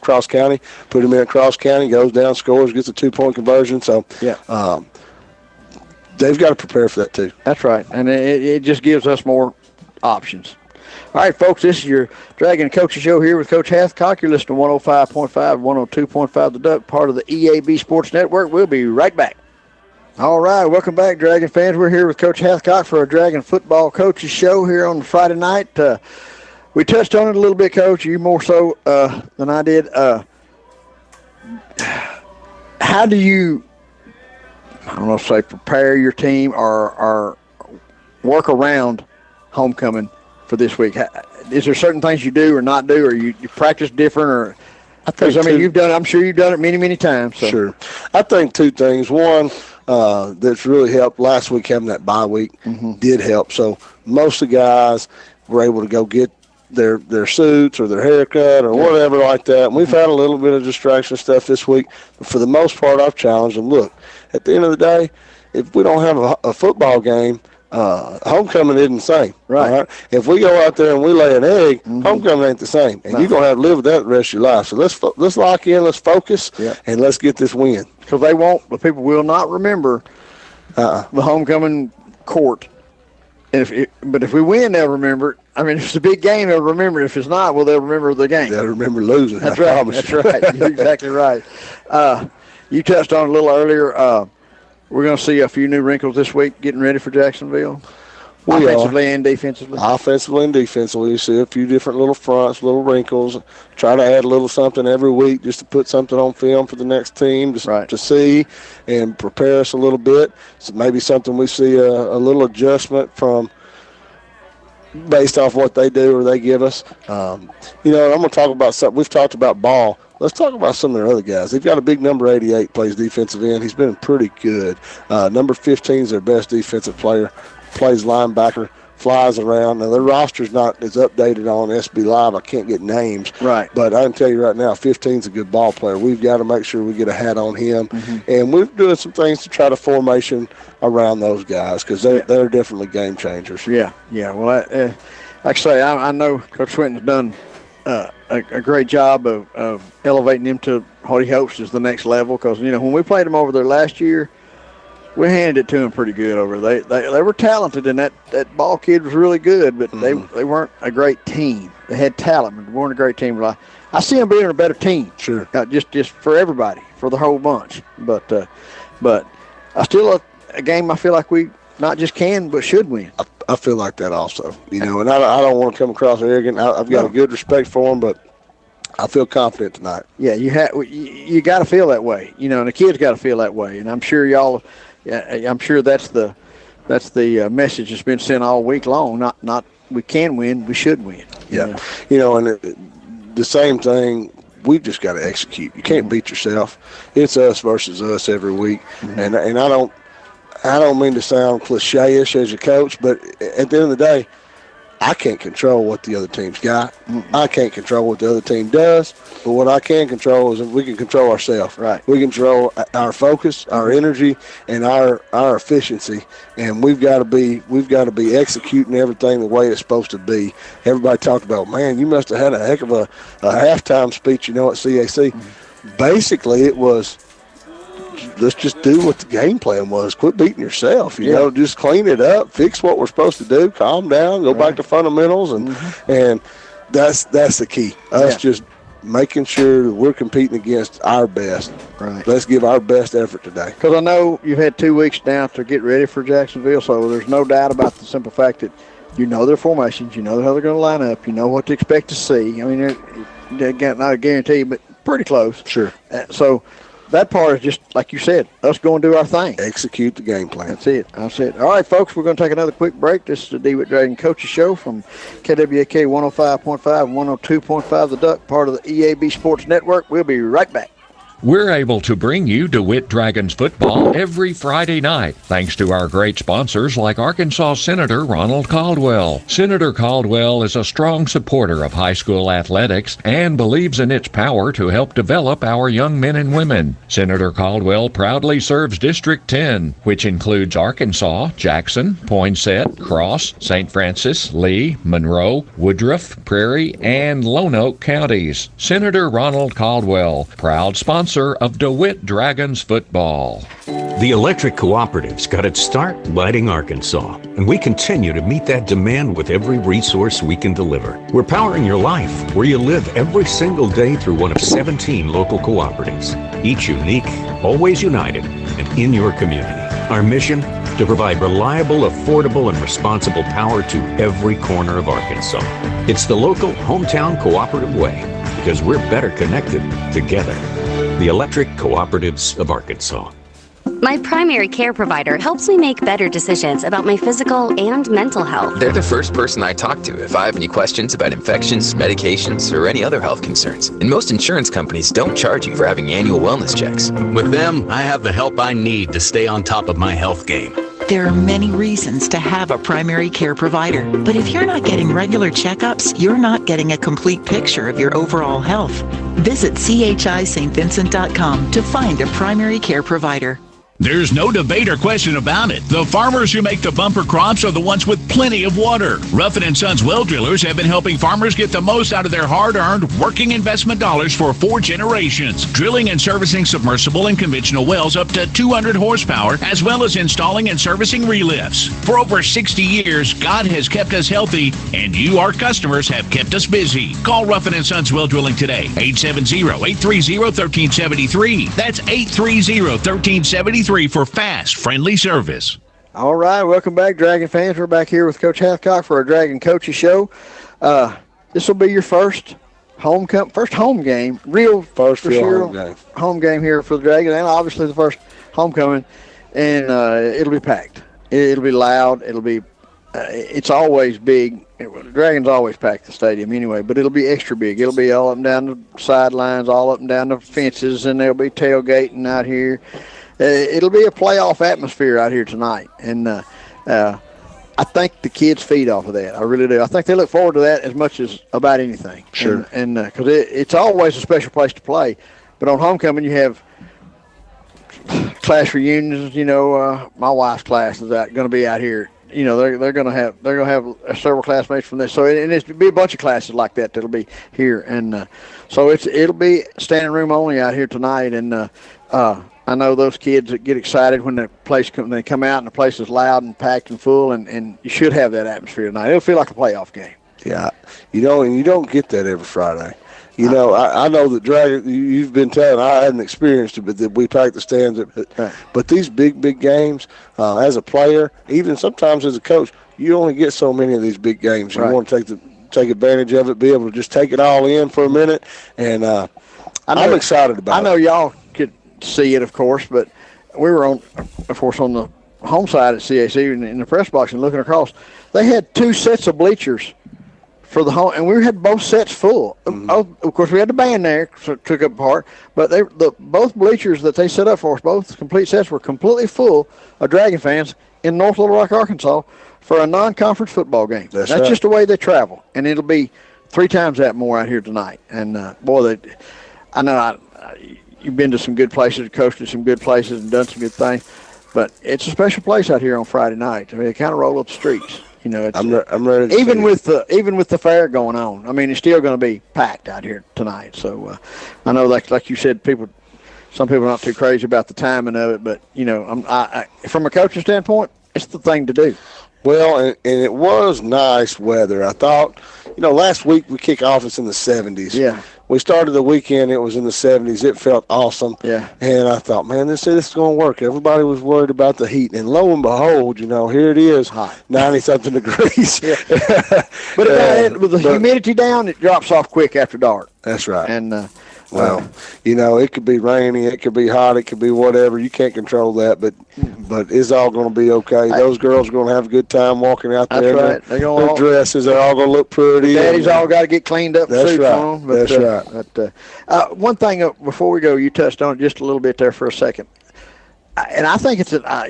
Cross County. Put him in at Cross County, goes down, scores, gets a 2-point conversion. So, they've got to prepare for that too. That's right, and it just gives us more options. All right, folks, this is your Dragon Coaching Show here with Coach Hathcock. You're listening to 105.5, 102.5 The Duck, part of the EAB Sports Network. We'll be right back. All right, welcome back, Dragon fans. We're here with Coach Hathcock for a Dragon Football Coaches Show here on Friday night. We touched on it a little bit, Coach, you more so than I did. How do you, I don't know, say prepare your team or work around homecoming for this week? Is there certain things you do or not do, or you practice different, or? I'm sure you've done it many, many times. So. Sure. I think two things. One, that's really helped last week, having that bye week did help. So most of the guys were able to go get their suits or their haircut or whatever like that. And we've had a little bit of distraction stuff this week. But for the most part, I've challenged them. Look, at the end of the day, if we don't have a football game, homecoming isn't the same. Right. If we go out there and we lay an egg, homecoming ain't the same. And you're going to have to live with that the rest of your life. So let's lock in, let's focus, and let's get this win. Because the people will not remember the homecoming court. And but if we win, they'll remember it. I mean, if it's a big game, they'll remember it. If it's not, well, they'll remember the game. They'll remember losing. That's right. That's right. You're exactly right. You touched on it a little earlier. We're going to see a few new wrinkles this week getting ready for Jacksonville. Offensively and defensively. Offensively and defensively. You see a few different little fronts, little wrinkles. Try to add a little something every week just to put something on film for the next team to see and prepare us a little bit. So maybe something we see a little adjustment from based off what they do or they give us. I'm going to talk about something. We've talked about Ball. Let's talk about some of their other guys. They've got a big number 88, plays defensive end. He's been pretty good. Number 15 is their best defensive player, plays linebacker, flies around. Now, their roster's not as updated on SB Live. I can't get names. Right. But I can tell you right now, 15's a good ball player. We've got to make sure we get a hat on him. And we're doing some things to try to formation around those guys because they're definitely game changers. Yeah. Well, like I say, I know Coach Swinton's done a great job of elevating him to what he hopes is the next level because, when we played him over there last year, we handed it to him pretty good over there. They were talented, and that ball kid was really good, but they weren't a great team. They had talent, but they weren't a great team. I see them being a better team. Sure. Just for everybody, for the whole bunch. But I still a game I feel like we not just can but should win. I feel like that also, and I don't want to come across arrogant. I've got a good respect for them, but I feel confident tonight. Yeah, you got to feel that way, and the kids got to feel that way, and I'm sure y'all. I'm sure that's the message that's been sent all week long. Not we can win, we should win. Yeah, and the same thing. We've just got to execute. You can't beat yourself. It's us versus us every week, and I don't mean to sound cliche-ish as a coach, but at the end of the day, I can't control what the other team's got. I can't control what the other team does, but what I can control is we can control ourselves. Right. We control our focus, our energy, and our efficiency, and we've got to be executing everything the way it's supposed to be. Everybody talked about, man, you must have had a heck of a halftime speech, at CAC. Basically, it was, let's just do what the game plan was. Quit beating yourself, just clean it up, fix what we're supposed to do, calm down, go back to fundamentals, and that's the key. Us just making sure that we're competing against our best. Right. Let's give our best effort today. Because I know you've had 2 weeks now to get ready for Jacksonville, so there's no doubt about the simple fact that you know their formations, you know how they're going to line up, you know what to expect to see. I mean, they're not a guarantee, but pretty close. Sure. So that part is just, like you said, us going to do our thing. Execute the game plan. That's it. All right, folks, we're going to take another quick break. This is the Dewitt Dragon Coaches Show from KWAK 105.5 and 102.5 The Duck, part of the EAB Sports Network. We'll be right back. We're able to bring you DeWitt Dragons football every Friday night, thanks to our great sponsors like Arkansas Senator Ronald Caldwell. Senator Caldwell is a strong supporter of high school athletics and believes in its power to help develop our young men and women. Senator Caldwell proudly serves District 10, which includes Arkansas, Jackson, Poinsett, Cross, St. Francis, Lee, Monroe, Woodruff, Prairie, and Lone Oak counties. Senator Ronald Caldwell, proud sponsor of DeWitt Dragons football. The electric cooperative's got its start lighting Arkansas, and we continue to meet that demand with every resource we can deliver. We're powering your life where you live every single day through one of 17 local cooperatives, each unique, always united, and in your community. Our mission? To provide reliable, affordable, and responsible power to every corner of Arkansas. It's the local hometown cooperative way, because we're better connected together. The Electric Cooperatives of Arkansas. My primary care provider helps me make better decisions about my physical and mental health. They're the first person I talk to if I have any questions about infections, medications, or any other health concerns. And most insurance companies don't charge you for having annual wellness checks. With them, I have the help I need to stay on top of my health game. There are many reasons to have a primary care provider, but if you're not getting regular checkups, you're not getting a complete picture of your overall health. Visit chistvincent.com to find a primary care provider. There's no debate or question about it. The farmers who make the bumper crops are the ones with plenty of water. Ruffin & Sons well drillers have been helping farmers get the most out of their hard-earned working investment dollars for 4 generations. Drilling and servicing submersible and conventional wells up to 200 horsepower, as well as installing and servicing relifts. For over 60 years, God has kept us healthy, and you, our customers, have kept us busy. Call Ruffin & Sons Well Drilling today, 870-830-1373. That's 830-1373. For fast, friendly service. All right, welcome back, Dragon fans. We're back here with Coach Hathcock for our Dragon Coaches Show. This will be your first home game, real first home game here for the Dragon, and obviously the first homecoming. And it'll be packed. It'll be loud. It'll be. It's always big. The Dragons always pack the stadium anyway, but it'll be extra big. It'll be all up and down the sidelines, all up and down the fences, and there'll be tailgating out here. It'll be a playoff atmosphere out here tonight, and I think the kids feed off of that. I really do. I think they look forward to that as much as about anything. Sure. And because it's always a special place to play, but on homecoming you have class reunions. You know, my wife's class is going to be out here. You know, they're going to have several classmates from this. So it'll be a bunch of classes like that that'll be here, and so it'll be standing room only out here tonight, and I know those kids that get excited when they come out and the place is loud and packed and full, and you should have that atmosphere tonight. It'll feel like a playoff game. Yeah, and you don't get that every Friday. You know, I know that Dragon, you've been telling, I hadn't experienced it, but that we pack the stands. But these big games, as a player, even sometimes as a coach, you only get so many of these big games. You want to take advantage of it, be able to just take it all in for a minute, and I'm excited about it. I know y'all could see it, of course, but we were on the home side at CAC in the press box and looking across. They had 2 sets of bleachers for the home, and we had both sets full. Mm-hmm. Of course, we had the band there, so it took up part, but both bleachers that they set up for us, both complete sets, were completely full of Dragon fans in North Little Rock, Arkansas, for a non-conference football game. That's right. Just the way they travel, and it'll be 3 times that more out here tonight. And I know you've been to some good places, coached at some good places, and done some good things, but it's a special place out here on Friday night. I mean, they kind of roll up the streets. You know, I'm ready. Even with the fair going on, I mean, it's still going to be packed out here tonight. So I know, like you said, some people are not too crazy about the timing of it, but you know, from a coaching standpoint, it's the thing to do. Well, and it was nice weather. I thought, last week we kick off, it's in the 70s. Yeah. We started the weekend, it was in the 70s. It felt awesome. Yeah. And I thought, man, this is going to work. Everybody was worried about the heat. And lo and behold, here it is, 90-something degrees. Yeah. But with the humidity down, it drops off quick after dark. That's right. And well, it could be rainy, it could be hot, it could be whatever. You can't control that, but it's all going to be okay. Those girls are going to have a good time walking out there. That's right. They're their dresses are all going to look pretty. Daddy's all got to get cleaned up. That's suits right. On, but, That's right. One thing before we go, you touched on it just a little bit there for a second. And I think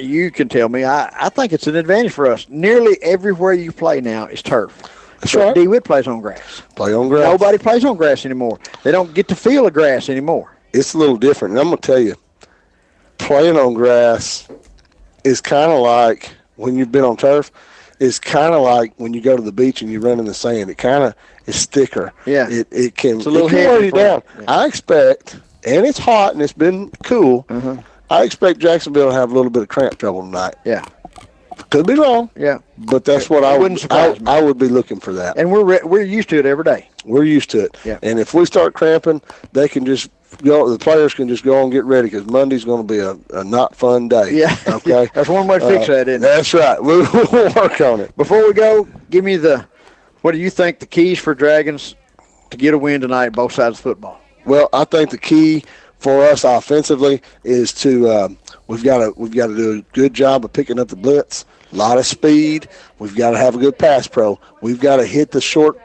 you can tell me, I think it's an advantage for us. Nearly everywhere you play now is turf. That's right. Dewitt plays on grass. Play on grass. Nobody plays on grass anymore. They don't get to feel the grass anymore. It's a little different. And I'm going to tell you, playing on grass is kind of like when you've been on turf. It's kind of like when you go to the beach and you run in the sand. It kind of is thicker. Yeah. It can it's a little wear you down. Yeah. I expect, and it's hot and it's been cool, I expect Jacksonville to have a little bit of cramp trouble tonight. Yeah. Could be wrong. Yeah. But that's what I would be looking for that. And we're used to it every day. We're used to it. Yeah. And if we start cramping, they can just go. The players can just go and get ready because Monday's going to be a not fun day. Yeah. Okay. That's one way to fix that, isn't it? That's right. We'll work on it. Before we go, give me what do you think the keys for Dragons to get a win tonight, both sides of football? Well, I think the key for us offensively is to we've got to do a good job of picking up the blitz. A lot of speed. We've got to have a good pass pro. We've got to hit the short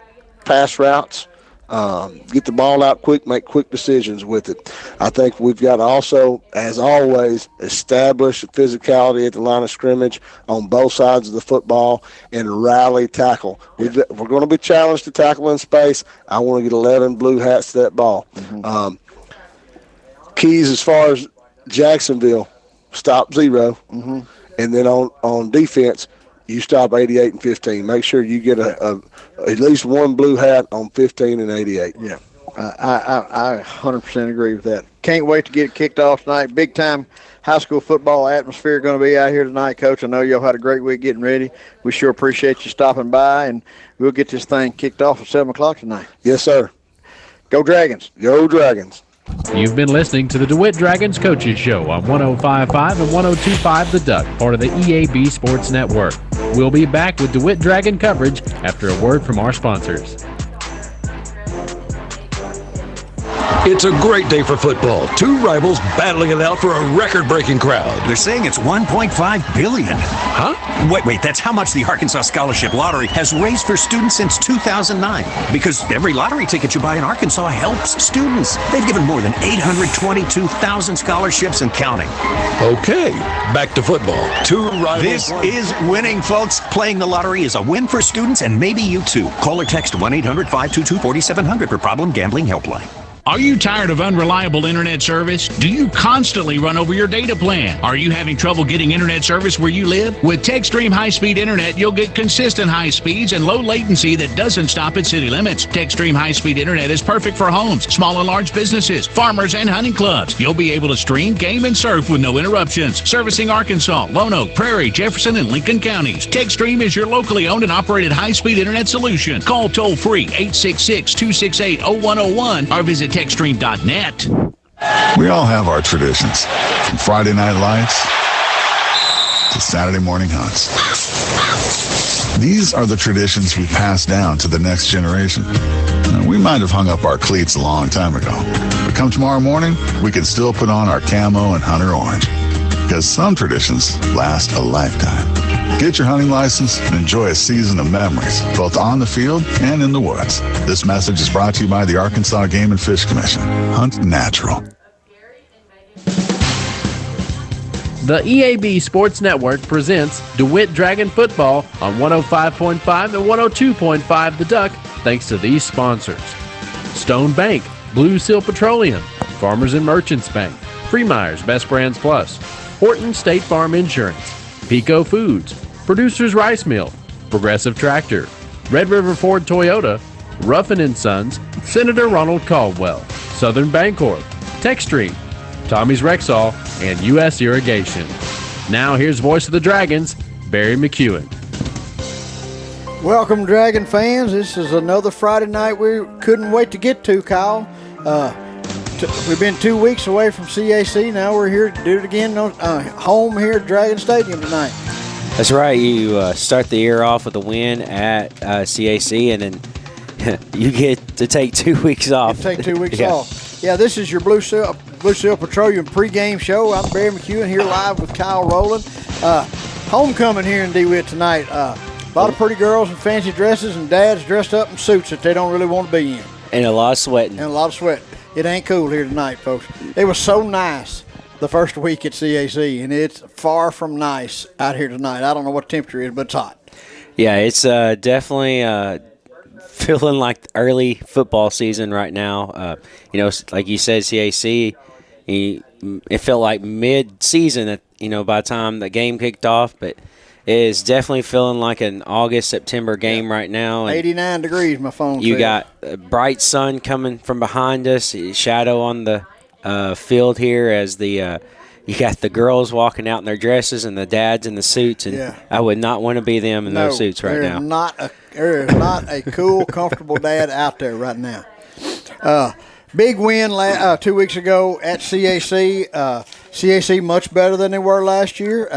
pass routes, get the ball out quick, make quick decisions with it. I think we've got to also, as always, establish physicality at the line of scrimmage on both sides of the football and rally tackle. We're going to be challenged to tackle in space. I want to get 11 blue hats to that ball. Keys as far as Jacksonville, stop 0. And then on defense, you stop 88 and 15. Make sure you get at least one blue hat on 15 and 88. Yeah, I 100% agree with that. Can't wait to get it kicked off tonight. Big time high school football atmosphere going to be out here tonight, Coach. I know y'all had a great week getting ready. We sure appreciate you stopping by, and we'll get this thing kicked off at 7 o'clock tonight. Yes, sir. Go Dragons. Go Dragons. You've been listening to the DeWitt Dragons Coaches Show on 105.5 and 102.5 The Duck, part of the EAB Sports Network. We'll be back with DeWitt Dragon coverage after a word from our sponsors. It's a great day for football. Two rivals battling it out for a record-breaking crowd. They're saying it's $1.5 billion. Huh? Wait, that's how much the Arkansas Scholarship Lottery has raised for students since 2009. Because every lottery ticket you buy in Arkansas helps students. They've given more than 822,000 scholarships and counting. Okay, back to football. Two rivals. This is winning, folks. Playing the lottery is a win for students and maybe you too. Call or text 1-800-522-4700 for Problem Gambling Helpline. Are you tired of unreliable internet service? Do you constantly run over your data plan? Are you having trouble getting internet service where you live? With TextStream high-speed internet, you'll get consistent high speeds and low latency that doesn't stop at city limits. TextStream high-speed internet is perfect for homes, small and large businesses, farmers, and hunting clubs. You'll be able to stream, game, and surf with no interruptions. Servicing Arkansas, Lone Oak, Prairie, Jefferson, and Lincoln counties. TextStream is your locally owned and operated high-speed internet solution. Call toll-free 866-268-0101 or visit TextStream.net. We all have our traditions, from Friday night lights to Saturday morning hunts. These are the traditions we pass down to the next generation. Now, we might have hung up our cleats a long time ago, but come tomorrow morning, we can still put on our camo and hunter orange, because some traditions last a lifetime. Get your hunting license and enjoy a season of memories, both on the field and in the woods. This message is brought to you by the Arkansas Game and Fish Commission. Hunt natural. The EAB Sports Network presents DeWitt Dragon Football on 105.5 and 102.5 The Duck, thanks to these sponsors: Stone Bank, Blue Seal Petroleum, Farmers and Merchants Bank, Freemeyer's Best Brands Plus, Horton State Farm Insurance, Pico Foods, Producers Rice Mill, Progressive Tractor, Red River Ford Toyota, Ruffin & Sons, Senator Ronald Caldwell, Southern Bancorp, TextStream, Tommy's Rexall, and U.S. Irrigation. Now here's voice of the Dragons, Barry McEwen. Welcome, Dragon fans. This is another Friday night we couldn't wait to get to, Kyle. We've been 2 weeks away from CAC. Now we're here to do it again home here at Dragon Stadium tonight. That's right. You start the year off with a win at CAC and then you get to take 2 weeks off. You take 2 weeks off. Yeah, this is your Blue Seal Petroleum pregame show. I'm Barry McEwen here live with Kyle Rowland. Homecoming here in DeWitt tonight. A lot of pretty girls in fancy dresses and dads dressed up in suits that they don't really want to be in. And a lot of sweating. It ain't cool here tonight, folks. It was so nice the first week at CAC, and it's far from nice out here tonight. I don't know what the temperature is, but it's hot. Yeah, it's definitely feeling like early football season right now. Like you said, CAC, it felt like mid-season, by the time the game kicked off, but it is definitely feeling like an August, September game right now. And 89 degrees, my phone says. You got a bright sun coming from behind us, shadow on the field here as you got the girls walking out in their dresses and the dads in the suits, and I would not want to be them in those suits right now. There is not a cool, comfortable dad out there right now. Big win 2 weeks ago at CAC. CAC much better than they were last year.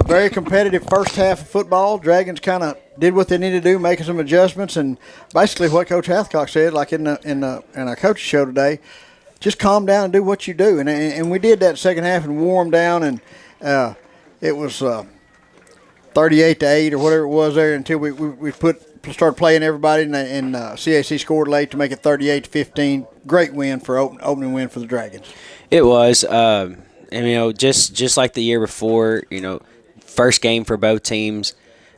Very competitive first half of football. Dragons kind of did what they needed to do, making some adjustments, and basically what Coach Hathcock said, like in our coach's show today, just calm down and do what you do. And we did that second half and wore them down, and it was 38-8 or whatever it was there until we started playing everybody, and CAC scored late to make it 38-15. Great win for opening win for the Dragons. It was, and just like the year before, first game for both teams,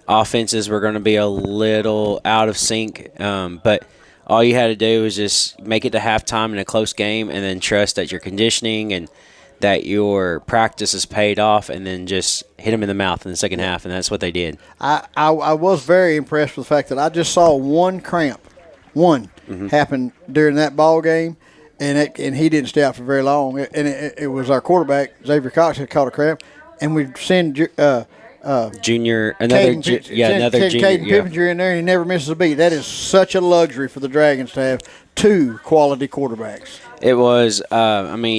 offenses were going to be a little out of sync, but all you had to do was just make it to halftime in a close game and then trust that your conditioning and that your practice has paid off, and then just hit them in the mouth in the second half, and that's what they did. I was very impressed with the fact that I just saw one cramp happen during that ball game, and he didn't stay out for very long. And it was our quarterback, Xavier Cox, had caught a cramp, and we send another junior. Caden Pippinger in there, and he never misses a beat. That is such a luxury for the Dragons to have two quality quarterbacks. It was,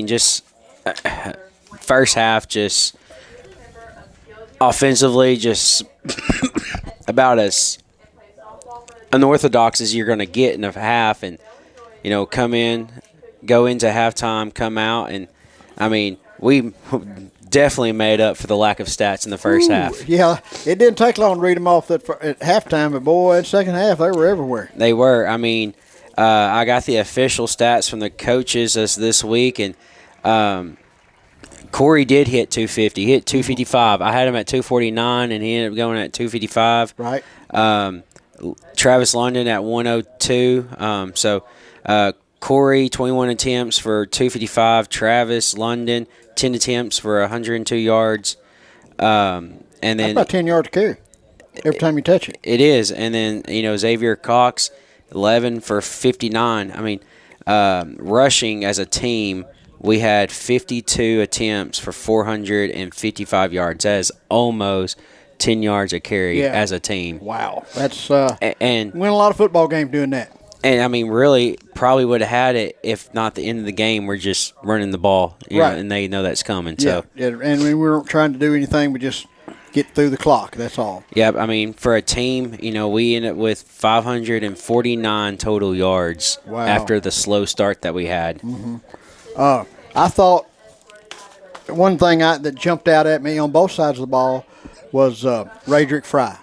just first half, just offensively, just about as unorthodox as you're going to get in a half, and come in, go into halftime, come out, and we definitely made up for the lack of stats in the first half. Yeah, it didn't take long to read them off at halftime, but boy, in the second half, they were everywhere. They were. I got the official stats from the coaches this week, and Corey did hit 250. He hit 255. I had him at 249, and he ended up going at 255. Right. Travis London at 102. Corey, 21 attempts for 255. Travis London, 10 attempts for 102 yards. And then that's about 10 yards to carry every time you touch it. It is. And then, Xavier Cox, 11 for 59. Rushing as a team, we had 52 attempts for 455 yards. That is almost 10 yards a carry as a team. Wow. That's and win a lot of football games doing that. And, really probably would have had it if not the end of the game. We're just running the ball, right, and they know that's coming. Yeah, so. And we weren't trying to do anything but just get through the clock. That's all. Yeah, for a team, we ended up with 549 total yards after the slow start that we had. Mm-hmm. I thought one thing that jumped out at me on both sides of the ball was Radrick Fry.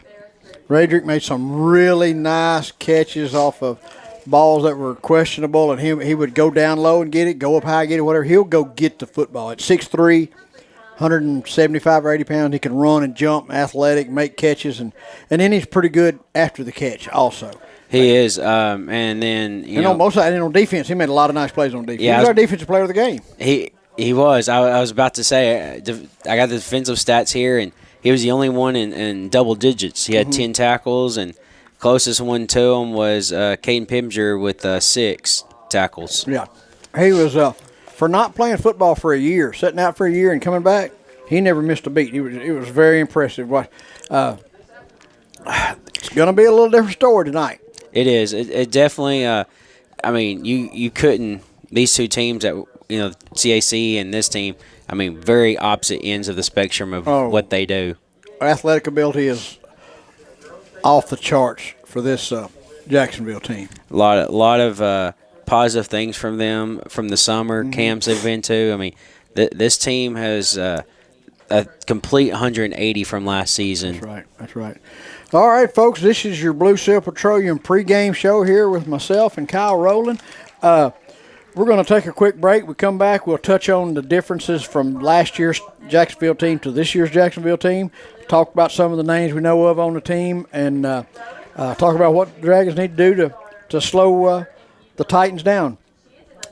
Radrick made some really nice catches off of balls that were questionable, and he would go down low and get it, go up high and get it, whatever. He'll go get the football. At 6'3", 175 or 80 pounds, he can run and jump, athletic, make catches, and then he's pretty good after the catch also. He is, and then on both sides, and on defense, he made a lot of nice plays on defense. Yeah, he was our defensive player of the game. He was. I was about to say, I got the defensive stats here, and he was the only one in double digits. He had 10 tackles, and closest one to him was Caden Pimger with 6 tackles. Yeah, he was for not playing football for a year, sitting out for a year and coming back. He never missed a beat. It was very impressive. It's going to be a little different story tonight. It is. It definitely. You couldn't. These two teams that CAC and this team. Very opposite ends of the spectrum of what they do. Athletic ability is off the charts for this Jacksonville team. A lot of positive things from them from the summer camps they've been to. I mean, this team has a complete 180 from last season. That's right. All right, folks, this is your Blue Seal Petroleum pregame show here with myself and Kyle Rowland. We're going to take a quick break. We come back, we'll touch on the differences from last year's Jacksonville team to this year's Jacksonville team, talk about some of the names we know of on the team, and talk about what the Dragons need to do to slow the Titans down.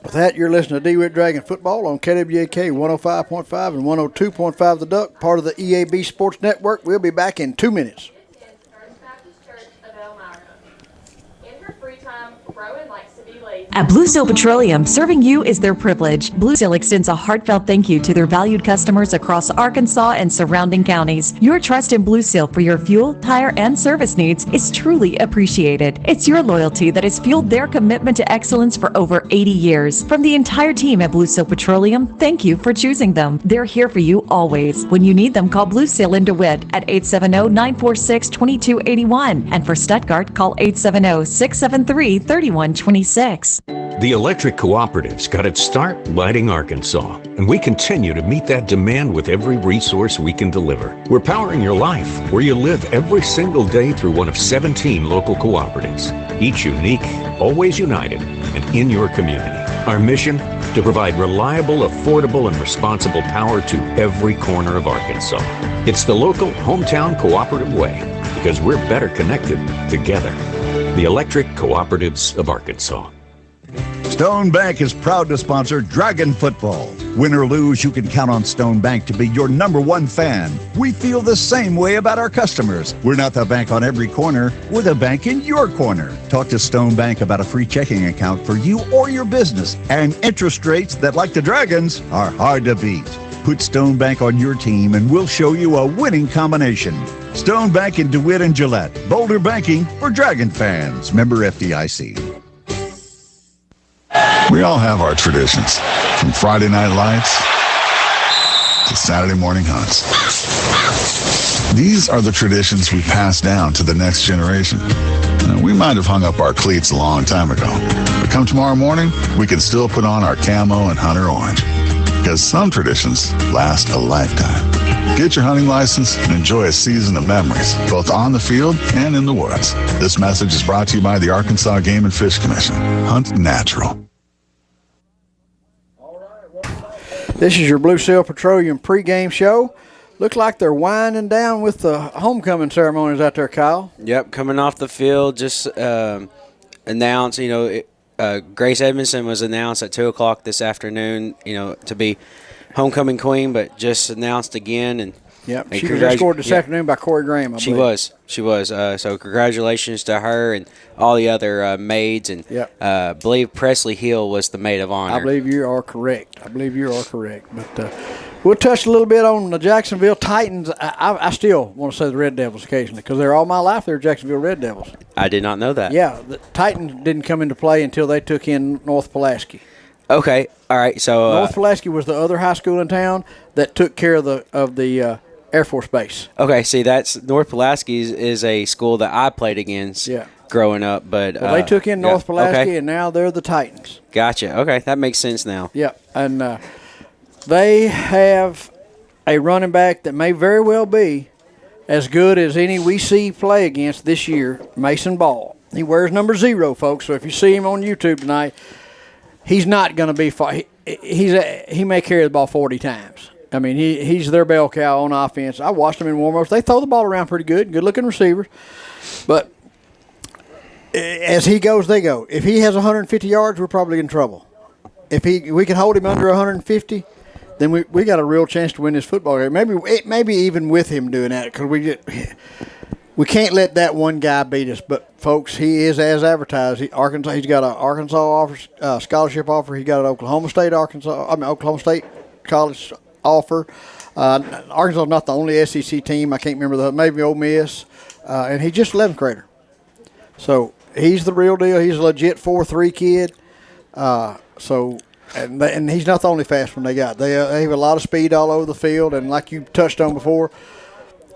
With that, you're listening to Dewitt Dragon Football on KWAK 105.5 and 102.5 The Duck, part of the EAB Sports Network. We'll be back in 2 minutes. At Blue Seal Petroleum, serving you is their privilege. Blue Seal extends a heartfelt thank you to their valued customers across Arkansas and surrounding counties. Your trust in Blue Seal for your fuel, tire, and service needs is truly appreciated. It's your loyalty that has fueled their commitment to excellence for over 80 years. From the entire team at Blue Seal Petroleum, thank you for choosing them. They're here for you always. When you need them, call Blue Seal in DeWitt at 870-946-2281. And for Stuttgart, call 870-673-3126. The electric cooperatives got its start lighting Arkansas, and we continue to meet that demand with every resource we can deliver. We're powering your life where you live every single day through one of 17 local cooperatives, each unique, always united, and in your community. Our mission? To provide reliable, affordable, and responsible power to every corner of Arkansas. It's the local hometown cooperative way, because we're better connected together. The Electric Cooperatives of Arkansas. Stone Bank is proud to sponsor Dragon Football. Win or lose, you can count on Stone Bank to be your #1 fan. We feel the same way about our customers. We're not the bank on every corner. We're the bank in your corner. Talk to Stone Bank about a free checking account for you or your business. And interest rates that, like the Dragons, are hard to beat. Put Stone Bank on your team and we'll show you a winning combination. Stone Bank in DeWitt and Gillette. Boulder Banking for Dragon fans. Member FDIC. We all have our traditions, from Friday night lights to Saturday morning hunts. These are the traditions we pass down to the next generation. We might have hung up our cleats a long time ago, but come tomorrow morning, we can still put on our camo and hunter orange, because some traditions last a lifetime. Get your hunting license and enjoy a season of memories, both on the field and in the woods. This message is brought to you by the Arkansas Game and Fish Commission. Hunt natural. This is your Blue Seal Petroleum pregame show. Looks like they're winding down with the homecoming ceremonies out there, Kyle. Yep, coming off the field, just announced, Grace Edmondson was announced at 2 o'clock this afternoon, to be homecoming queen, but just announced again. And yep, she was escorted this afternoon by Corey Graham, I believe. She was. So congratulations to her and all the other maids. And I believe Presley Hill was the maid of honor. I believe you are correct. But we'll touch a little bit on the Jacksonville Titans. I still want to say the Red Devils occasionally, because they're all my life they're Jacksonville Red Devils. I did not know that. Yeah, the Titans didn't come into play until they took in North Pulaski. Okay, all right. So North Pulaski was the other high school in town that took care of the Air Force Base. Okay, see, that's North Pulaski is a school that I played against growing up. But they took in North Pulaski, and now they're the Titans. Gotcha. Okay, that makes sense now. Yeah, and they have a running back that may very well be as good as any we see play against this year, Mason Ball. He wears number 0, folks, so if you see him on YouTube tonight, he's not going to be far. He may carry the ball 40 times. I mean, he's their bell cow on offense. I watched them in warm-ups. They throw the ball around pretty good-looking receivers. But as he goes, they go. If he has 150 yards, we're probably in trouble. If we can hold him under 150, then we got a real chance to win this football game. Maybe even with him doing that, because we can't let that one guy beat us. But folks, he is as advertised. He's got an Arkansas offer, scholarship offer. He got an Oklahoma State college offer. Arkansas is not the only SEC team. I can't remember maybe Ole Miss, and he's just 11th grader. So he's the real deal. He's a legit 4.3 kid. And he's not the only fast one they got. They have a lot of speed all over the field, and like you touched on before,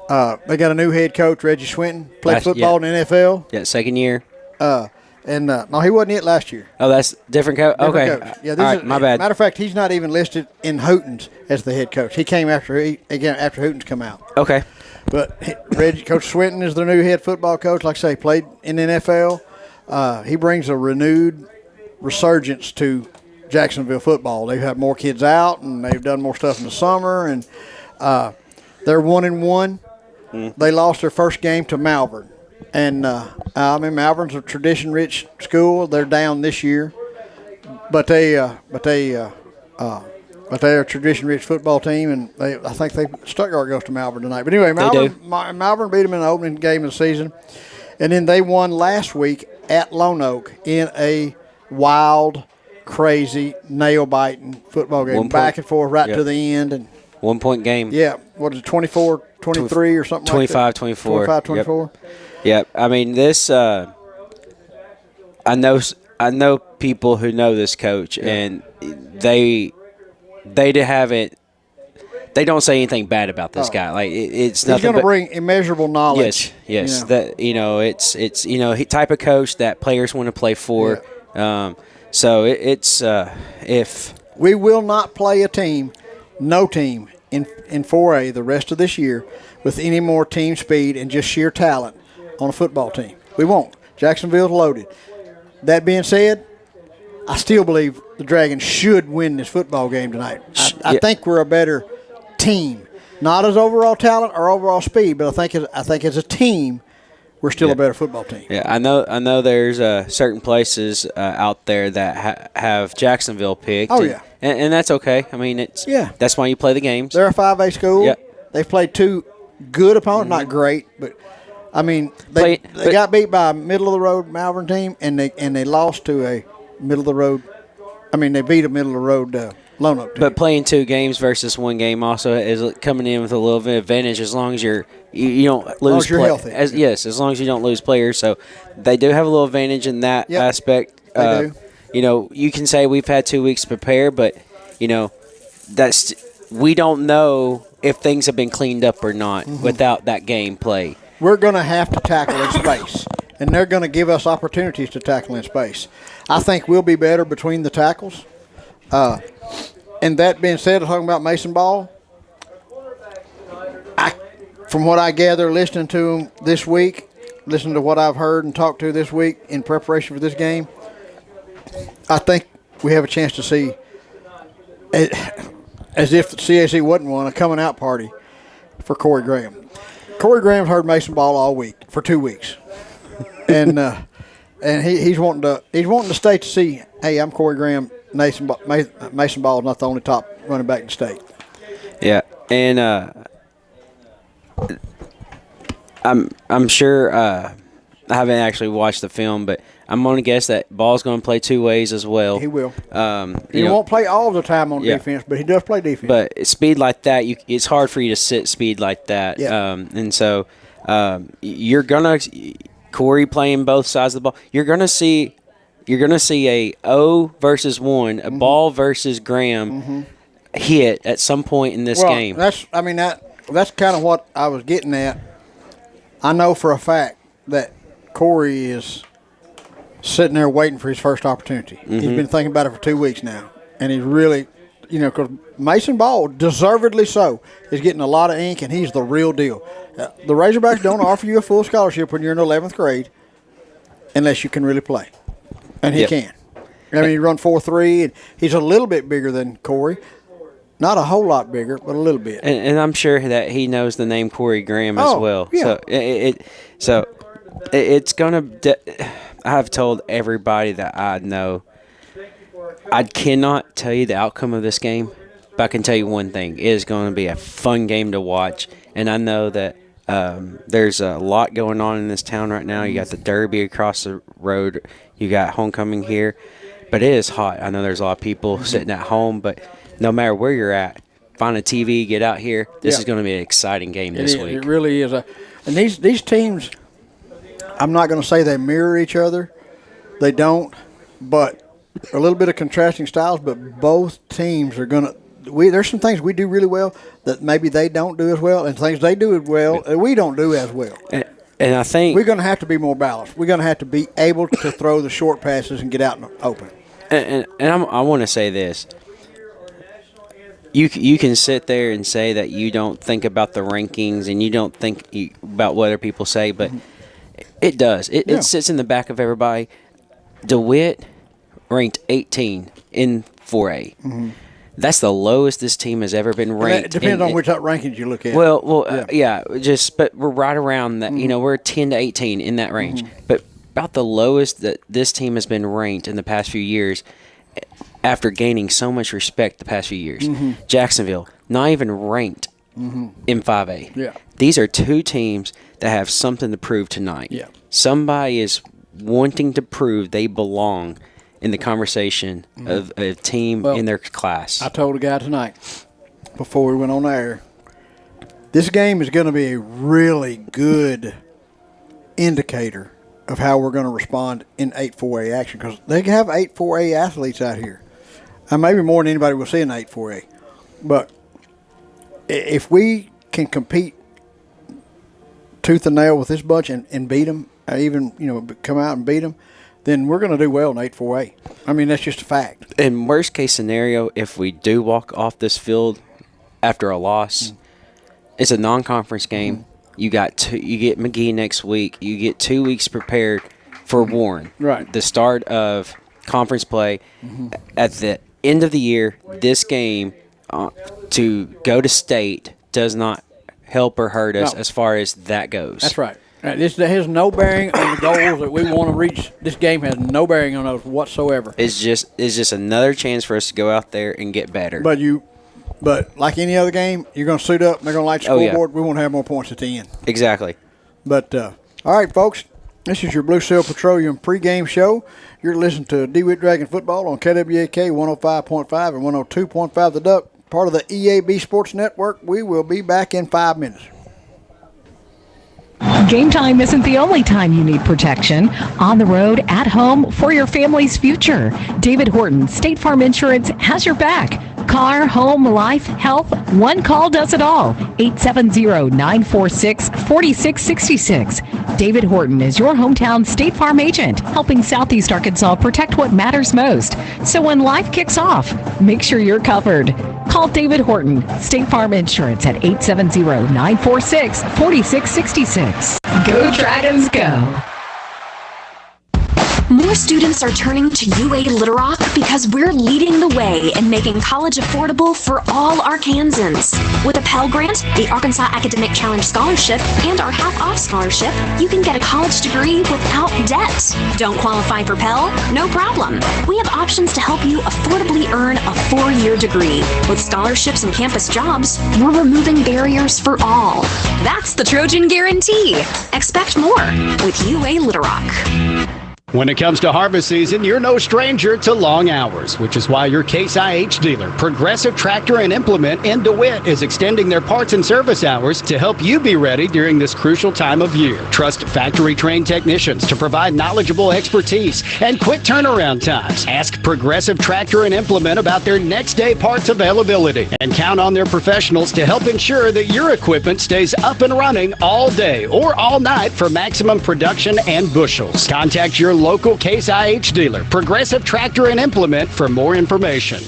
they got a new head coach, Reggie Swinton, played football in the NFL. Yeah, second year. No, he wasn't it last year. Oh, that's different coach. Okay, coach. Yeah, all right, my bad. Matter of fact, he's not even listed in Houghton's as the head coach. He came after Houghton's come out. Okay, but Coach Swinton is their new head football coach. Like I say, played in the NFL. He brings a renewed resurgence to Jacksonville football. They've had more kids out, and they've done more stuff in the summer, and they're 1-1. They lost their first game to Malvern. And Malvern's a tradition-rich school. They're down this year, but they're a tradition-rich football team, and I think Stuttgart goes to Malvern tonight. But anyway, Malvern beat them in the opening game of the season, and then they won last week at Lone Oak in a wild, crazy, nail-biting football game, back and forth right to the end, and 1 point game. Yeah, what is it, 24-23 or something? 25-24. 25-24. Yep. I mean, this. I know people who know this coach, and they haven't. They don't say anything bad about this guy. Like it's nothing. He's going to bring immeasurable knowledge. Yes. That it's type of coach that players want to play for. Yeah. So it's if we will not play a team, no team in 4A the rest of this year with any more team speed and just sheer talent on a football team. We won't. Jacksonville's loaded. That being said, I still believe the Dragons should win this football game tonight. I think we're a better team. Not as overall talent or overall speed, but I think as a team, we're still a better football team. Yeah, I know there's certain places out there that have Jacksonville picked. Oh, yeah. And that's okay. I mean, that's why you play the games. They're a 5A school. Yep. They've played two good opponents, not great, but I mean, they got beat by a middle-of-the-road Malvern team, and they lost to a middle-of-the-road. I mean, they beat a middle-of-the-road Lone Oak team. But playing 2 games versus 1 game also is coming in with a little bit of advantage as long as you don't lose. As long as you're healthy. As long as you don't lose players. So they do have a little advantage in that aspect. They do. You can say we've had 2 weeks to prepare, but we don't know if things have been cleaned up or not without that game play. We're going to have to tackle in space, and they're going to give us opportunities to tackle in space. I think we'll be better between the tackles. And that being said, talking about Mason Ball, from what I gather listening to him this week, listening to what I've heard and talked to this week in preparation for this game, I think we have a chance to see, as if the CAC wasn't one, a coming out party for Corey Graham. Corey Graham's heard Mason Ball all week for 2 weeks, and he's wanting to state to see, hey, I'm Corey Graham. Mason Ball is not the only top running back in the state. Yeah, and I'm sure I haven't actually watched the film, but I'm going to guess that Ball's going to play 2 ways as well. He will. He won't play all the time on defense, but he does play defense. But speed like that, it's hard for you to sit speed like that. Yeah. And so you're going to – Corey playing both sides of the ball. You're going to see a O versus 1, a Ball versus Graham hit at some point in this game. That's kind of what I was getting at. I know for a fact that Corey is sitting there waiting for his first opportunity. He's been thinking about it for 2 weeks now, and he's really, because Mason Ball, deservedly so, is getting a lot of ink, and he's the real deal. The Razorbacks don't offer you a full scholarship when you're in 11th grade unless you can really play, and he can. I mean, he run 4.3, and he's a little bit bigger than Corey. Not a whole lot bigger, but a little bit. And I'm sure that he knows the name Corey Graham as well. Yeah. So it's going to – I've told everybody that I know, I cannot tell you the outcome of this game, but I can tell you one thing. It is going to be a fun game to watch, and I know that there's a lot going on in this town right now. You got the Derby across the road. You got homecoming here. But it is hot. I know there's a lot of people sitting at home, but – no matter where you're at, find a TV, get out here. This is going to be an exciting game this week. It really is. And these teams, I'm not going to say they mirror each other. They don't, but a little bit of contrasting styles. But both teams are going to there's some things we do really well that maybe they don't do as well, and things they do as well that we don't do as well. And I think we're going to have to be more balanced. We're going to have to be able to throw the short passes and get out and open. And I want to say this. You can sit there and say that you don't think about the rankings and you don't think about what other people say, but it does. It sits in the back of everybody. DeWitt ranked 18 in 4A. Mm-hmm. That's the lowest this team has ever been ranked. It depends on which rankings you look at. Well, but we're right around that. Mm-hmm. We're 10 to 18 in that range. Mm-hmm. But about the lowest that this team has been ranked in the past few years after gaining so much respect the past few years. Mm-hmm. Jacksonville, not even ranked in 5A. Yeah. These are two teams that have something to prove tonight. Yeah. Somebody is wanting to prove they belong in the conversation of a team in their class. I told a guy tonight before we went on air, this game is going to be a really good indicator of how we're going to respond in 8-4A action, because they have 8-4A athletes out here. And maybe more than anybody will see in 8-4A. But if we can compete tooth and nail with this bunch and beat them, even come out and beat them, then we're going to do well in 8-4A. I mean, that's just a fact. In worst case scenario, if we do walk off this field after a loss, it's a non-conference game. You get McGee next week. You get 2 weeks prepared for Warren. Right. The start of conference play. At the end of the year, this game to go to state does not help or hurt us as far as that goes. That's right. This has no bearing on the goals that we want to reach. This game has no bearing on those whatsoever. It's just another chance for us to go out there and get better. But like any other game, you're going to suit up, and they're going to light the scoreboard. We want to have more points at the end. Exactly. But, all right, folks, this is your Blue Seal Petroleum pregame show. You're listening to Dewitt Dragon Football on KWAK 105.5 and 102.5 The Duck, part of the EAB Sports Network. We will be back in 5 minutes. Game time isn't the only time you need protection. On the road, at home, for your family's future. David Horton, State Farm Insurance, has your back. Car, home, life, health, one call does it all. 870-946-4666. David Horton is your hometown State Farm agent, helping Southeast Arkansas protect what matters most. So when life kicks off, make sure you're covered. Call David Horton, State Farm Insurance at 870-946-4666. Go Dragons, go! More students are turning to UA Little Rock because we're leading the way in making college affordable for all Arkansans. With a Pell Grant, the Arkansas Academic Challenge Scholarship, and our half-off scholarship, you can get a college degree without debt. Don't qualify for Pell? No problem. We have options to help you affordably earn a 4-year degree. With scholarships and campus jobs, we're removing barriers for all. That's the Trojan Guarantee. Expect more with UA Little Rock. When it comes to harvest season, you're no stranger to long hours, which is why your Case IH dealer, Progressive Tractor and Implement in DeWitt, is extending their parts and service hours to help you be ready during this crucial time of year. Trust factory-trained technicians to provide knowledgeable expertise and quick turnaround times. Ask Progressive Tractor and Implement about their next-day parts availability and count on their professionals to help ensure that your equipment stays up and running all day or all night for maximum production and bushels. Contact your local Case IH dealer, Progressive Tractor and Implement, for more information.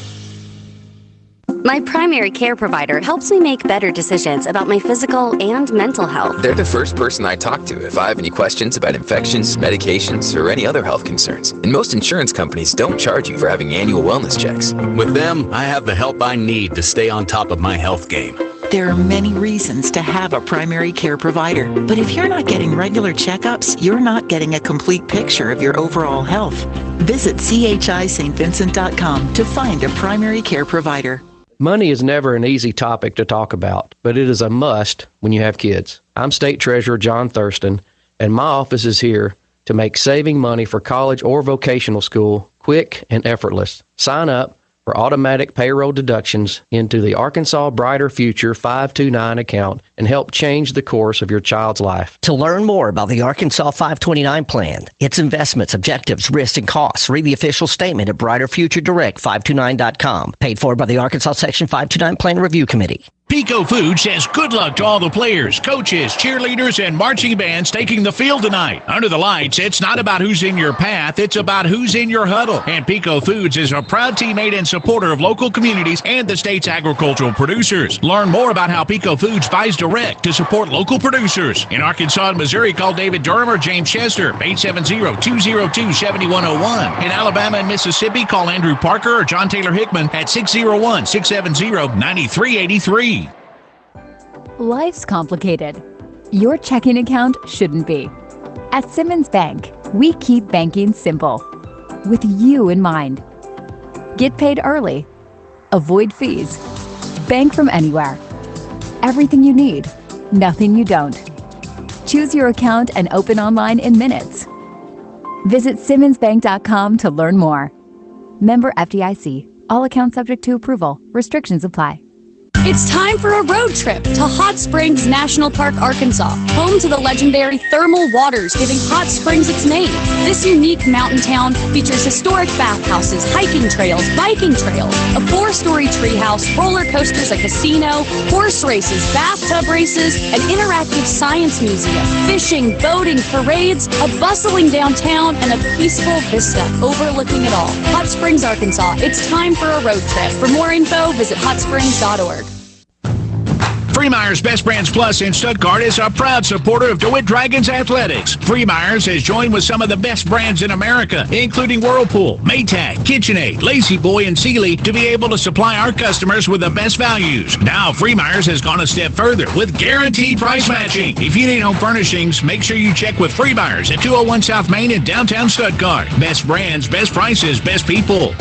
My primary care provider helps me make better decisions about my physical and mental health. They're the first person I talk to if I have any questions about infections, medications, or any other health concerns. And most insurance companies don't charge you for having annual wellness checks. With them, I have the help I need to stay on top of my health game. There are many reasons to have a primary care provider, but if you're not getting regular checkups, you're not getting a complete picture of your overall health. Visit chistvincent.com to find a primary care provider. Money is never an easy topic to talk about, but it is a must when you have kids. I'm State Treasurer John Thurston, and my office is here to make saving money for college or vocational school quick and effortless. Sign up for automatic payroll deductions into the Arkansas Brighter Future 529 account and help change the course of your child's life. To learn more about the Arkansas 529 plan, its investments, objectives, risks, and costs, read the official statement at brighterfuturedirect529.com, paid for by the Arkansas Section 529 Plan Review Committee. Pico Food says good luck to all the players, coaches, cheerleaders, and marching bands taking the field tonight. Under the lights, it's not about who's in your path, it's about who's in your huddle. And Pico Foods is a proud teammate and supporter of local communities and the state's agricultural producers. Learn more about how Pico Foods buys direct to support local producers. In Arkansas and Missouri, call David Durham or James Chester, 870-202-7101. In Alabama and Mississippi, call Andrew Parker or John Taylor Hickman at 601-670-9383. Life's complicated. Your checking account shouldn't be. At Simmons Bank, we keep banking simple, with you in mind. Get paid early. Avoid fees. Bank from anywhere. Everything you need, nothing you don't. Choose your account and open online in minutes. Visit SimmonsBank.com to learn more. Member FDIC. All accounts subject to approval. Restrictions apply. It's time for a road trip to Hot Springs National Park, Arkansas, home to the legendary thermal waters giving Hot Springs its name. This unique mountain town features historic bathhouses, hiking trails, biking trails, a 4-story treehouse, roller coasters, a casino, horse races, bathtub races, an interactive science museum, fishing, boating, parades, a bustling downtown, and a peaceful vista overlooking it all. Hot Springs, Arkansas. It's time for a road trip. For more info, visit hotsprings.org. Freemeyer's Best Brands Plus in Stuttgart is a proud supporter of DeWitt Dragons athletics. Freemeyer's has joined with some of the best brands in America, including Whirlpool, Maytag, KitchenAid, Lazy Boy, and Sealy, to be able to supply our customers with the best values. Now, Freemeyer's has gone a step further with guaranteed price matching. If you need home furnishings, make sure you check with Freemeyer's at 201 South Main in downtown Stuttgart. Best brands, best prices, best people.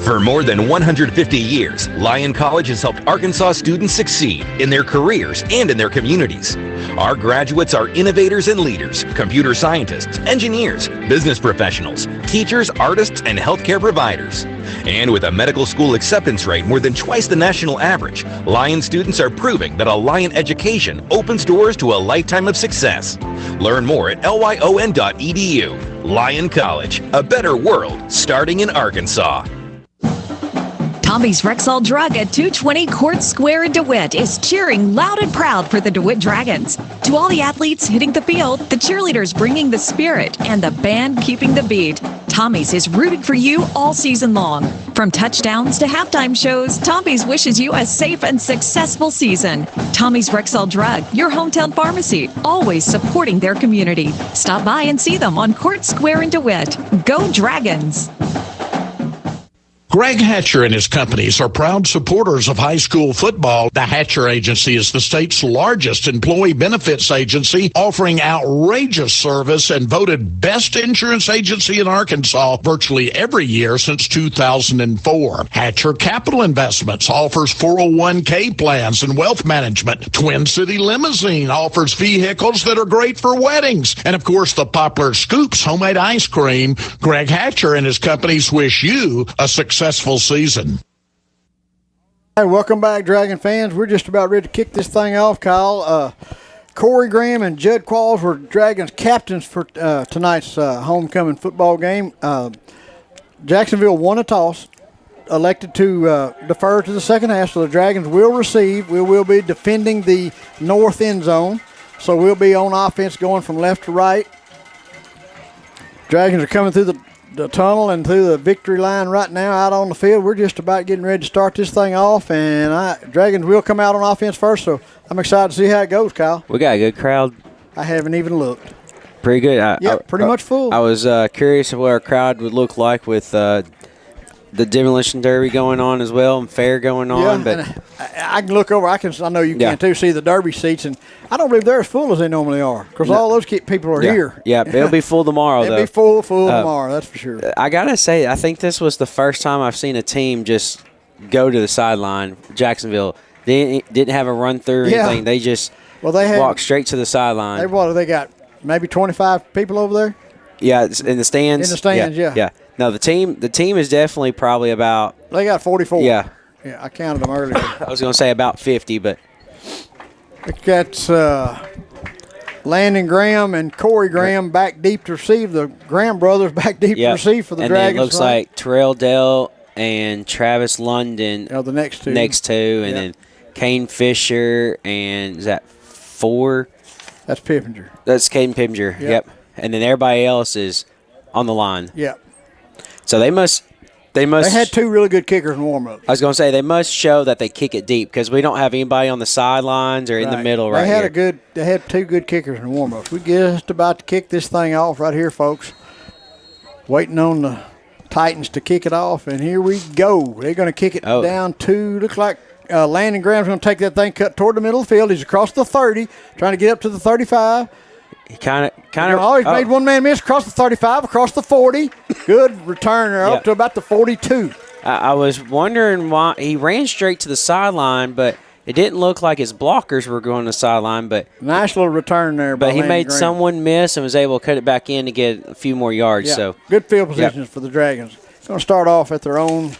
For more than 150 years, Lyon College has helped Arkansas students succeed in their careers and in their communities. Our graduates are innovators and leaders, computer scientists, engineers, business professionals, teachers, artists, and healthcare providers. And with a medical school acceptance rate more than twice the national average, Lyon students are proving that a Lyon education opens doors to a lifetime of success. Learn more at lyon.edu. Lyon College, a better world starting in Arkansas. Tommy's Rexall Drug at 220 Court Square in DeWitt is cheering loud and proud for the DeWitt Dragons. To all the athletes hitting the field, the cheerleaders bringing the spirit, and the band keeping the beat, Tommy's is rooting for you all season long. From touchdowns to halftime shows, Tommy's wishes you a safe and successful season. Tommy's Rexall Drug, your hometown pharmacy, always supporting their community. Stop by and see them on Court Square in DeWitt. Go Dragons! Greg Hatcher and his companies are proud supporters of high school football. The Hatcher Agency is the state's largest employee benefits agency, offering outrageous service and voted best insurance agency in Arkansas virtually every year since 2004. Hatcher Capital Investments offers 401k plans and wealth management. Twin City Limousine offers vehicles that are great for weddings. And of course, the popular Scoops homemade ice cream. Greg Hatcher and his companies wish you a successful season. Hey, welcome back, Dragon fans. We're just about ready to kick this thing off, Kyle. Corey Graham and Judd Qualls were Dragons captains for tonight's homecoming football game. Jacksonville won a toss, elected to defer to the second half, so the Dragons will receive. We will be defending the north end zone, so we'll be on offense going from left to right. Dragons are coming through the tunnel and through the victory line right now out on the field. We're just about getting ready to start this thing off, and Dragons will come out on offense first, so I'm excited to see how it goes, Kyle. We got a good crowd. I haven't even looked. Pretty good. Pretty much full. I was curious of what our crowd would look like with the demolition derby going on as well and fair going on. Yeah, but and I can look over. I know you can too. See the derby seats, and I don't believe they're as full as they normally are because all those people are here. Yeah, it'll be full tomorrow. It'll be full tomorrow. That's for sure. I gotta say, I think this was the first time I've seen a team just go to the sideline. Jacksonville didn't have a run through or anything. They just walked straight to the sideline. They got maybe 25 people over there. Yeah, in the stands. In the stands, yeah. No, the team is definitely probably about. They got 44. Yeah. Yeah, I counted them earlier. I was going to say about 50, but. We got Landon Graham and Corey Graham back deep to receive. The Graham brothers back deep to receive for the Dragons. And it looks like Terrell Dell and Travis London. Oh, the next two. And then Kane Fisher, and is that 4? That's Pippinger. That's Caden Pippinger, yep. And then everybody else is on the line. Yep. So they must. They had 2 really good kickers in warm-ups. I was going to say they must show that they kick it deep because we don't have anybody on the sidelines or in the middle right here. They had 2 good kickers in warm-ups. We're just about to kick this thing off right here, folks. Waiting on the Titans to kick it off, and here we go. They're going to kick it down to, looks like Landon Graham's going to take that thing cut toward the middle of the field. He's across the 30, trying to get up to the 35. He kind of. He's made one man miss across the 35, across the 40. Good return up to about the 42. I was wondering why he ran straight to the sideline, but it didn't look like his blockers were going to the sideline. But nice little return there. But by he Landon made Graham. someone miss and was able to cut it back in to get a few more yards. Yeah. So good field positions for the Dragons. Going to start off at their own.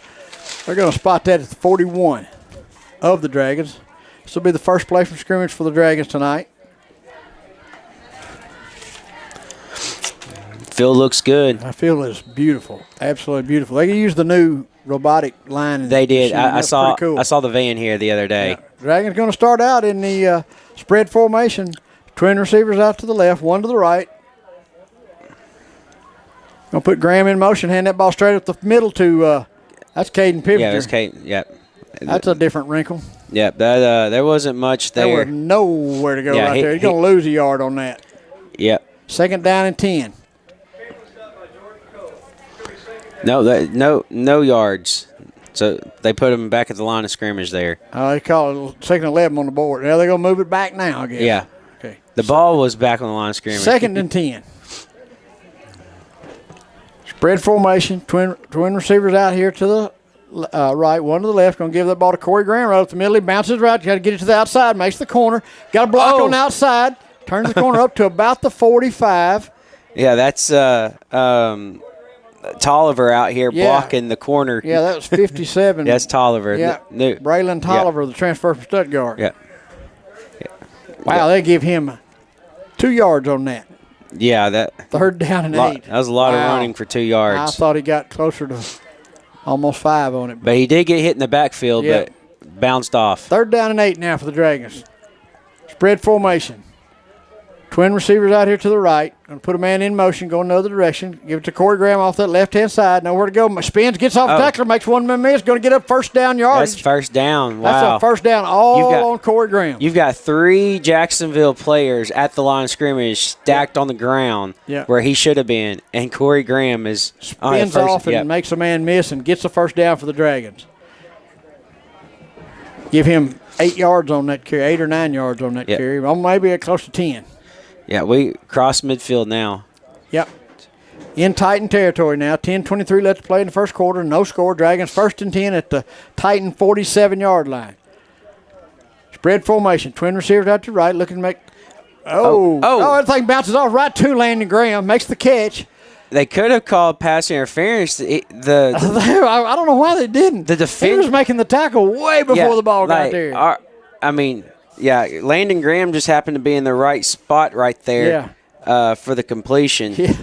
They're going to spot that at the 41 of the Dragons. This will be the first play from scrimmage for the Dragons tonight. Field looks good. My field is beautiful, absolutely beautiful. They used the new robotic line. They did. I saw. Cool. I saw the van here the other day. Yeah. Dragons going to start out in the spread formation. Twin receivers out to the left, one to the right. Going to put Graham in motion, hand that ball straight up the middle to that's Caden Pippinger. Yeah, that's Caden. Yep. That's a different wrinkle. Yep. That there wasn't much there. There was nowhere to go right there. He's going to lose a yard on that. Yep. Second down and 10. No yards. So they put him back at the line of scrimmage there. They call it second 11 on the board. Now they're going to move it back now, I guess. Yeah. Okay. The ball was back on the line of scrimmage. Second and 10. Spread formation. Twin receivers out here to the right, one to the left. Going to give that ball to Corey Graham right up the middle. He bounces right. Got to get it to the outside. Makes the corner. Got a block on the outside. Turns the corner up to about the 45. Yeah, that's Tolliver out here blocking the corner. Yeah, that was 57. That's Tolliver. Yeah, Braylon Tolliver, the transfer from Stuttgart. Yeah. Wow, they give him 2 yards on that. Yeah, that third down and 8. That was a lot of running for 2 yards. I thought he got closer to almost 5 on it. But he did get hit in the backfield, but bounced off. Third down and 8 now for the Dragons. Spread formation. Twin receivers out here to the right. Going to put a man in motion, go another direction. Give it to Corey Graham off that left-hand side. Nowhere to go. Spins, gets off the tackler, makes one man miss. Going to get up first down yardage. That's first down. Wow. That's a first down on Corey Graham. You've got 3 Jacksonville players at the line of scrimmage stacked on the ground where he should have been, and Corey Graham is spins off and makes a man miss and gets the first down for the Dragons. Give him 8 yards on that carry, 8 or 9 yards on that carry. Well, maybe close to 10. Yeah, we cross midfield now. Yep. In Titan territory now. 10-23 left to play in the first quarter. No score. Dragons first and 10 at the Titan 47-yard line. Spread formation. Twin receivers out to the right. Looking to make. That thing bounces off right to Landon Graham. Makes the catch. They could have called pass interference. I don't know why they didn't. The defender he was making the tackle way before the ball got there. Landon Graham just happened to be in the right spot right there for the completion. Yeah.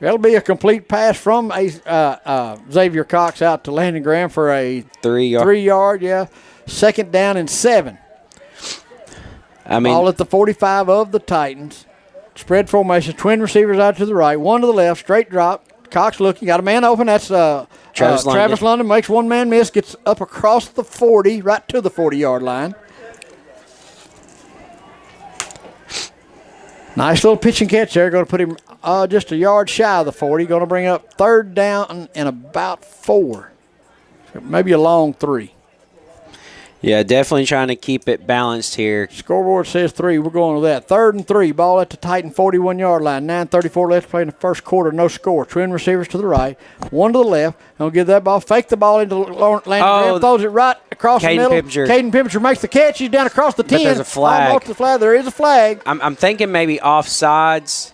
That'll be a complete pass from Xavier Cox out to Landon Graham for a 3 yard. Second down and 7. Ball at the 45 of the Titans. Spread formation. Twin receivers out to the right. One to the left. Straight drop. Cox looking. Got a man open. That's Travis London. Makes one man miss. Gets up across the 40, right to the 40-yard line. Nice little pitch and catch there. Going to put him just a yard shy of the 40. Going to bring up third down and about 4. Maybe a long 3. Yeah, definitely trying to keep it balanced here. Scoreboard says 3. We're going with that. Third and 3. Ball at the Titan 41-yard line. 9:34 left to play in the first quarter. No score. Twin receivers to the right. One to the left. Don't give that ball. Fake the ball into Landon Graham. Throws it right across the middle. Caden Pippinger makes the catch. He's down across the 10. But there's a flag. Almost the flag. There is a flag. I'm thinking maybe offsides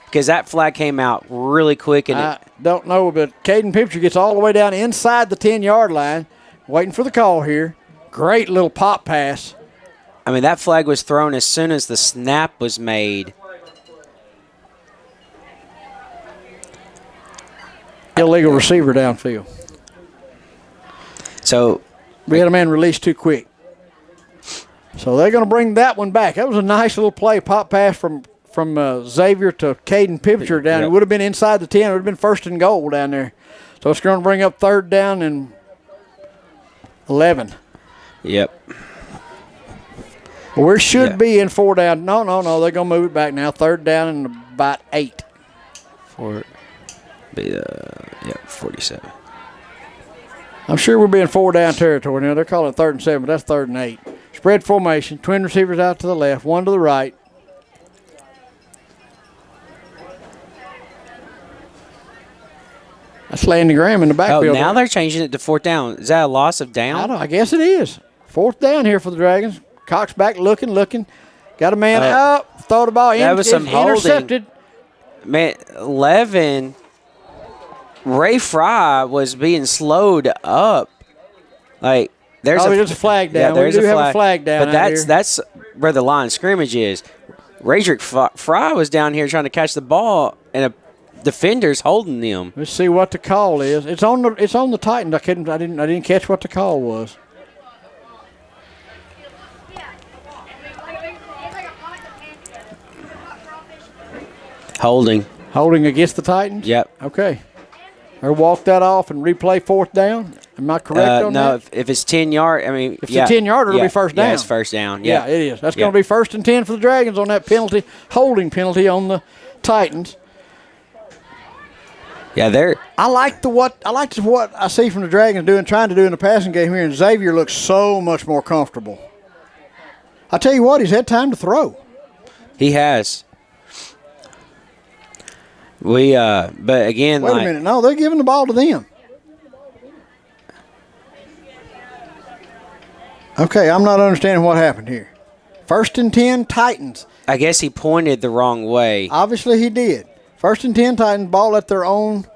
because that flag came out really quick. And I don't know, but Caden Pippinger gets all the way down inside the 10-yard line. Waiting for the call here. Great little pop pass. That flag was thrown as soon as the snap was made. Illegal receiver downfield. So we had a man released too quick. So they're going to bring that one back. That was a nice little play, pop pass from Xavier to Caden Pipiture down. Yep. It would have been inside the 10. It would have been 1st and goal down there. So it's going to bring up 3rd down and 11. Yep. We should be in 4 down. No. They're going to move it back now. 3rd down and about 8. 47. I'm sure we'll be in 4 down territory now. They're calling it 3rd and 7, but that's 3rd and 8. Spread formation. Twin receivers out to the left, one to the right. That's Landon Graham in the backfield. Oh, now they're changing it to 4th down. Is that a loss of down? I guess it is. 4th down here for the Dragons. Cox back looking. Got a man up. Throw the ball in. That was some intercepted. Holding. Man, 11. Ray Fry was being slowed up. Like, there's a flag down. Yeah, we do have a flag down. But that's where the line of scrimmage is. Radrick Fry was down here trying to catch the ball, and a defender's holding them. Let's see what the call is. It's on the Titans. I didn't catch what the call was. Holding against the Titans. Yep. Okay. Or walk that off and replay 4th down. Am I correct on that? No, if it's 10 yard, if it's a 10 yarder, it'll be 1st down. Yeah, it's 1st down. Yeah, it is. That's going to be 1st and 10 for the Dragons on that holding penalty on the Titans. Yeah, I like what I see from the Dragons trying to do in the passing game here, and Xavier looks so much more comfortable. I tell you what, he's had time to throw. He has. But again, wait a minute. No, they're giving the ball to them. Okay, I'm not understanding what happened here. 1st and 10, Titans. I guess he pointed the wrong way. Obviously, he did. 1st and 10, Titans, ball at their own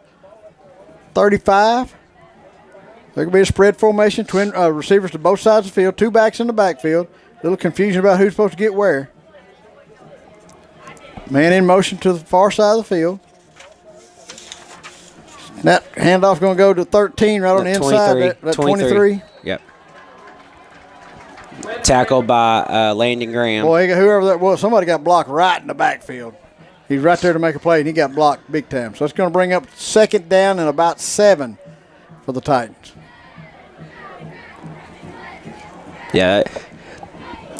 35. There could be a spread formation, twin receivers to both sides of the field, 2 backs in the backfield. A little confusion about who's supposed to get where. Man in motion to the far side of the field. That handoff going to go to 13 right on the inside. That 23. Yep. Tackled by Landon Graham. Boy, whoever that was, somebody got blocked right in the backfield. He's right there to make a play, and he got blocked big time. So it's going to bring up 2nd down and about 7 for the Titans. Yeah.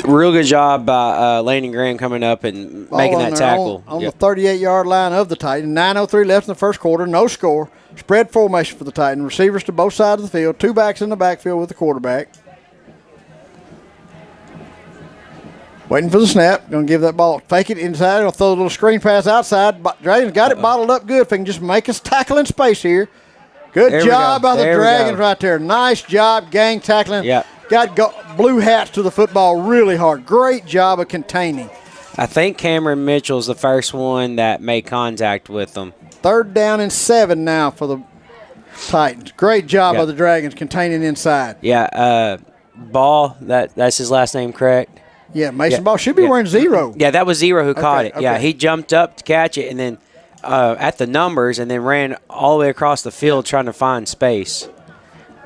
Real good job by Landon Graham coming up and making that tackle. On the 38-yard line of the Titans. 9:03 left in the 1st quarter. No score. Spread formation for the Titans. Receivers to both sides of the field. 2 backs in the backfield with the quarterback. Waiting for the snap. Going to give that ball. Fake it inside. Going to throw a little screen pass outside. Dragons got it bottled up good. If they can just make us tackle in space here. Good job by the Dragons right there. Nice job, gang tackling. Yep. Got blue hats to the football really hard. Great job of containing. I think Cameron Mitchell's the first one that made contact with them. 3rd down and 7 now for the Titans. Great job by the Dragons containing inside. Yeah, Ball, that's his last name, correct? Yeah, Mason Ball should be wearing 0. Yeah, that was 0 who caught it. Okay. Yeah, he jumped up to catch it and then at the numbers and then ran all the way across the field trying to find space.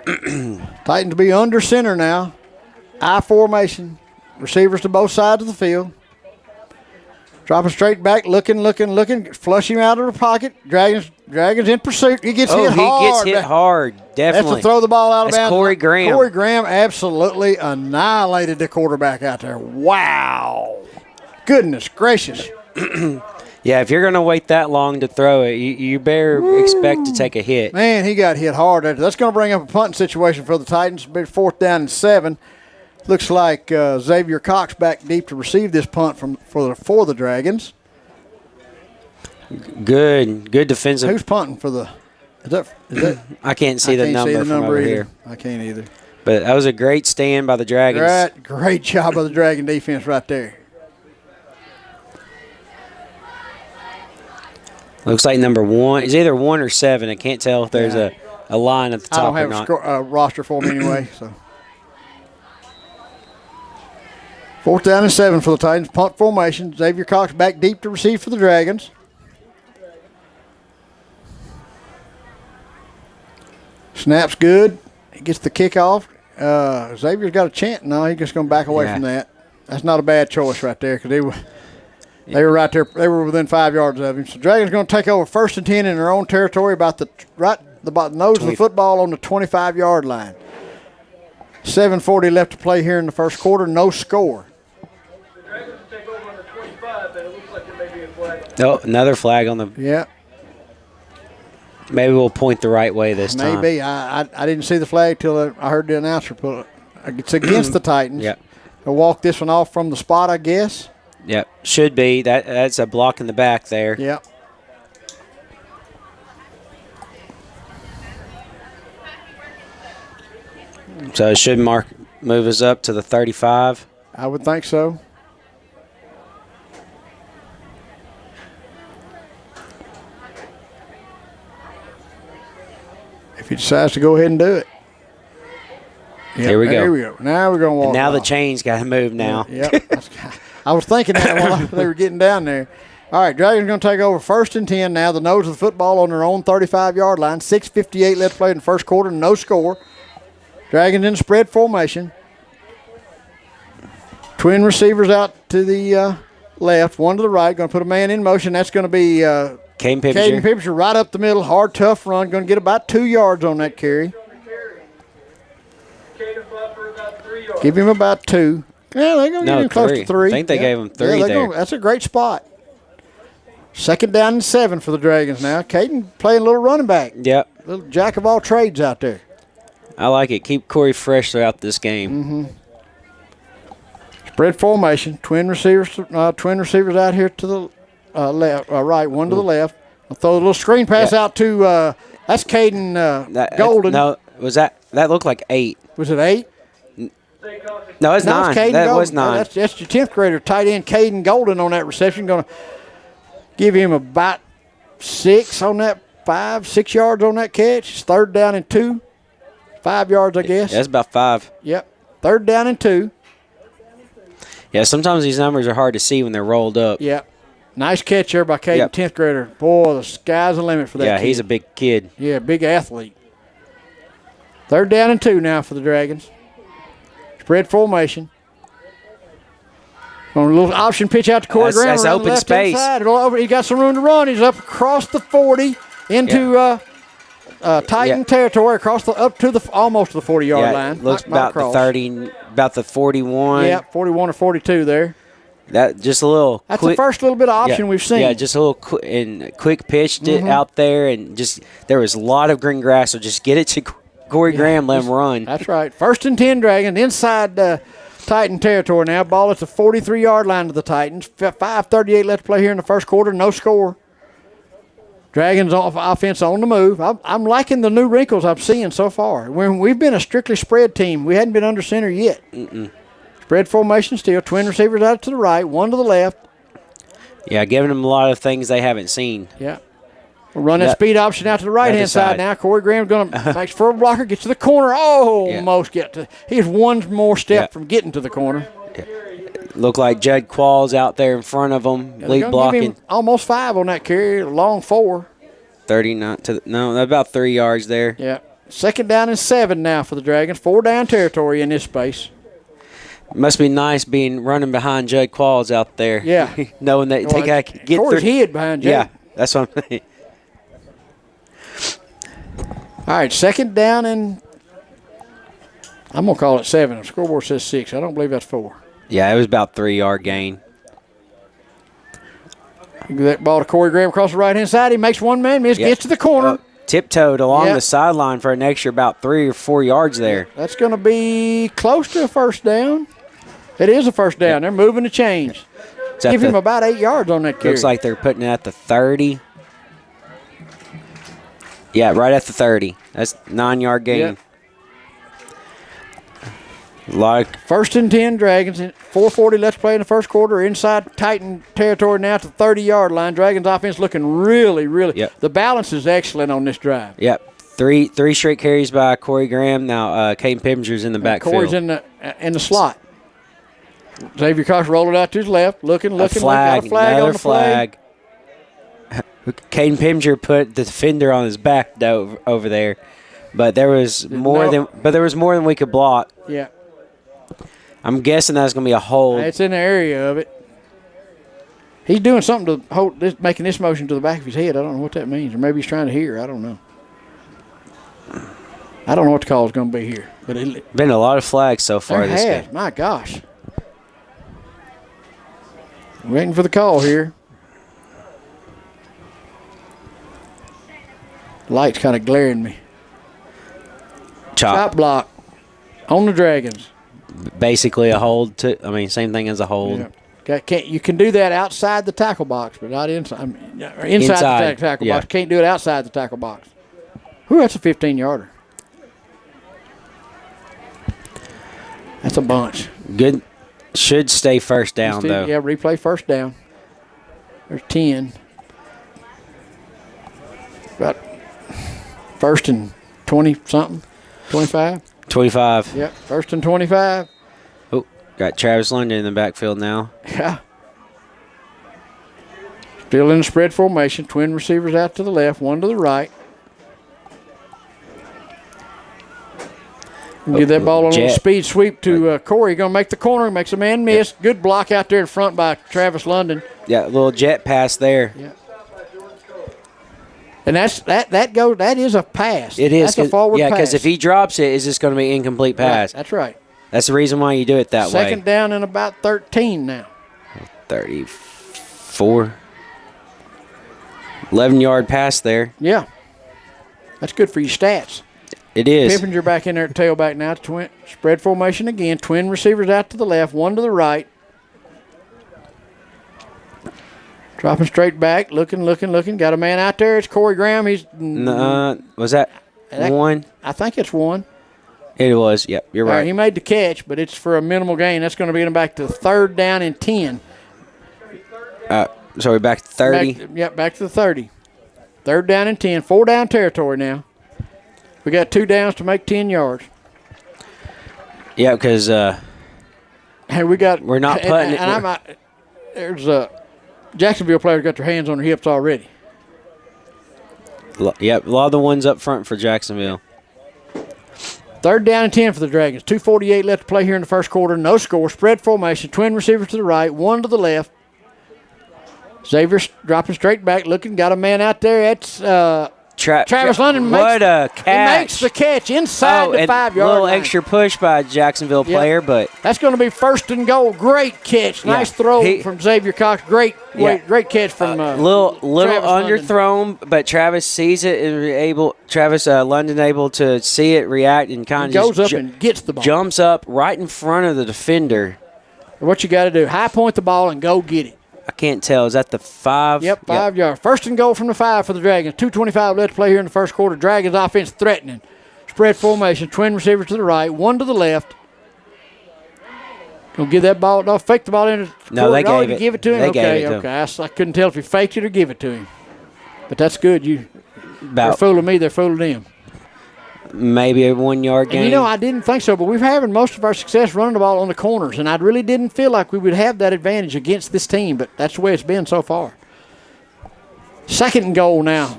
Titans be under center now. I formation. Receivers to both sides of the field. Dropping straight back, looking. Flush him out of the pocket. Dragons in pursuit. He gets hit hard. He gets hit hard, definitely. That's to throw the ball out of bounds. That's Corey Graham. Corey Graham absolutely annihilated the quarterback out there. Wow. Goodness gracious. Yeah, if you're going to wait that long to throw it, you better expect to take a hit. Man, he got hit hard. That's going to bring up a punting situation for the Titans. 4th down and 7. Looks like Xavier Cox back deep to receive this punt for the Dragons. Good defensive. Who's punting for the? Is that? I can't see the number from over here. I can't either. But that was a great stand by the Dragons. Great job by the Dragon defense right there. Looks like number 1 is either 1 or 7. I can't tell if there's a line at the top or not. I don't have a roster for me anyway. So 4th down and 7 for the Titans. Punt formation. Xavier Cox back deep to receive for the Dragons. Snap's good. He gets the kickoff. Xavier's got a chance. No, he's just going to back away from that. That's not a bad choice right there because they were right there. They were within 5 yards of him. So Dragons going to take over 1st and 10 in their own territory about the nose of the football on the 25-yard line. 7:40 left to play here in the first quarter. No score. Oh, another flag on the. Yeah. Maybe we'll point the right way this time. Maybe. I didn't see the flag till I heard the announcer put it. It's against the Titans. Yep. They'll walk this one off from the spot, I guess. Yep. Should be. That's a block in the back there. Yep. So it should move us up to the 35. I would think so. If he decides to go ahead and do it. Yep, Here we go. Here we go. Now we're going to walk. And now off. the chain's got to move now. Yep. I was thinking that while they were getting down there. All right, Dragons going to take over 1st and 10 now. The nose of the football on their own 35-yard line. 6:58 left to play in the first quarter. No score. Dragons in spread formation. Twin receivers out to the left, one to the right. Going to put a man in motion. That's going to be Caden Pippinger right up the middle. Hard, tough run. Going to get about 2 yards on that carry. Give him about 2. Yeah, they're going to get him close to 3. I think they gave him 3 there. That's a great spot. 2nd down and 7 for the Dragons now. Caden playing a little running back. Yep. Little jack of all trades out there. I like it. Keep Corey fresh throughout this game. Mm-hmm. Spread formation. Twin receivers out here to the left, right. One to the left. I'll throw a little screen pass out to that's Caden Golden. No, that looked like 8? Was it 8? No, it's 9. That was 9. That's your 10th grader, tight end Caden Golden on that reception. Going to give him about 6 on that, 5, 6 yards on that catch. It's 3rd down and 2. 5 yards, I guess. That's about 5. Yep. 3rd down and 2. Yeah, sometimes these numbers are hard to see when they're rolled up. Yep. Nice catch there by Caden, 10th grader. Boy, the sky's the limit for that kid. He's a big kid. Yeah, big athlete. 3rd down and 2 now for the Dragons. Spread formation. On a little option pitch out to Corey Graham. That's open space. He got some room to run. He's up across the 40 into Titan territory, up to almost the 40-yard line. Looks about the 30, about the 41. Yeah, 41 or 42 there. That just a little. That's the first little bit of option we've seen. Yeah, just a little quick pitched it out there, and just there was a lot of green grass. So just get it to Corey Graham, let him run. That's right. 1st and 10 Dragons inside Titan territory now. Ball at the 43-yard line of the Titans. 5:38 left to play here in the first quarter. No score. Dragons offense on the move. I'm liking the new wrinkles I'm seeing so far. We've been a strictly spread team. We hadn't been under center yet. Spread formation still. Twin receivers out to the right, one to the left. Yeah, giving them a lot of things they haven't seen. Yeah. We'll run that speed option out to the right-hand side now. Corey Graham's going to make for a blocker, gets to the corner. Almost get to. He's one more step from getting to the corner. Look like Judd Qualls out there in front of him, lead blocking. Give him almost 5 on that carry, long 4. 39 about 3 yards there. Yeah. 2nd down and 7 now for the Dragons. 4 down territory in this space. Must be nice running behind Judd Qualls out there. Yeah. Knowing that they got to get Corey's through. hid behind Judd. Yeah, that's what I'm saying. All right, 2nd down and I'm going to call it 7. The scoreboard says 6. I don't believe that's 4. Yeah, it was about 3-yard gain. That ball to Corey Graham across the right-hand side. He makes one man miss, gets to the corner. Tiptoed along the sideline for an extra about 3 or 4 yards there. That's going to be close to a 1st down. It is a 1st down. They're moving the chains. Give him about 8 yards on that carry. Looks like they're putting it at the 30. Yeah, right at the 30. That's 9-yard gain. Yep. 1st and 10 Dragons. 4:40 left to play in the first quarter. Inside Titan territory now to the 30-yard line. Dragons offense looking really. The balance is excellent on this drive. Yep. Three straight carries by Corey Graham. Now Caden Pipinger's in the backfield. Corey's in the slot. Xavier Cox rolled it out to his left. Looking. Got a flag on the flag. Caden Pippinger put the defender on his back over there. But there was more than we could block. Yeah. I'm guessing that's going to be a hold. It's in the area of it. He's doing something to hold this, making this motion to the back of his head. I don't know what that means. Or maybe he's trying to hear. I don't know. I don't know what the call is going to be here. But been a lot of flags so far this game. My gosh. Waiting for the call here. Light's kind of glaring me. Chop block on the Dragons. Basically a hold. Same thing as a hold. Yeah. You can do that outside the tackle box, but not inside. Inside the tackle box. Can't do it outside the tackle box. That's a 15-yarder. That's a bunch. Good. Should stay first down, though. Yeah, replay first down. There's 10. About first and 20-something. 25? 25. Yep, first and 25. Oh, got Travis London in the backfield now. Yeah. Still in the spread formation. Twin receivers out to the left, one to the right. Give that ball on a little speed sweep to Corey. Going to make the corner. Makes a man miss. Yep. Good block out there in front by Travis London. Yeah, a little jet pass there. Yeah. And that is a pass. It is. That's a forward pass. Yeah, because if he drops it, it's just going to be an incomplete pass. Right, that's right. That's the reason why you do it that way. Second down and about 13 now. 34. 11-yard pass there. Yeah. That's good for your stats. It is. Pippinger back in there at tailback now. Twin spread formation again. Twin receivers out to the left, one to the right. Dropping straight back, looking. Got a man out there. It's Corey Graham. He's was that one? I think it's one. It was. Yep, you're right. He made the catch, but it's for a minimal gain. That's going to be him back to third down and 10. So we're back to 30. Back to the 30. Third down and 10. 4 down territory now. We got 2 downs to make 10 yards. Yeah, because we're not putting it. There's Jacksonville players got their hands on their hips already. Yep, a lot of the ones up front for Jacksonville. Third down and 10 for the Dragons. 2:48 left to play here in the first quarter. No score. Spread formation. Twin receivers to the right, one to the left. Xavier dropping straight back, looking. Got a man out there. That's Travis London. What a catch. He makes the catch inside the 5-yard line. A little extra push by a Jacksonville player, but that's going to be first and goal. Great catch. Nice throw from Xavier Cox. Great catch from little underthrown, London. but Travis sees it and Travis London able to see it, react, and kind of goes up and gets the ball. Jumps up right in front of the defender. What you got to do, high point the ball and go get it. I can't tell. Is that the 5? Yep, 5 yards. First and goal from the 5 for the Dragons. 2:25 left to play here in the first quarter. Dragons offense threatening. Spread formation. Twin receivers to the right, one to the left. Gonna give that ball. No, fake the ball in. No, they gave it. Give it to him. Okay. I couldn't tell if he faked it or give it to him. But that's good. They're fooling me. They're fooling them. Maybe a 1-yard gain. And I didn't think so, but we've having most of our success running the ball on the corners, and I really didn't feel like we would have that advantage against this team, but that's the way it's been so far. Second and goal now,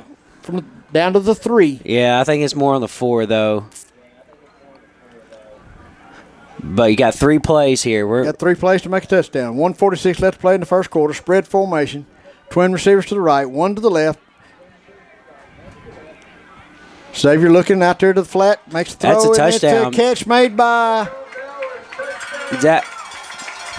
down to the 3. Yeah, I think it's more on the 4, though. But you got 3 plays here. Got 3 plays to make a touchdown. 1:46 left to play in the first quarter. Spread formation. Twin receivers to the right, one to the left. Xavier looking out there to the flat, makes the throw. That's a touchdown. It's a catch made by. Is that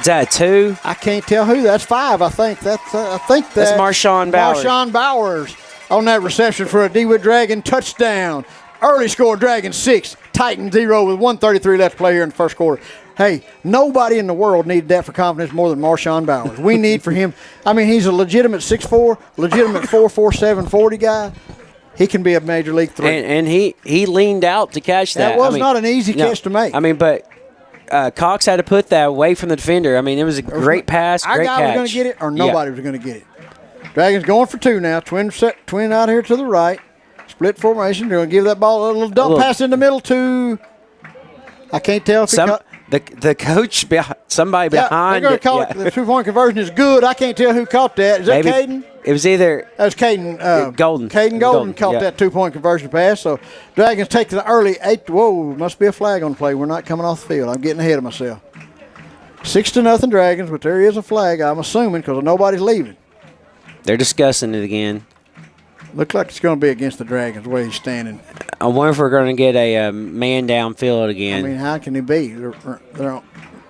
a 2? I can't tell who. That's 5. I think that's Marshawn Bowers. Marshawn Bowers on that reception for a Dewitt Dragon touchdown. Early score, Dragon 6, Titan 0 with 1:33 left to play here in the first quarter. Hey, nobody in the world needed that for confidence more than Marshawn Bowers. We need for him. He's a legitimate 6'4", legitimate 4.47 40 guy. He can be a major league threat. And he leaned out to catch that. That was not an easy catch to make. But Cox had to put that away from the defender. It was a great pass, great catch. Our guy was going to get it, or nobody was going to get it. Dragons going for 2 now. Twin out here to the right. Split formation. They're going to give that ball a little dump pass in the middle to. I can't tell if The coach, somebody behind. They're going to call it. The 2-point conversion is good. I can't tell who caught that. Is that Caden? It was either. That was Caden. Golden. Caden Golden caught that 2-point conversion pass. So Dragons take the early 8. Whoa, must be a flag on the play. We're not coming off the field. I'm getting ahead of myself. 6-0 Dragons, but there is a flag, I'm assuming, because nobody's leaving. They're discussing it again. Looks like it's going to be against the Dragons, the way he's standing. I wonder if we're going to get a man downfield again. I mean, how can he be? They're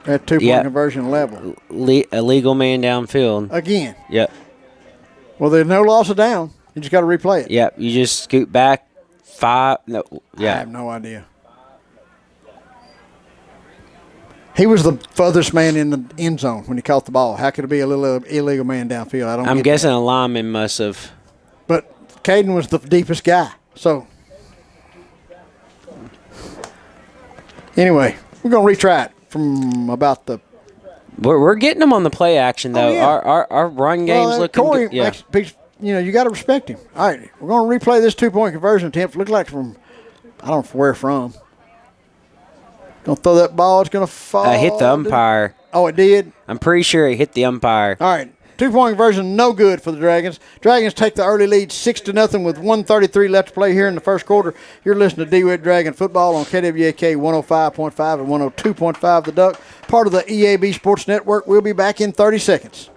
at 2-point conversion level. Illegal man downfield. Again. Yep. Well, there's no loss of down. You just got to replay it. Yep. You just scoot back 5. No. Yeah. I have no idea. He was the furthest man in the end zone when he caught the ball. How could it be a little illegal man downfield? I'm guessing a lineman must have. But Caden was the deepest guy. So, anyway, we're going to retry it from about the. We're getting them on the play action, though. Oh, yeah. Our run game's looking Corey good. Yeah. You got to respect him. All right, we're going to replay this 2-point conversion attempt. Look like from, I don't know where from. Don't throw that ball. It's going to fall. Hit the umpire. Oh, it did? I'm pretty sure it hit the umpire. All right. 2-point conversion, no good for the Dragons. Dragons take the early lead 6-0 with 1:33 left to play here in the first quarter. You're listening to Dewitt Dragon Football on KWAK 105.5 and 102.5 The Duck, part of the EAB Sports Network. We'll be back in 30 seconds.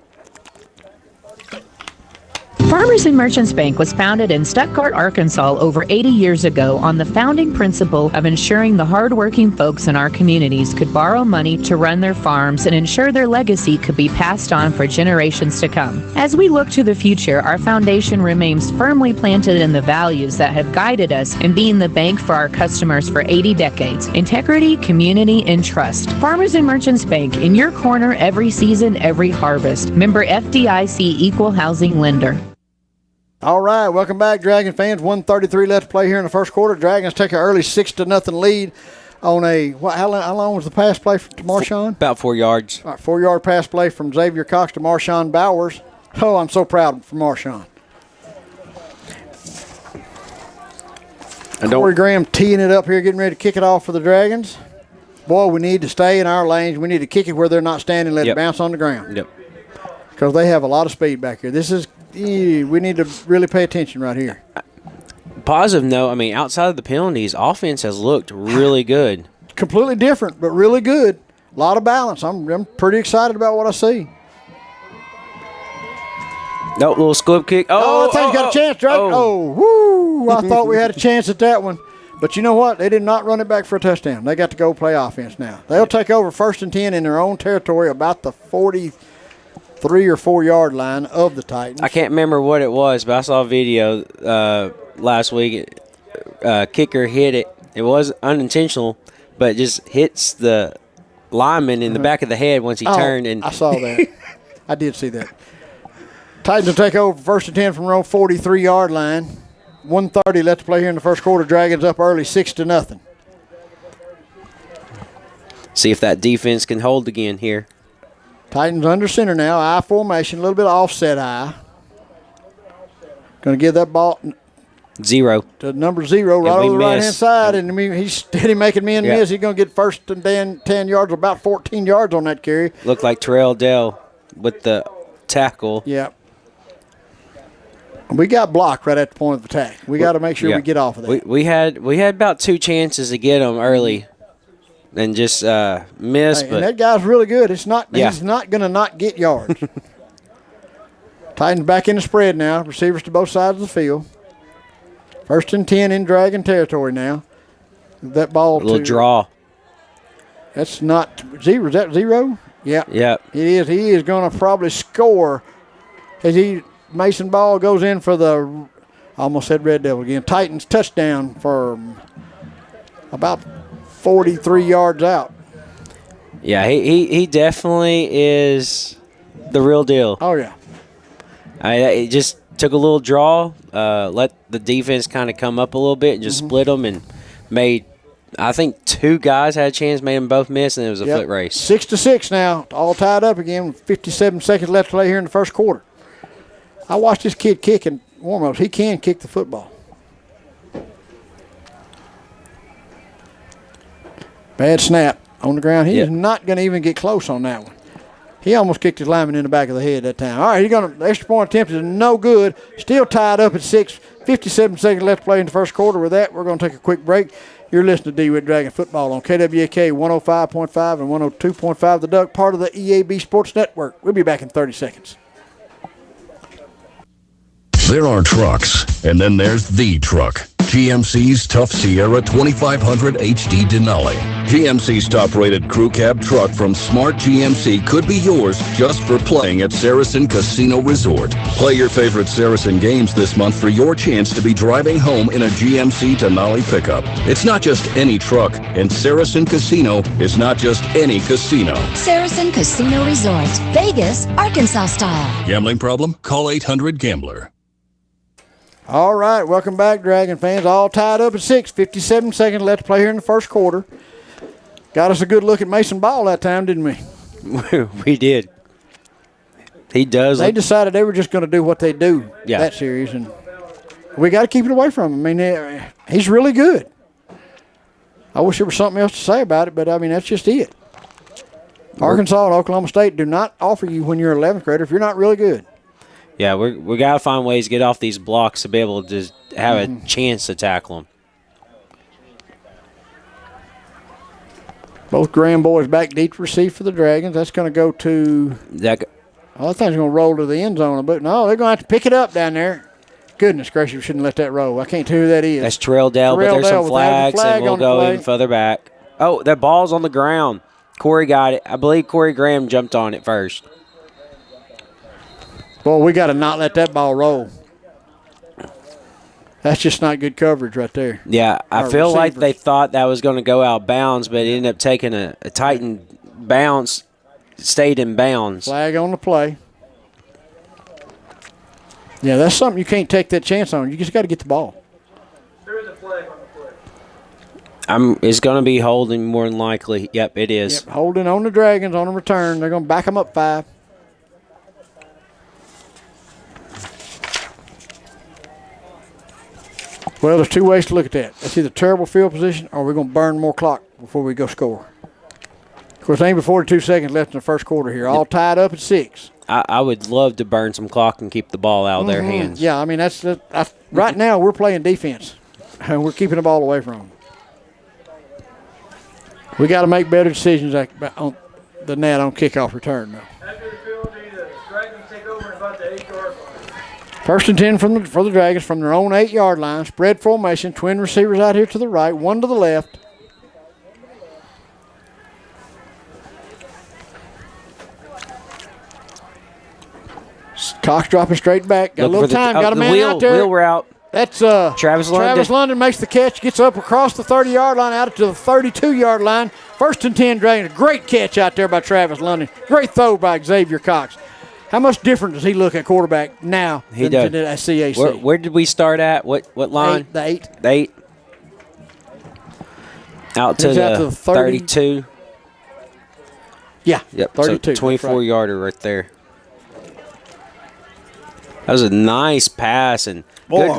Farmers and Merchants Bank was founded in Stuttgart, Arkansas over 80 years ago on the founding principle of ensuring the hardworking folks in our communities could borrow money to run their farms and ensure their legacy could be passed on for generations to come. As we look to the future, our foundation remains firmly planted in the values that have guided us in being the bank for our customers for 80 decades: integrity, community, and trust. Farmers and Merchants Bank, in your corner every season, every harvest. Member FDIC Equal Housing Lender. All right, welcome back, Dragon fans. 1:33 left to play here in the first quarter. Dragons take an early 6-0 lead on a how long was the pass play to Marshawn? About 4 yards. All right, 4-yard pass play from Xavier Cox to Marshawn Bowers. Oh, I'm so proud for Marshawn. Corey Graham teeing it up here, getting ready to kick it off for the Dragons. Boy, we need to stay in our lanes. We need to kick it where they're not standing, let it bounce on the ground. Yep. Because they have a lot of speed back here. We need to really pay attention right here. Positive note, I mean, outside of the penalties, offense has looked really good. Completely different, but really good. A lot of balance. I'm pretty excited about what I see. No, little squib kick. Oh, I think got a chance, Drake. Woo! I thought we had a chance at that one. But you know what? They did not run it back for a touchdown. They got to go play offense now. They'll take over 1st and 10 in their own territory about the 43 or 4 yard line of the Titans. I can't remember what it was, but I saw a video last week. Kicker hit it. It was unintentional, but it just hits the lineman in the back of the head once he turned. And I saw that. I did see that. Titans will take over 1st and 10 from their own 43 yard line. 1:30 left to play here in the first quarter. Dragons up early 6-0. See if that defense can hold again here. Titans under center now, I formation, a little bit of offset I. Going to give that ball 0 to number 0 right over the right-hand side, and he's steady making men miss. He's going to get 1st and 10 yards, about 14 yards on that carry. Looked like Terrell Dell with the tackle. Yeah. We got blocked right at the point of attack. We got to make sure we get off of that. We had about 2 chances to get them early. And just miss. Hey, and that guy's really good. He's not going to not get yards. Titans back in the spread now. Receivers to both sides of the field. 1st and 10 in Dragon territory now. That ball. A little draw. That's not 0. Is that 0? Yeah. Yeah. It is. He is going to probably score as Mason Ball goes in for the. I almost said Red Devil again. Titans touchdown for about 43 yards out. Yeah, he definitely is the real deal. Oh, yeah. It just took a little draw, let the defense kind of come up a little bit and just split them and made, I think 2 guys had a chance, made them both miss, and it was a foot race. 6-6 now, all tied up again with 57 seconds left to play here in the first quarter. I watched this kid kick in warm-ups. He can kick the football. Bad snap. on the ground. He Yep. is not going to even get close on that one. He almost kicked his lineman in the back of the head that time. All right, the extra point attempt is no good. Still tied up at 6. 57 seconds left to play in the first quarter. With that, we're going to take a quick break. You're listening to Dewitt Dragon Football on KWAK 105.5 and 102.5 The Duck, part of the EAB Sports Network. We'll be back in 30 seconds. There are trucks, and then there's the truck. GMC's Tough Sierra 2500 HD Denali. GMC's top-rated crew cab truck from Smart GMC could be yours just for playing at Saracen Casino Resort. Play your favorite Saracen games this month for your chance to be driving home in a GMC Denali pickup. It's not just any truck, and Saracen Casino is not just any casino. Saracen Casino Resort, Vegas, Arkansas style. Gambling problem? Call 800-GAMBLER. All right, welcome back, Dragon fans. All tied up at 6. 57 seconds left to play here in the first quarter. Got us a good look at Mason Ball that time, didn't we? We did. He does. They decided they were just going to do what they do that series, and we got to keep it away from him. I mean, he's really good. I wish there was something else to say about it, but, I mean, that's just it. Arkansas and Oklahoma State do not offer you when you're an 11th grader if you're not really good. Yeah, we got to find ways to get off these blocks to be able to just have a chance to tackle them. Both Graham boys back deep to receive for the Dragons. That's going to go to that. Oh, I thought it was going to roll to the end zone, but no, they're going to have to pick it up down there. Goodness gracious, we shouldn't let that roll. I can't tell who that is. That's Terrell Dell, but there's some flags, and we'll go even further back. Oh, that ball's on the ground. Corey got it. I believe Corey Graham jumped on it first. Boy, we got to not let that ball roll. That's just not good coverage right there. Yeah, I feel like they thought that was going to go out of bounds, but it ended up taking a tightened bounce, stayed in bounds. Flag on the play. Yeah, that's something you can't take that chance on. You just got to get the ball. There is a flag on the play. It's going to be holding more than likely. Yep, it is. Yep, holding on the Dragons on the return. They're going to back them up 5. Well, there's 2 ways to look at that. That's either terrible field position or we're going to burn more clock before we go score. Of course, there ain't but 42 seconds left in the first quarter here. All tied up at 6. I would love to burn some clock and keep the ball out of their hands. Yeah, I mean, right now we're playing defense, and we're keeping the ball away from them. We got to make better decisions on the net on kickoff return, though. After the penalty, the Dragons take over at about the 8-yard line. First and 10 for the Dragons from their own 8-yard line. Spread formation. Twin receivers out here to the right, one to the left. Cox dropping straight back. Got a little time. Got a man out there. Wheel route. That's Travis London. Travis London makes the catch, gets up across the 30-yard line, out to the 32-yard line. First and 10 Dragons. Great catch out there by Travis London. Great throw by Xavier Cox. How much different does he look at quarterback now than at CAC? Where did we start at? What line? The 8. The 8. Out to the 32. Yeah, yep, 32. So 24-yarder right there. That was a nice pass and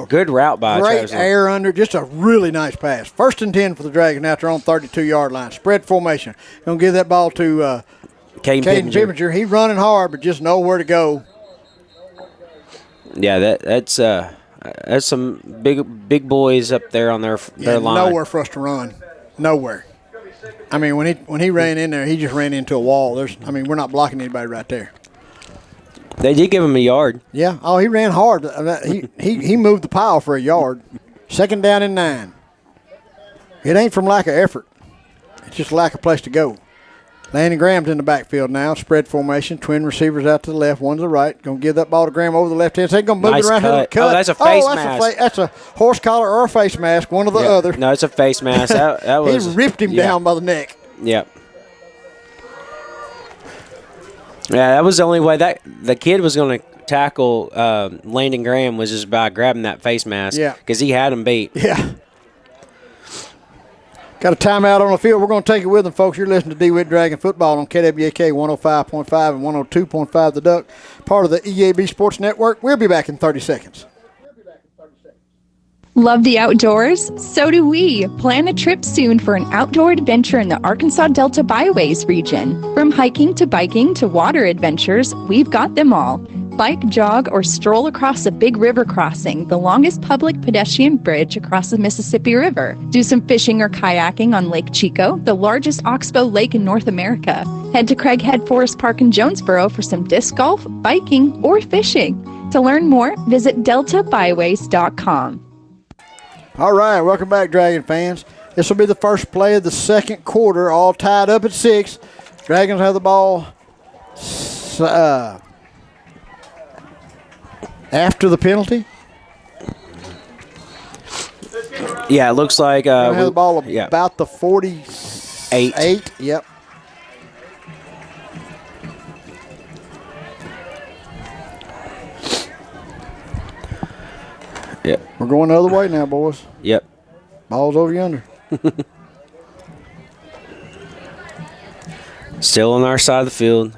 good route by Travis. Great air under, just a really nice pass. First and 10 for the Dragons out there on 32-yard line. Spread formation. Going to give that ball to Caden Pippinger. He's running hard, but just nowhere to go. Yeah, that's some big boys up there on their line. Nowhere for us to run. Nowhere. I mean, when he ran in there, he just ran into a wall. We're not blocking anybody right there. They did give him a yard. Yeah. Oh, he ran hard. He moved the pile for a yard. Second down and 9. It ain't from lack of effort. It's just lack of place to go. Landon Graham's in the backfield now. Spread formation. Twin receivers out to the left, one to the right. Going to give that ball to Graham over the left hand side. Going to move it around here to cut. Oh, that's a face mask. That's a horse collar or a face mask, one or the other. No, it's a face mask. That was, he ripped him down by the neck. Yep. Yeah, that was the only way that the kid was going to tackle Landon Graham was just by grabbing that face mask. Yeah. Because he had him beat. Yeah. Got a timeout on the field. We're going to take it with them, folks. You're listening to DeWitt Dragon Football on KWAK 105.5 and 102.5 The Duck, part of the EAB Sports Network. We'll be back in 30 seconds. Love the outdoors? So do we. Plan a trip soon for an outdoor adventure in the Arkansas Delta Byways region. From hiking to biking to water adventures, we've got them all. Bike, jog, or stroll across a big river crossing, the longest public pedestrian bridge across the Mississippi River. Do some fishing or kayaking on Lake Chico, the largest oxbow lake in North America. Head to Craighead Forest Park in Jonesboro for some disc golf, biking, or fishing. To learn more, visit deltabyways.com. All right, welcome back, Dragon fans. This will be the first play of the second quarter, all tied up at 6. Dragons have the ball after the penalty. Yeah, it looks like have the ball about the 48. Yep. Yep. We're going the other way now, boys. Yep. Ball's over yonder. Still on our side of the field.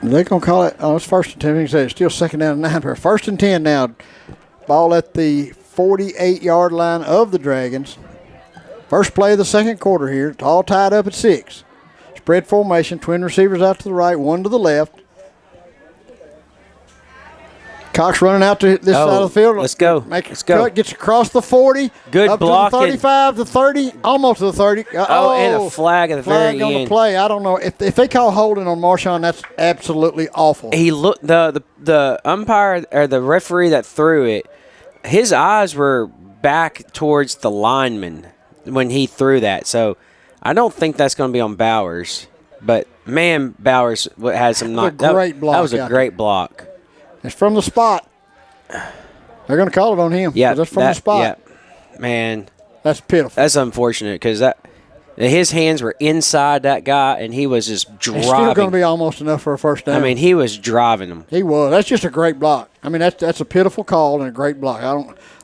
They're going to call it, it's first and 10. You can say it's still second down and 9. But first and 10 now. Ball at the 48-yard line of the Dragons. First play of the second quarter here. It's all tied up at 6. Spread formation. Twin receivers out to the right, one to the left. Cox running out to this side of the field. Let's go. Let's go. Gets across the 40. Good up block. To the 35, the 30, almost to the 30. And a flag at the very on end. The play. I don't know. If they call holding on Marshawn, that's absolutely awful. He looked the umpire or the referee that threw it, his eyes were back towards the lineman when he threw that. So I don't think that's going to be on Bowers. But man, Bowers had some block. That was a great block. It's from the spot. They're going to call it on him. Yeah, that's from the spot. Yeah. Man, that's pitiful. That's unfortunate because his hands were inside that guy, and he was just driving. It's still going to be almost enough for a first down. I mean, he was driving him. He was. That's just a great block. I mean, that's a pitiful call and a great block.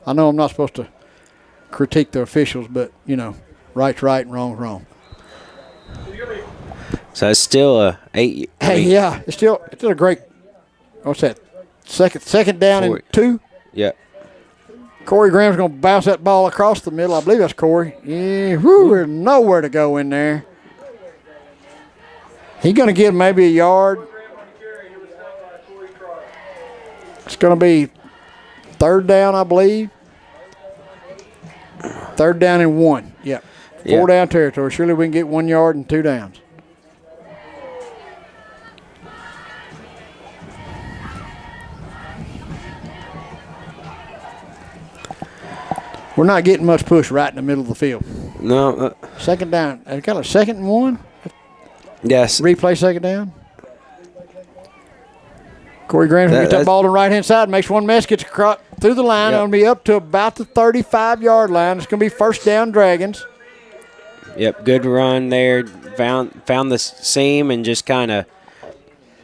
I know I'm not supposed to critique the officials, but right's right and wrong's wrong. So it's still a 8. Yeah, it's still a great. What's that? Second down and 2. Yeah. Corey Graham's going to bounce that ball across the middle. I believe that's Corey. Yeah, there's nowhere to go in there. He's going to get maybe a yard. It's going to be third down, I believe. Third down and 1. Yep. 4 down territory. Surely we can get 1 yard and 2 downs. We're not getting much push right in the middle of the field. No. Second down. Got a 2nd and 1? Yes. Replay second down. Corey Graham's going to get that ball to the right-hand side, makes one mess, gets across through the line. It'll be up to about the 35-yard line. It's going to be first down Dragons. Yep, good run there. Found the seam and just kind of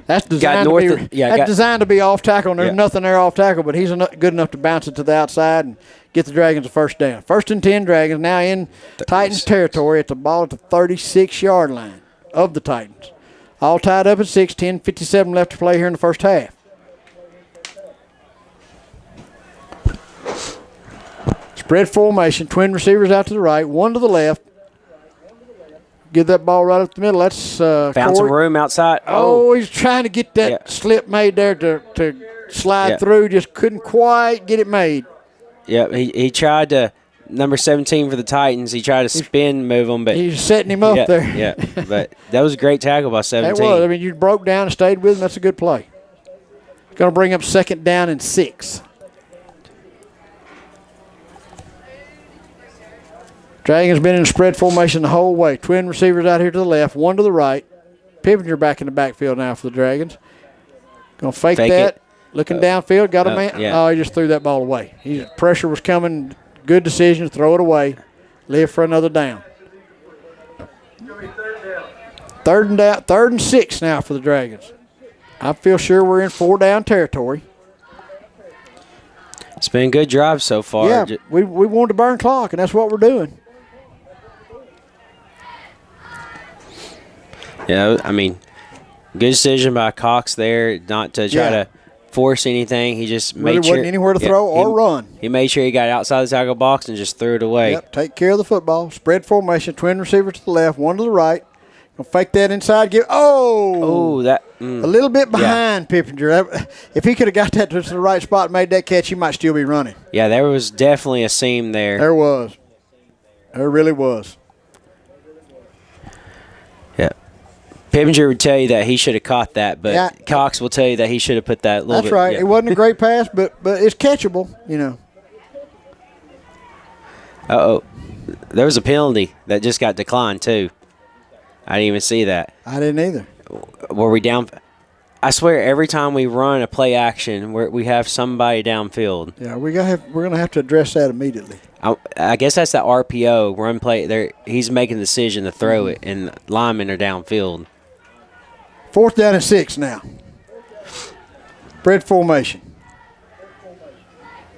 That's designed to be off tackle, and there's nothing there off tackle, but he's good enough to bounce it to the outside and get the Dragons a first down. First and 10 Dragons, now in Titans territory at the ball at the 36-yard line of the Titans. All tied up at 6, 10:57 left to play here in the first half. Spread formation, twin receivers out to the right, one to the left. Give that ball right up the middle. That's found Corey. Some room outside. Oh, he's trying to get that slip made there to slide through. Just couldn't quite get it made. Yeah, he tried to, number 17 for the Titans, he tried to spin move him, but he's setting him up there. Yeah, but that was a great tackle by 17. That was. I mean, you broke down and stayed with him. That's a good play. Going to bring up second down and 6. Dragons been in spread formation the whole way. Twin receivers out here to the left, one to the right. Pivenger back in the backfield now for the Dragons. Going to fake that. It. Looking downfield, got a man. Yeah. Oh, he just threw that ball away. Pressure was coming. Good decision to throw it away. Live for another down. Third and 6 now for the Dragons. I feel sure we're in 4 down territory. It's been a good drive so far. Yeah, we wanted to burn clock, and that's what we're doing. Yeah, I mean, good decision by Cox there not to try to force anything. He just made Really sure wasn't anywhere to throw or run. He made sure he got outside the tackle box and just threw it away. Yep, take care of the football. Spread formation, twin receivers to the left, one to the right. Gonna fake that inside. A little bit behind Pippinger. If he could have got that to the right spot and made that catch, he might still be running. Yeah, there was definitely a seam there. There was. There really was. Yeah. Pippinger would tell you that he should have caught that, but Cox will tell you that he should have put that a little bit. That's right. Yeah. It wasn't a great pass, but it's catchable, you know. Uh-oh. There was a penalty that just got declined, too. I didn't even see that. I didn't either. Were we down? I swear, every time we run a play action, we have somebody downfield. Yeah, we're gonna have to address that immediately. I guess that's the RPO run play. There, he's making the decision to throw it, and linemen are downfield. 4th down and 6 now. Spread formation.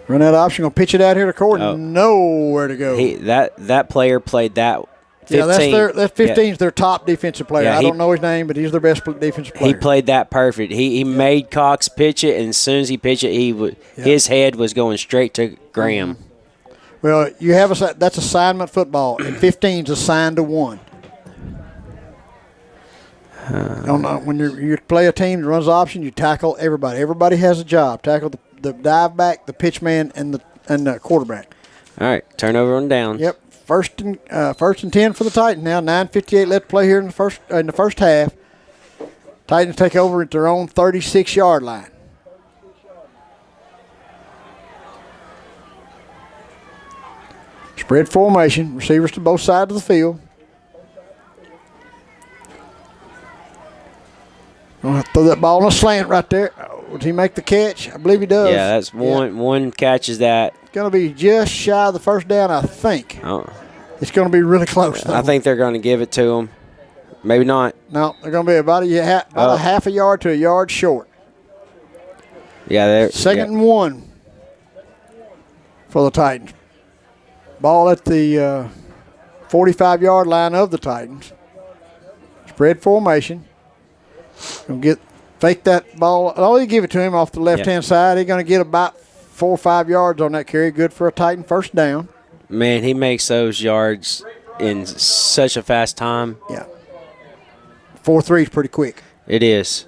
Run that option. Gonna pitch it out here to Corden. Nowhere to go. That player played that. 15. Yeah, that's 15's their top defensive player. Yeah, I don't know his name, but he's their best defensive player. He played that perfect. He made Cox pitch it, and as soon as he pitched it, his head was going straight to Graham. Well, that's assignment football, and 15's assigned to one. When you play a team that runs option, you tackle everybody. Everybody has a job. Tackle the dive back, the pitch man, and the quarterback. All right, turnover on down. Yep. First and 10 for the Titans now. 9:58 left to play here in the first half. Titans take over at their own 36-yard line. Spread formation. Receivers to both sides of the field. Gonna throw that ball on a slant right there. Does he make the catch? I believe he does. Yeah, that's one catches that. It's going to be just shy of the first down, I think. Oh. It's going to be really close, though. I think they're going to give it to him. Maybe not. No, they're going to be about a half a yard to a yard short. Yeah, second and 1 for the Titans. Ball at the 45-yard line of the Titans. Spread formation. Gonna fake that ball. Oh, you give it to him off the left-hand side. He's going to get about 4 or 5 yards on that carry. Good for a Titan first down. Man, he makes those yards in such a fast time. Yeah. 4.3 is pretty quick. It is.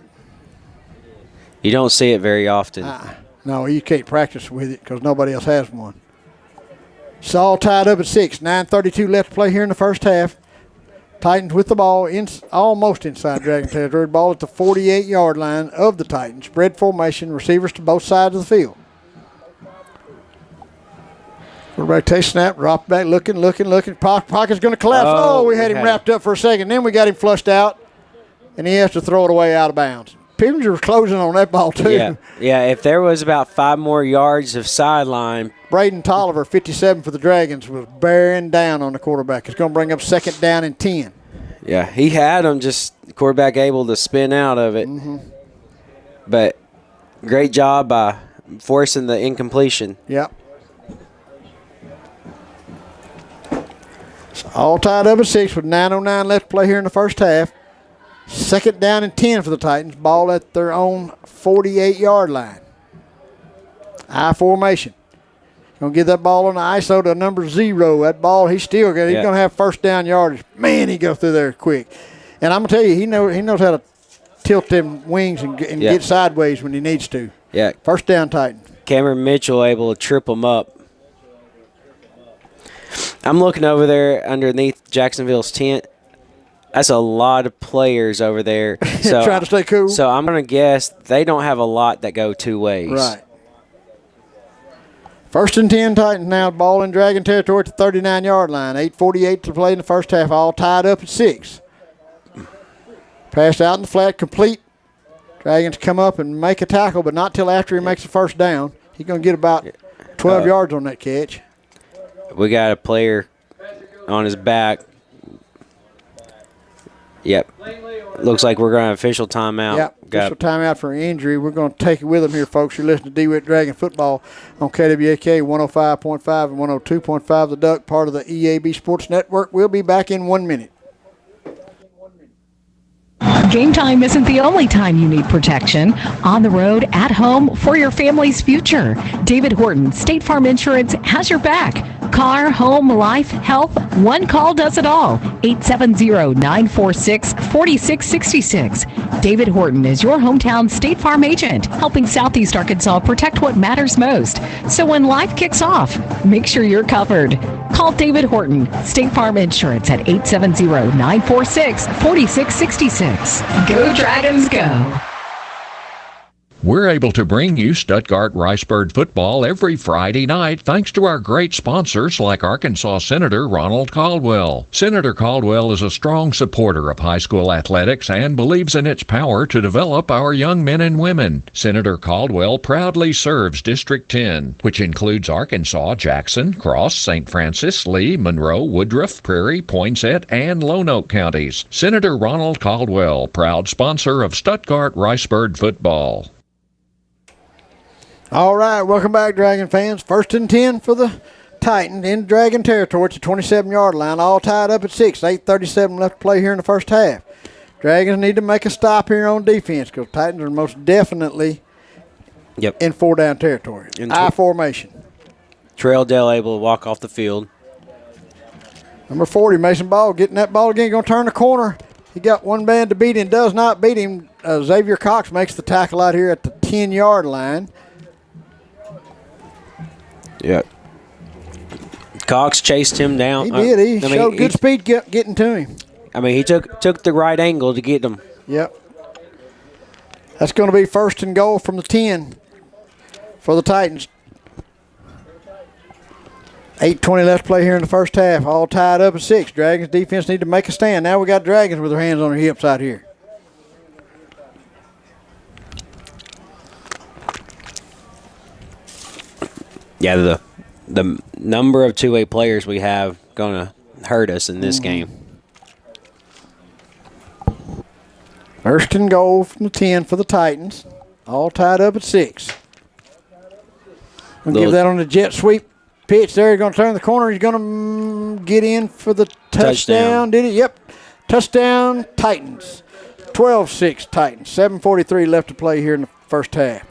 You don't see it very often. No, you can't practice with it because nobody else has one. It's all tied up at 6. 9:32 left to play here in the first half. Titans with the ball almost inside Dragon territory. Ball at the 48-yard line of the Titans. Spread formation. Receivers to both sides of the field. Quarterback takes snap, drop back, looking. Pocket's going to collapse. Oh, we had him wrapped up for a second. Then we got him flushed out, and he has to throw it away out of bounds. Pippinger was closing on that ball, too. Yeah, if there was about 5 more yards of sideline. Braden Tolliver, 57 for the Dragons, was bearing down on the quarterback. It's going to bring up 2nd down and 10. Yeah, he had him, just the quarterback able to spin out of it. Mm-hmm. But great job by forcing the incompletion. Yep. It's all tied up at 6 with 9:09 left to play here in the first half. 2nd down and 10 for the Titans. Ball at their own 48-yard line. I formation. Going to get that ball on the ISO to number 0. That ball, he's going to have first down yardage. Man, he goes through there quick. And I'm going to tell you, he knows how to tilt them wings and get sideways when he needs to. Yeah. First down, Titans. Cameron Mitchell able to trip him up. I'm looking over there underneath Jacksonville's tent. That's a lot of players over there. So, trying to stay cool. So I'm going to guess they don't have a lot that go 2 ways. Right. 1st and 10 Titans now. Ball in Dragon territory at the 39-yard line. 8:48 to play in the first half. All tied up at 6. Pass out in the flat, complete. Dragons come up and make a tackle, but not till after he makes the first down. He's going to get about 12 yards on that catch. We got a player on his back. Yep. Looks like we're going to have official timeout. Yep, official timeout for injury. We're going to take it with them here, folks. You're listening to Dewitt Dragon Football on KWAK 105.5 and 102.5 The Duck, part of the EAB Sports Network. We'll be back in 1 minute. Game time isn't the only time you need protection. On the road, at home, for your family's future. David Horton, State Farm Insurance, has your back. Car, home, life, health, one call does it all. 870-946-4666. David Horton is your hometown State Farm agent, helping Southeast Arkansas protect what matters most. So when life kicks off, make sure you're covered. Call David Horton, State Farm Insurance at 870-946-4666. Go Dragons, go! We're able to bring you Stuttgart-Ricebird football every Friday night thanks to our great sponsors like Arkansas Senator Ronald Caldwell. Senator Caldwell is a strong supporter of high school athletics and believes in its power to develop our young men and women. Senator Caldwell proudly serves District 10, which includes Arkansas, Jackson, Cross, St. Francis, Lee, Monroe, Woodruff, Prairie, Poinsett, and Lone Oak counties. Senator Ronald Caldwell, proud sponsor of Stuttgart-Ricebird football. All right, welcome back, Dragon fans. 1st and 10 for the Titans in Dragon territory at the 27-yard line, all tied up at 6. 8:37 left to play here in the first half. Dragons need to make a stop here on defense because Titans are most definitely in 4-down territory. I formation. Terrell Dell able to walk off the field. Number 40, Mason Ball, getting that ball again, going to turn the corner. He got one man to beat him, does not beat him. Xavier Cox makes the tackle out here at the 10-yard line. Yeah. Cox chased him down. He did. He showed good speed getting to him. I mean, he took the right angle to get him. Yep. That's going to be 1st and goal from the 10 for the Titans. 8:20 left to play here in the first half. All tied up at 6. Dragons defense need to make a stand. Now we got Dragons with their hands on their hips out here. Yeah, the number of two-way players we have going to hurt us in this game. 1st and goal from the 10 for the Titans. All tied up at 6. We'll give that on the jet sweep pitch there. He's going to turn the corner. He's going to get in for the touchdown. Did he? Yep. Touchdown, Titans. 12-6 Titans. 7:43 left to play here in the first half.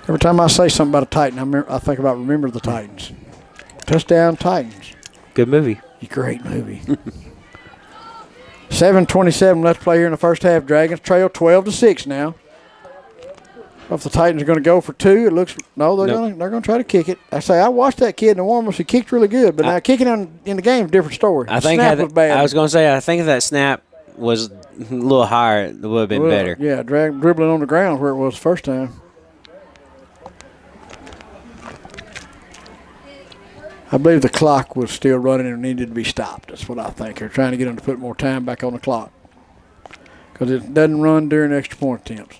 Every time I say something about a Titan, I think about Remember the Titans. Touchdown, Titans. Good movie. Great movie. 7:27 left to play here in the first half. Dragons trail 12-6 now. If the Titans are going to go for 2, it looks they're going to try to kick it. I watched that kid in the warm-ups. He kicked really good, but now kicking in the game is a different story. I think snap was bad. I was going to say I think if that snap was a little higher, it would have been better. Yeah, dribbling on the ground where it was the first time. I believe the clock was still running and needed to be stopped. That's what I think. They're trying to get them to put more time back on the clock because it doesn't run during extra point attempts.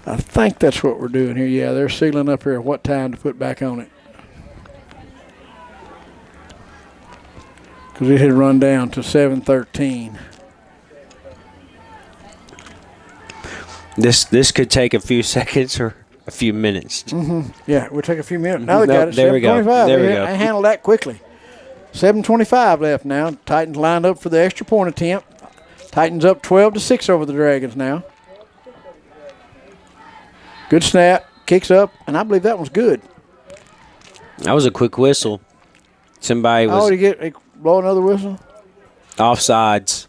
I think that's what we're doing here. Yeah, they're sealing up here what time to put back on it. Because it had run down to 7:13. This could take a few seconds or a few minutes. Mm-hmm. Yeah, we'll take a few minutes. Now they got it. There we go. There we go. They handled that quickly. 7:25 left now. Titans lined up for the extra point attempt. Titans up 12-6 over the Dragons now. Good snap, kicks up, and I believe that one's good. That was a quick whistle. Somebody was. Oh, did he blow another whistle? Offsides.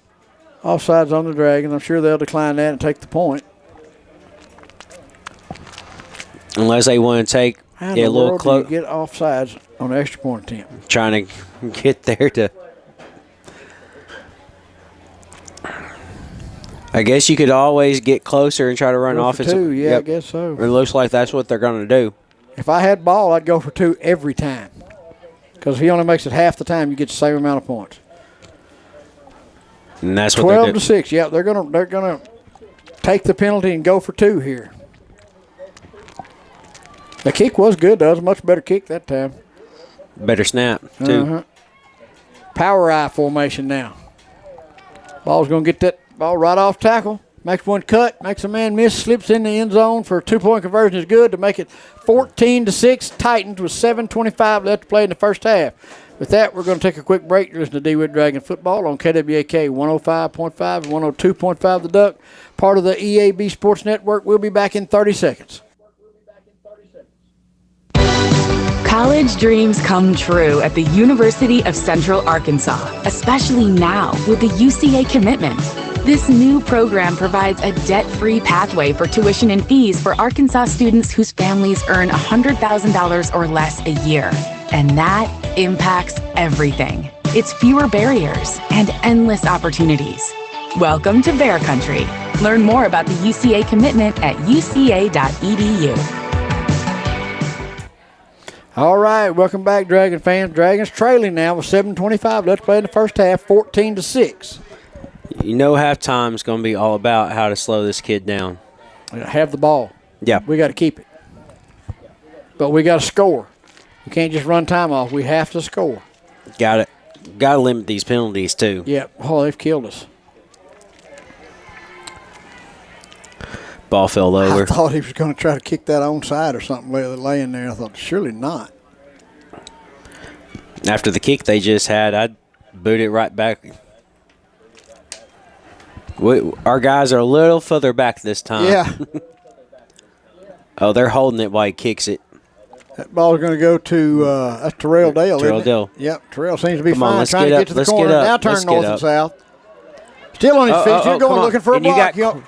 Offsides on the Dragons. I'm sure they'll decline that and take the point. Unless they want to take a little close. Get offsides on the extra point attempt. Trying to get there to. I guess you could always get closer and try to run offensive. 2, yeah, I guess so. It looks like that's what they're going to do. If I had ball, I'd go for 2 every time. Because if he only makes it half the time, you get the same amount of points. And that's what they're doing. 12-6. Yeah, they're gonna take the penalty and go for 2 here. The kick was good, though. It was a much better kick that time. Better snap, too. Uh-huh. Power eye formation now. Ball's going to get that ball right off tackle. Makes one cut, makes a man miss, slips in the end zone for a 2-point conversion is good to make it 14-6. Titans with 7:25 left to play in the first half. With that, we're going to take a quick break. You're listening to Dewitt Dragon Football on KWAK 105.5 and 102.5 The Duck, part of the EAB Sports Network. We'll be back in 30 seconds. College dreams come true at the University of Central Arkansas, especially now with the UCA commitment. This new program provides a debt-free pathway for tuition and fees for Arkansas students whose families earn $100,000 or less a year. And that impacts everything. It's fewer barriers and endless opportunities. Welcome to Bear Country. Learn more about the UCA commitment at uca.edu. All right, welcome back, Dragon fans. Dragons trailing now with 7:25 left to play in the first half, 14-6. You know halftime's going to be all about how to slow this kid down. Have the ball. Yeah. We got to keep it. But we got to score. We can't just run time off. We have to score. Got to limit these penalties, too. Yep. Oh, they've killed us. Ball fell over. I thought he was going to try to kick that onside or something laying there. I thought, surely not. After the kick they just had, I'd boot it right back. Our guys are a little further back this time. Yeah. Oh, they're holding it while he kicks it. That ball's going to go to that's Terrell Dale, Terrell isn't it? Dale. Yep, Terrell seems to be Come on, fine let's trying get to up, get to the let's corner. get up, Now turn let's north get and up. south. Still on his feet. He's going come looking on. for a And you block. got-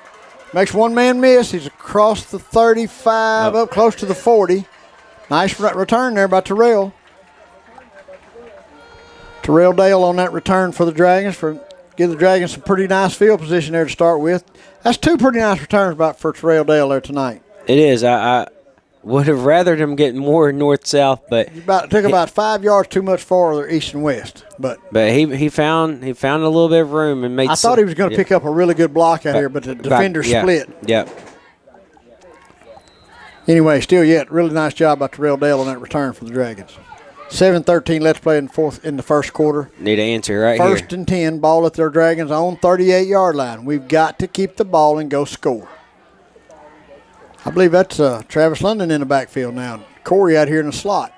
Makes one man miss. He's across the 35, up close to the 40. Nice return there by Terrell. Terrell Dale on that return for the Dragons, give the Dragons some pretty nice field position there to start with. That's two pretty nice returns for Terrell Dale there tonight. It is. I would have rathered him getting more north-south, but Took about 5 yards too much farther east and west. But he found a little bit of room and made. I thought he was going to pick up a really good block out here, but the defender split. Yep. Anyway, still yet, really nice job by Terrell Dale on that return for the Dragons. 7:13 left to play in the first quarter. Need an answer right First here. and 10, ball at their Dragons' own 38-yard line. We've got to keep the ball and go score. I believe that's Travis London in the backfield now. Corey out here in the slot.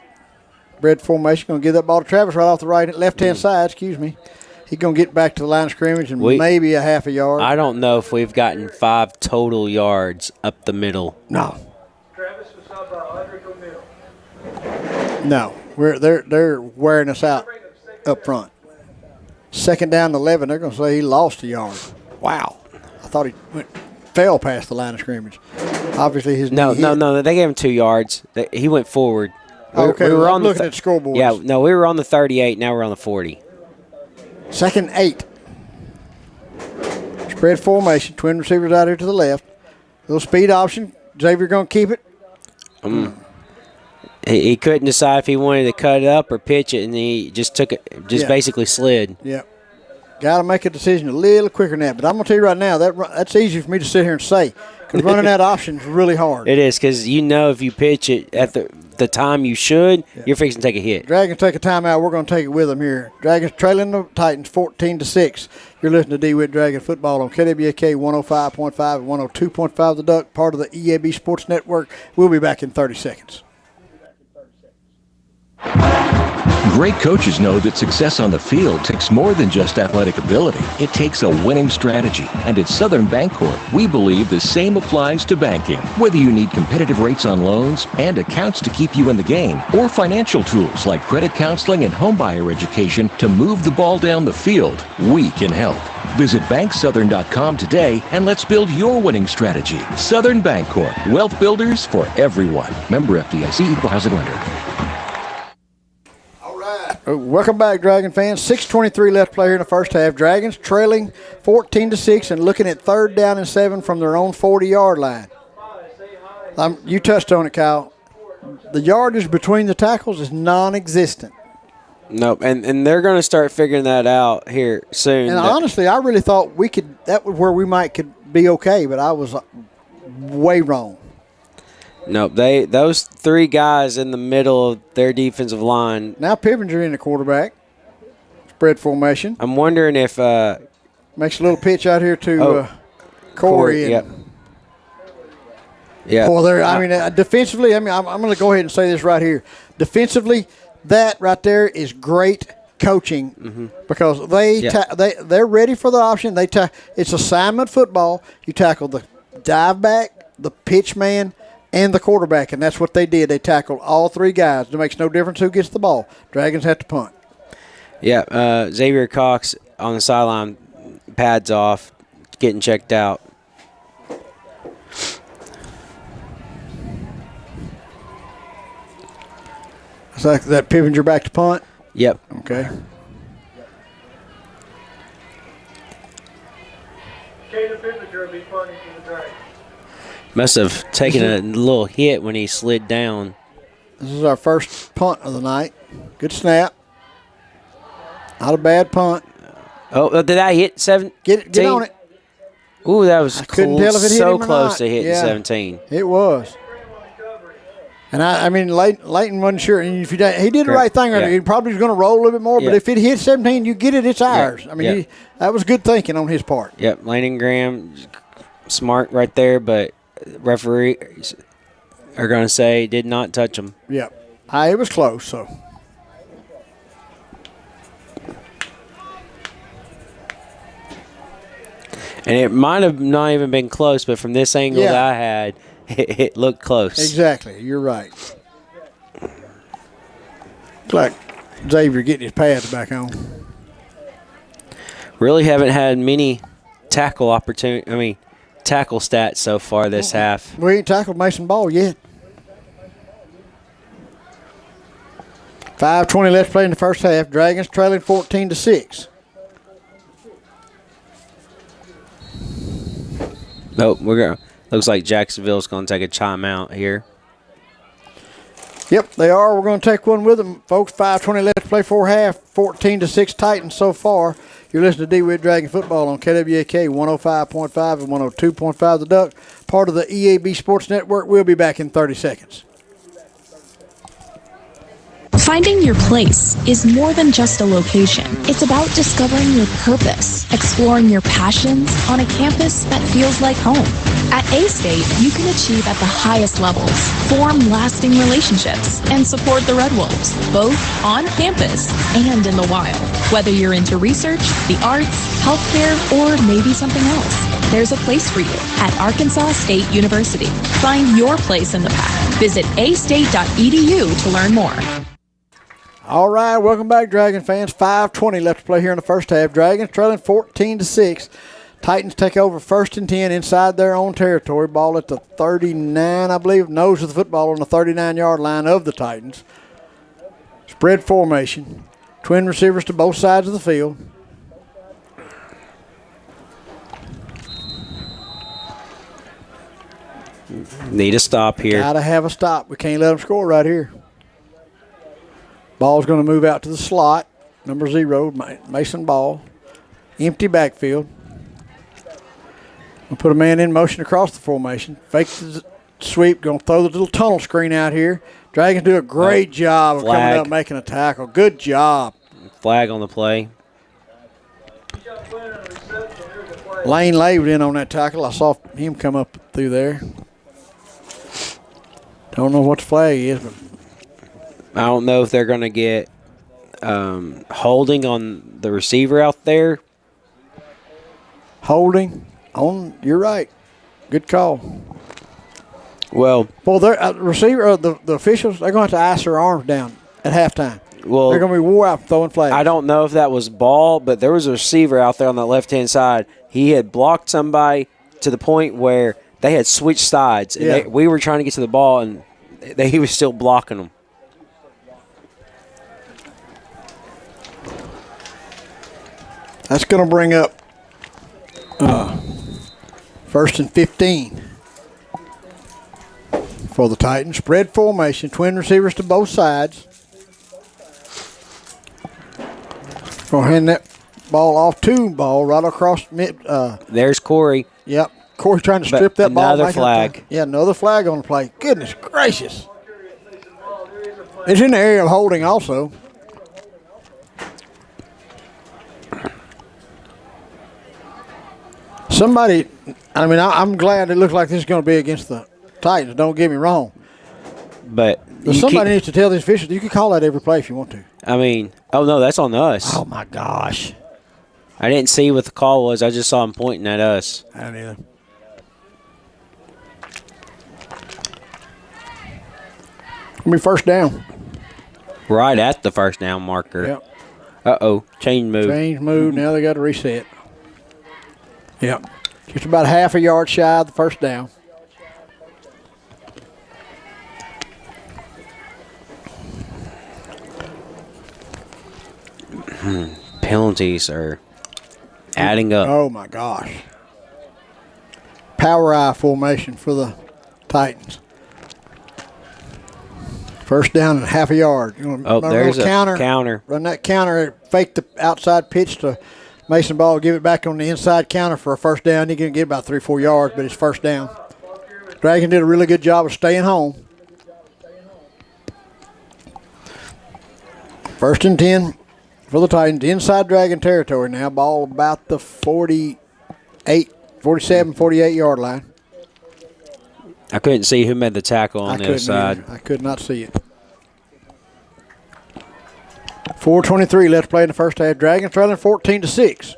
Bread formation, going to give that ball to Travis right off the left-hand side, excuse me. He's going to get back to the line of scrimmage and maybe a half a yard. I don't know if we've gotten 5 total yards up the middle. No. Travis was up by Enrico Middle. No. They're wearing us out up front. Second down to 11, they're going to say he lost a yard. Wow. I thought he fell past the line of scrimmage. Obviously, his No. They gave him 2 yards. He went forward. Okay, we were on looking at scoreboards. Yeah, no, we were on the 38. Now we're on the 40. Second 8. Spread formation. Twin receivers out here to the left. Little speed option. Xavier going to keep it. He couldn't decide if he wanted to cut it up or pitch it, and he just took it. Basically slid. Yep. Got to make a decision a little quicker than that. But I'm going to tell you right now, that's easy for me to sit here and say. Because running that option is really hard. It is, because if you pitch it at the time you should, you're fixing to take a hit. Dragons take a timeout. We're going to take it with them here. Dragons trailing the Titans 14-6. You're listening to Dewitt Dragon Football on KWAK 105.5 and 102.5 The Duck, part of the EAB Sports Network. We'll be back in 30 seconds. Great coaches know that success on the field takes more than just athletic ability. It takes a winning strategy. And at Southern Bancorp, we believe the same applies to banking. Whether you need competitive rates on loans and accounts to keep you in the game, or financial tools like credit counseling and homebuyer education to move the ball down the field, we can help. Visit banksouthern.com today and let's build your winning strategy. Southern Bancorp, wealth builders for everyone. Member FDIC, equal housing lender. Welcome back, Dragon fans. 6:23 left to play here in the first half. Dragons trailing 14-6 and looking at 3rd down and 7 from their own 40-yard line. You touched on it, Kyle. The yardage between the tackles is non-existent. Nope, and they're going to start figuring that out here soon. And honestly, I really thought that was where we could be okay, but I was way wrong. Nope, those 3 guys in the middle of their defensive line. Now Pippinger in the quarterback. Spread formation. I'm wondering if makes a little pitch out here to Corey. Yep. Yeah. Well, defensively, I'm going to go ahead and say this right here. Defensively, that right there is great coaching because they're ready for the option. It's assignment football. You tackle the dive back, the pitch man, and the quarterback, and that's what they did. They tackled all three guys. It makes no difference who gets the ball. Dragons have to punt. Yeah, Xavier Cox on the sideline, pads off, getting checked out. So that Pippinger back to punt? Yep. Okay. Caleb Pippinger will be punting for the Dragons. Must have taken a little hit when he slid down. This is our first punt of the night. Good snap. Not a bad punt. Oh, did I hit 17? Get on it. Ooh, that was couldn't tell if it hit so him or close not. to hitting 17. It was. And Leighton wasn't sure. And if he did the right thing, he probably was going to roll a little bit more. But if it hit 17, you get it. It's ours. That was good thinking on his part. Yep, Landon Graham, smart right there, but referees are going to say did not touch him. Yep. It was close, so. And it might have not even been close, but from this angle that I had, it looked close. Exactly. You're right. Looks like Xavier getting his pads back on. Really haven't had many tackle stats so far this half. We ain't tackled Mason Ball yet. 5:20 left to play in the first half. Dragons trailing 14-6. Nope, looks like Jacksonville's going to take a timeout here. Yep, they are. We're going to take one with them, folks. 5:20 left to play for half. 14-6 Titans so far. You're listening to Dewitt Dragon Football on KWAK 105.5 and 102.5 The Duck, part of the EAB Sports Network. We'll be back in 30 seconds. Finding your place is more than just a location. It's about discovering your purpose, exploring your passions on a campus that feels like home. At A-State, you can achieve at the highest levels, form lasting relationships, and support the Red Wolves, both on campus and in the wild. Whether you're into research, the arts, healthcare, or maybe something else, there's a place for you at Arkansas State University. Find your place in the pack. Visit astate.edu to learn more. All right, welcome back, Dragon fans. 5:20 left to play here in the first half. Dragons trailing 14-6. Titans take over 1st and 10 inside their own territory. Ball at the 39, I believe. Nose of the football on the 39-yard line of the Titans. Spread formation. Twin receivers to both sides of the field. Need a stop here. Got to have a stop. We can't let them score right here. Ball's going to move out to the slot. Number 0, Mason Ball. Empty backfield. We'll put a man in motion across the formation. Fake the sweep. Going to throw the little tunnel screen out here. Dragons do a great job of coming up making a tackle. Good job. Flag on the play. Lane laid in on that tackle. I saw him come up through there. Don't know what the flag is, but I don't know if they're going to get holding on the receiver out there. Holding on, you're right. Good call. Well, they're receiver, the officials, they're going to have to ice their arms down at halftime. Well, they're going to be wore out throwing flags. I don't know if that was ball, but there was a receiver out there on the left-hand side. He had blocked somebody to the point where they had switched sides. And we were trying to get to the ball, and he was still blocking them. That's going to bring up 1st and 15 for the Titans. Spread formation, twin receivers to both sides. Going to hand that ball off to Ball right across mid. There's Corey. Yep. Corey's trying to strip that ball. Another flag. Yeah, another flag on the play. Goodness gracious. It's in the area of holding also. Somebody, I mean, I'm glad it looks like this is going to be against the Titans. Don't get me wrong. But somebody needs to tell these officials. You can call that every play if you want to. I mean, oh, no, that's on us. Oh, my gosh. I didn't see what the call was. I just saw him pointing at us. I don't either. It'll be first down. Right at the first down marker. Yep. Uh-oh. Change move. Change move. Now they got to reset. Yep. Just about half a yard shy of the first down. Penalties are adding up. Oh, my gosh. Power eye formation for the Titans. First down and half a yard. There's a counter. Run that counter, fake the outside pitch to Mason Ball, give it back on the inside counter for a first down. You're going to get about 3-4 yards, but it's first down. Dragon did a really good job of staying home. First and 10 for the Titans. Inside Dragon territory now. Ball about the 47, 48-yard line. I couldn't see who made the tackle on the other side. I could not see it. 4:23 left to play in the first half. Dragons trailing 14-6.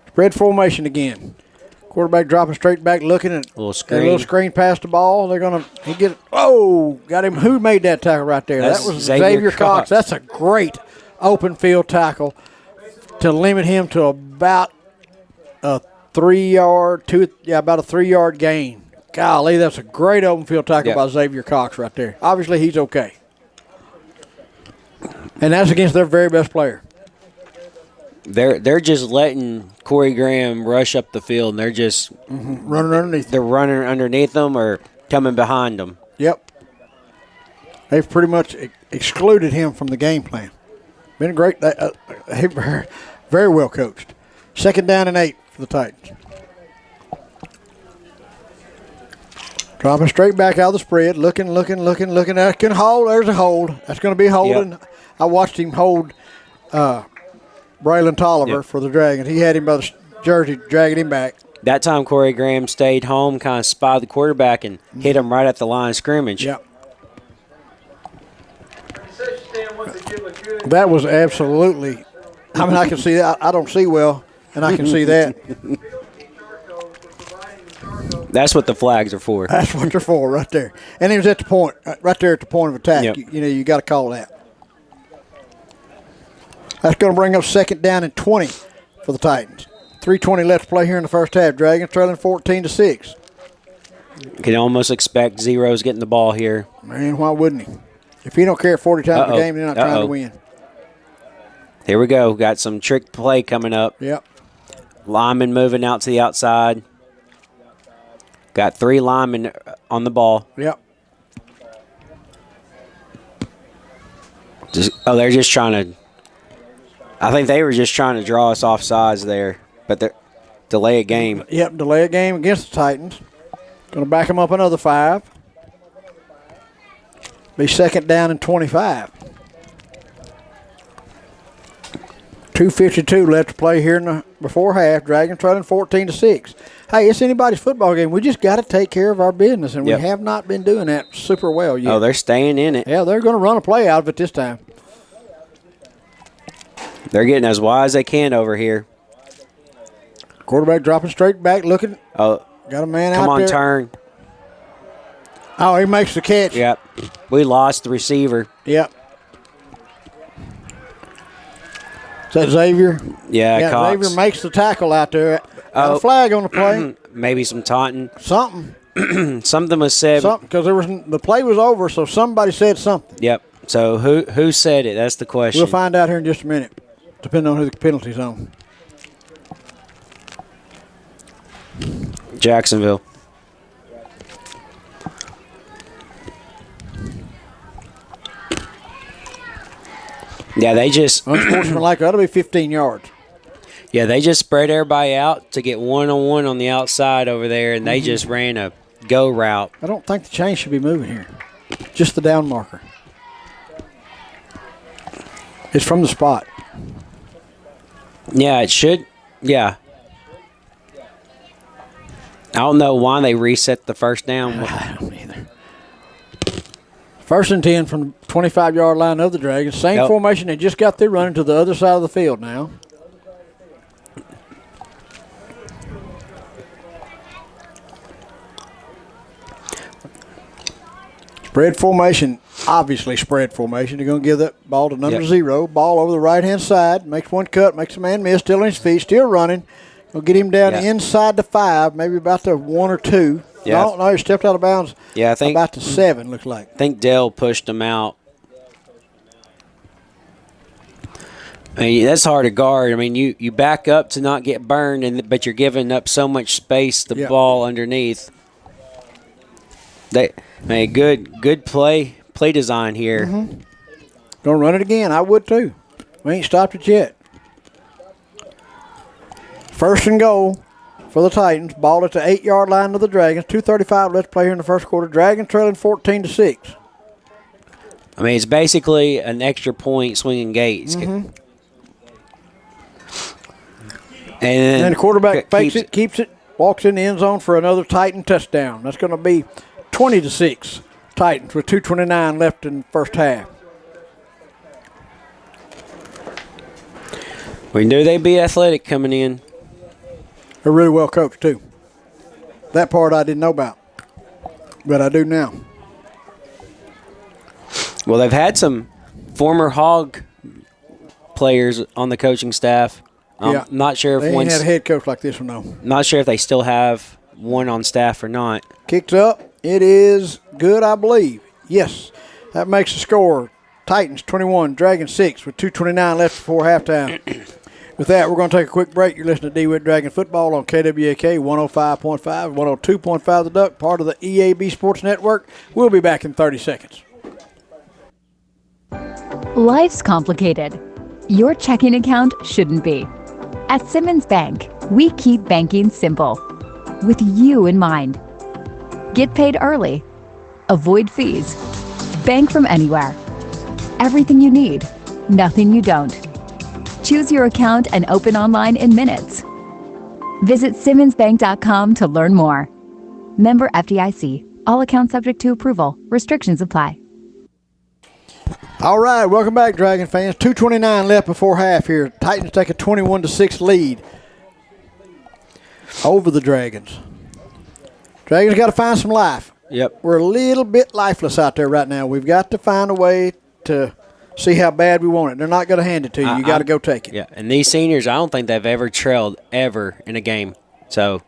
Spread formation again. Quarterback dropping straight back, looking at a little screen past the ball. They're gonna get it. Oh, got him. Who made that tackle right there? That was Xavier Cox. That's a great open field tackle to limit him to about a 3-yard, about a 3-yard gain. Golly, that's a great open field tackle by Xavier Cox right there. Obviously, he's okay. And that's against their very best player. They're just letting Corey Graham rush up the field, and they're just running underneath. They're running underneath them or coming behind them. Yep. They've pretty much excluded him from the game plan. Been a great, very well coached. Second down and 8 for the Titans. Dropping straight back out of the spread, looking. That can hold. There's a hold. That's going to be holding. Yep. I watched him hold Braylon Tolliver for the Dragons. He had him by the jersey, dragging him back. That time Corey Graham stayed home, kind of spied the quarterback and hit him right at the line of scrimmage. Yep. That was absolutely, I mean, I can see that. I don't see well, and I can see that. That's what the flags are for. That's what they're for right there. And it was at the point, right there at the point of attack. Yep. You got to call that. That's going to bring up second down and 20 for the Titans. 3:20 left to play here in the first half. Dragons trailing 14-6. You can almost expect Zero's getting the ball here. Man, why wouldn't he? If he don't carry it 40 times a game, they're not trying to win. Here we go. Got some trick play coming up. Yep. Lineman moving out to the outside. Got 3 linemen on the ball. Yep. They're just trying to – I think they were just trying to draw us off sides there, but they're delay a game. Yep, delay a game against the Titans. Going to back them up another 5. Be second down and 25. 2:52 left to play here in the before half. Dragons trailing 14-6. Hey, it's anybody's football game. We just got to take care of our business, and we have not been doing that super well yet. Oh, they're staying in it. Yeah, they're going to run a play out of it this time. They're getting as wide as they can over here. Quarterback dropping straight back, looking. Oh, got a man out there. Come on, turn. Oh, he makes the catch. Yep. We lost the receiver. Yep. Is that Xavier? Yeah, Cox. Xavier makes the tackle out there. Got a flag on the play. Maybe some taunting. Something. Something was said. Something, because the play was over, so somebody said something. Yep. So who said it? That's the question. We'll find out here in just a minute, depending on who the penalty's on. Jacksonville. Yeah, they just unsportsmanlike. That'll be 15 yards. Yeah, they just spread everybody out to get one-on-one on the outside over there, and they just ran a go route. I don't think the chain should be moving here. Just the down marker. It's from the spot. Yeah, it should. Yeah. I don't know why they reset the first down. I don't either. 1st and 10 from the 25-yard line of the Dragons. Same formation. They just got through running to the other side of the field now. Spread formation, obviously spread formation. They're going to give that ball to number 0. Ball over the right-hand side. Makes one cut, makes a man miss. Still on his feet, still running. We'll get him down inside the 5, maybe about the 1 or 2. No, he stepped out of bounds. Yeah, I think about the 7, looks like. I think Dell pushed him out. I mean, that's hard to guard. I mean, you back up to not get burned, but you're giving up so much space, the ball underneath. Good play design here. Mm-hmm. Gonna run it again. I would too. We ain't stopped it yet. 1st and goal for the Titans. Ball at the 8-yard line of the Dragons. 2:35 left to play here in the first quarter. Dragons trailing 14-6. I mean, it's basically an extra point swinging gate. Mm-hmm. And then the quarterback fakes it, keeps it, walks in the end zone for another Titan touchdown. That's going to be 20-6 Titans with 2:29 left in the first half. We knew they'd be athletic coming in. They're really well coached, too. That part I didn't know about, but I do now. Well, they've had some former players on the coaching staff. Not sure if they ain't had a head coach like this one, though. Not sure if they still have one on staff or not. Kicks up. It is good, I believe. Yes. That makes the score Titans 21, Dragons 6 with 2:29 left before halftime. With that, we're going to take a quick break. You're listening to Dewitt Dragon Football on KWAK 105.5, 102.5 The Duck, part of the EAB Sports Network. We'll be back in 30 seconds. Life's complicated. Your checking account shouldn't be. At Simmons Bank, we keep banking simple, with you in mind. Get paid early. Avoid fees. Bank from anywhere. Everything you need, nothing you don't. Choose your account and open online in minutes. Visit SimmonsBank.com to learn more. Member FDIC. All accounts subject to approval. Restrictions apply. All right, welcome back, Dragon fans. 2:29 left before half here. Titans take a 21-6 lead over the Dragons. Dragons got to find some life. Yep. We're a little bit lifeless out there right now. We've got to find a way to see how bad we want it. They're not going to hand it to you. You got to go take it. Yeah, and these seniors, I don't think they've ever trailed ever in a game. So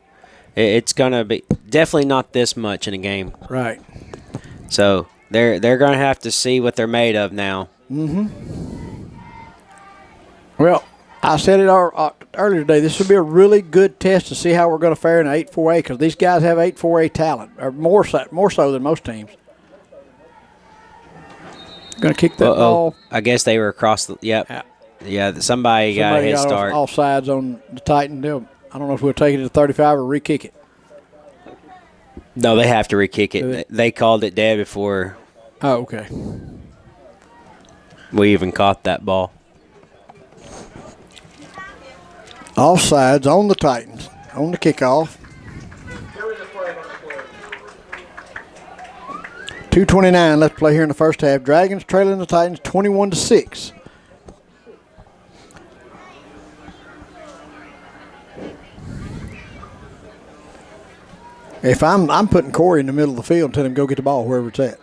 it's going to be definitely not this much in a game. Right. So they're going to have to see what they're made of now. Mm-hmm. Well, I said it earlier today. This would be a really good test to see how we're going to fare in 8-4A because these guys have 8-4A talent, or more so than most teams. Going to kick that ball. I guess they were across the. Yep. Yeah. Somebody got a head start. All sides on the Titan. I don't know if we'll take it to 35 or re-kick it. No, they have to re-kick it. They called it dead before. Oh, okay. We even caught that ball. All sides on the Titans on the kickoff. 2:29 left to play here in the first half. Dragons trailing the Titans 21-6. If I'm putting Corey in the middle of the field and telling him go get the ball wherever it's at.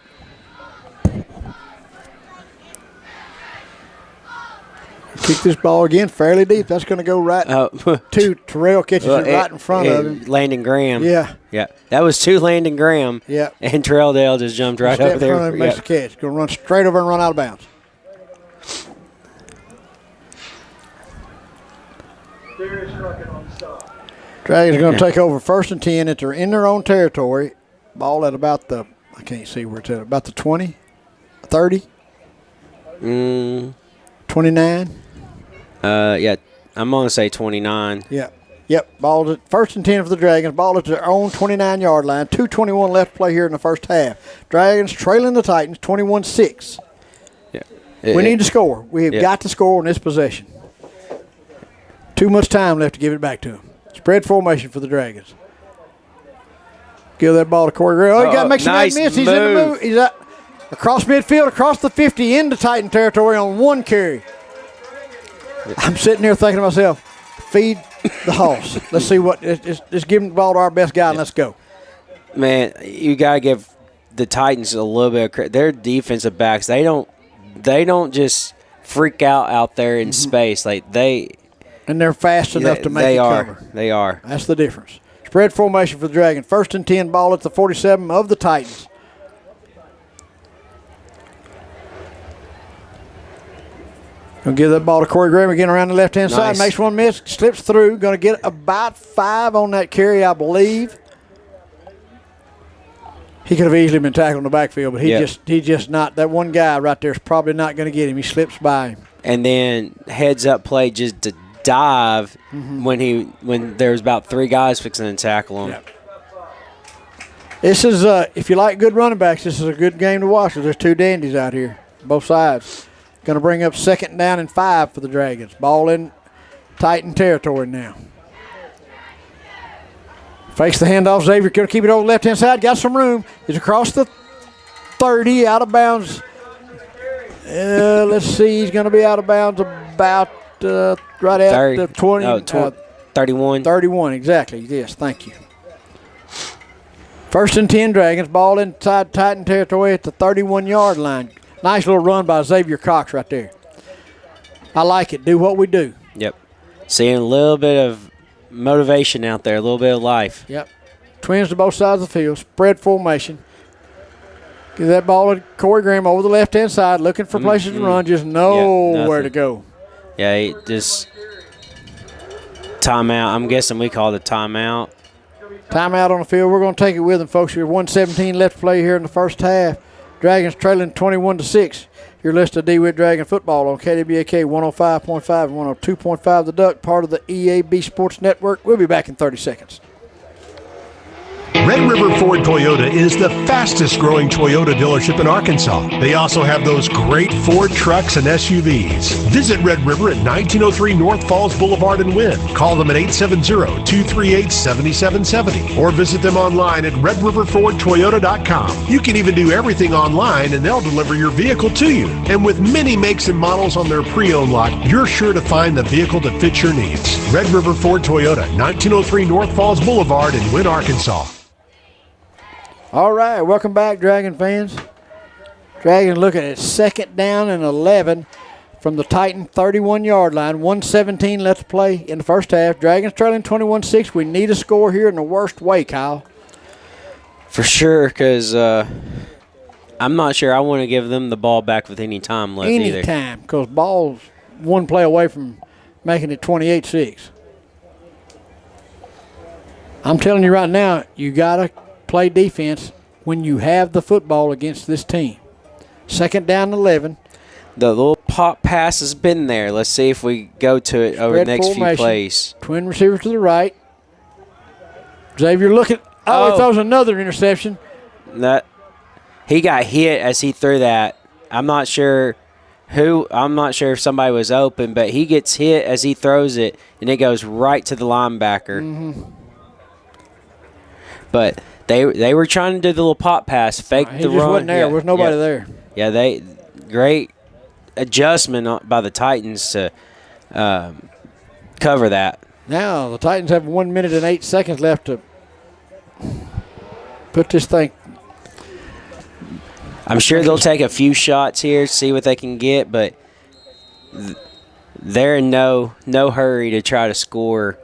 Kick this ball again fairly deep. That's going to go right to Terrell, catches it right in front of him. Landon Graham. Yeah. Yeah. That was to Landon Graham. Yeah. And Terrell Dale just jumped right over there. In front of him, makes the catch. Going to run straight over and run out of bounds. Dragons are going to take over 1st and 10. If they're in their own territory, ball at about the, I can't see where it's at, about the 20, 30, 29. Yeah, I'm going to say 29. Yeah. Yep, ball at 1st and 10 for the Dragons. Ball at their own 29-yard line. 2:21 left to play here in the first half. Dragons trailing the Titans 21-6. Yeah. We need to score. We have got to score on this possession. Too much time left to give it back to them. Spread formation for the Dragons. Give that ball to Corey Gray. Oh, he got to make some nice miss. He's in the move. He's out across midfield, across the 50, into Titan territory on one carry. I'm sitting there thinking to myself, feed the horse. Let's see what. Let's give the ball to our best guy and let's go. Man, you got to give the Titans a little bit of credit. Their defensive backs, they don't just freak out there in space. Like and they're fast enough to make it cover. They are. That's the difference. Spread formation for the Dragons. 1st and 10, ball at the 47 of the Titans. Gonna give that ball to Corey Graham again around the left-hand side. Makes one miss, slips through. Gonna get about 5 on that carry, I believe. He could have easily been tackled in the backfield, but he just not. That one guy right there is probably not going to get him. He slips by him. And then heads-up play just to dive when there was about 3 guys fixing to tackle him. Yep. This is if you like good running backs, this is a good game to watch. There's 2 dandies out here, both sides. Going to bring up 2nd down and 5 for the Dragons. Ball in Titan territory now. Fakes the handoff. Xavier going to keep it over the left-hand side. Got some room. He's across the 30, out of bounds. Let's see. He's going to be out of bounds about right at 30, the 20. 31. 31, exactly. Yes, thank you. 1st and 10, Dragons. Ball inside Titan territory at the 31-yard line. Nice little run by Xavier Cox right there. I like it. Do what we do. Yep. Seeing a little bit of motivation out there, a little bit of life. Yep. Twins to both sides of the field. Spread formation. Give that ball to Corey Graham over the left-hand side, looking for places to run, just nowhere to go. Yeah, he just timeout. I'm guessing we called it timeout. Timeout on the field. We're going to take it with them, folks. Here, 1:17 left to play here in the first half. Dragons trailing 21-6. You're listening to Dewitt Dragon Football on KWBK 105.5 and 102.5 The Duck, part of the EAB Sports Network. We'll be back in 30 seconds. Red River Ford Toyota is the fastest growing Toyota dealership in Arkansas. They also have those great Ford trucks and SUVs. Visit Red River at 1903 North Falls Boulevard in Wynn. Call them at 870-238-7770 or visit them online at redriverfordtoyota.com. You can even do everything online and they'll deliver your vehicle to you. And with many makes and models on their pre-owned lot, you're sure to find the vehicle that fits your needs. Red River Ford Toyota, 1903 North Falls Boulevard in Wynn, Arkansas. All right, welcome back, Dragon fans. Dragons looking at 2nd down and 11 from the Titan 31-yard line. 1:17 left to play in the first half. Dragons trailing 21-6. We need a score here in the worst way, Kyle. For sure, because I'm not sure I want to give them the ball back with any time left either. Any time, because ball's one play away from making it 28-6. I'm telling you right now, you got to play defense when you have the football against this team. 2nd down and 11. The little pop pass has been there. Let's see if we go to it over the next few plays. Twin receivers to the right. Xavier looking. Oh, he throws another interception. He got hit as he threw that. I'm not sure if somebody was open, but he gets hit as he throws it, and it goes right to the linebacker. But they were trying to do the little pop pass, fake the run. He just wasn't there. There was nobody there. Yeah, great adjustment by the Titans to cover that. Now the Titans have 1 minute and 8 seconds left to put this thing. I'm sure they'll take a few shots here, see what they can get, but they're in no hurry to try to score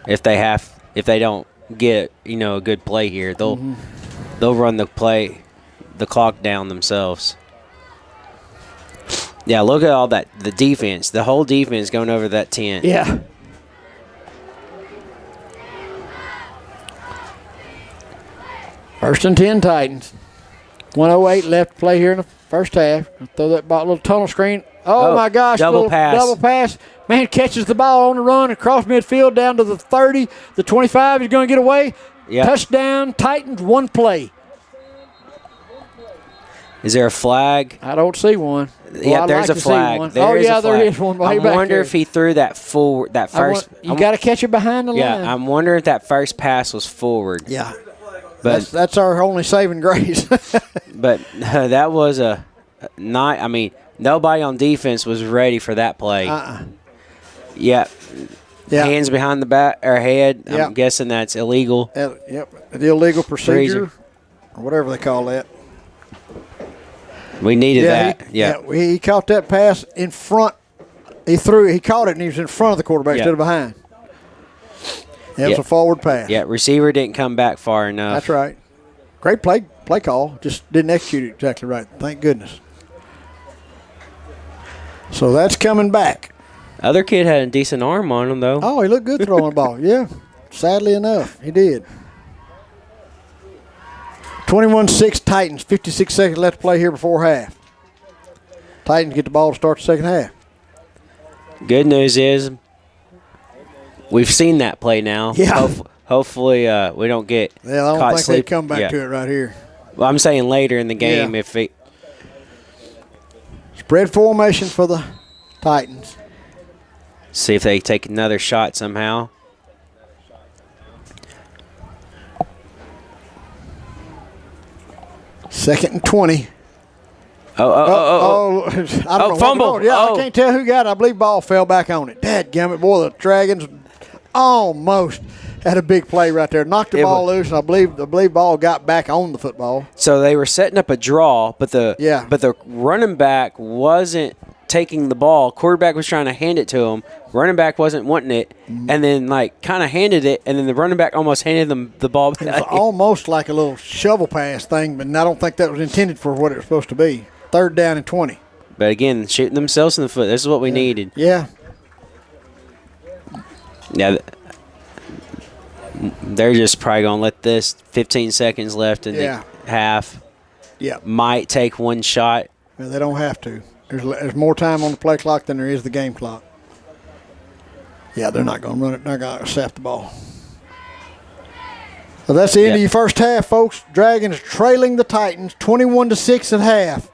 if they don't get a good play here. They'll run the clock down themselves. Yeah, look at all that, the defense, the whole defense going over that 10. Yeah. First and 10 Titans. 1:08 left to play here in the first half. Throw that ball, little tunnel screen. Oh my gosh. Double pass. Man catches the ball on the run across midfield down to the 30. The 25 is going to get away. Yep. Touchdown, Titans, one play. Is there a flag? I don't see one. Yeah, there's a flag. There is one. I wonder if he threw that first. You got to catch it behind the line. Yeah, I'm wondering if that first pass was forward. Yeah, but that's our only saving grace. But that was not. I mean, nobody on defense was ready for that play. Yeah. Hands behind the back or head. Yep. I'm guessing that's illegal. Yep, the illegal procedure or whatever they call that. We needed that. He caught that pass in front. He caught it, and he was in front of the quarterback instead of behind. It was a forward pass. Yeah, receiver didn't come back far enough. That's right. Great play call. Just didn't execute it exactly right. Thank goodness. So that's coming back. Other kid had a decent arm on him, though. Oh, he looked good throwing the ball. Yeah, sadly enough, he did. 21-6 Titans, 56 seconds left to play here before half. Titans get the ball to start the second half. Good news is we've seen that play now. Yeah. Hopefully we don't get I don't caught think sleep. they come back to it right here. Well, I'm saying later in the game if it. Spread formation for the Titans. See if they take another shot somehow. Second and 20. I don't know. Fumble. I can't tell who got it. I believe ball fell back on it. Dadgummit, boy, the Dragons almost had a big play right there. Knocked the ball loose, and I believe ball got back on the football. So they were setting up a draw, but the running back wasn't taking the ball. Quarterback was trying to hand it to him. Running back wasn't wanting it, and then kind of handed it, and then the running back almost handed them the ball back. It was almost like a little shovel pass thing, but I don't think that was intended for what it was supposed to be. 3rd down and 20. But again, shooting themselves in the foot. This is what we needed. Yeah. Yeah. They're just probably going to let this 15 seconds left in the half. Yeah. Might take one shot. Well, they don't have to. There's more time on the play clock than there is the game clock. Yeah, they're not going to run it. They're going to snap the ball. So that's the end of your first half, folks. Dragons trailing the Titans 21-6 at half.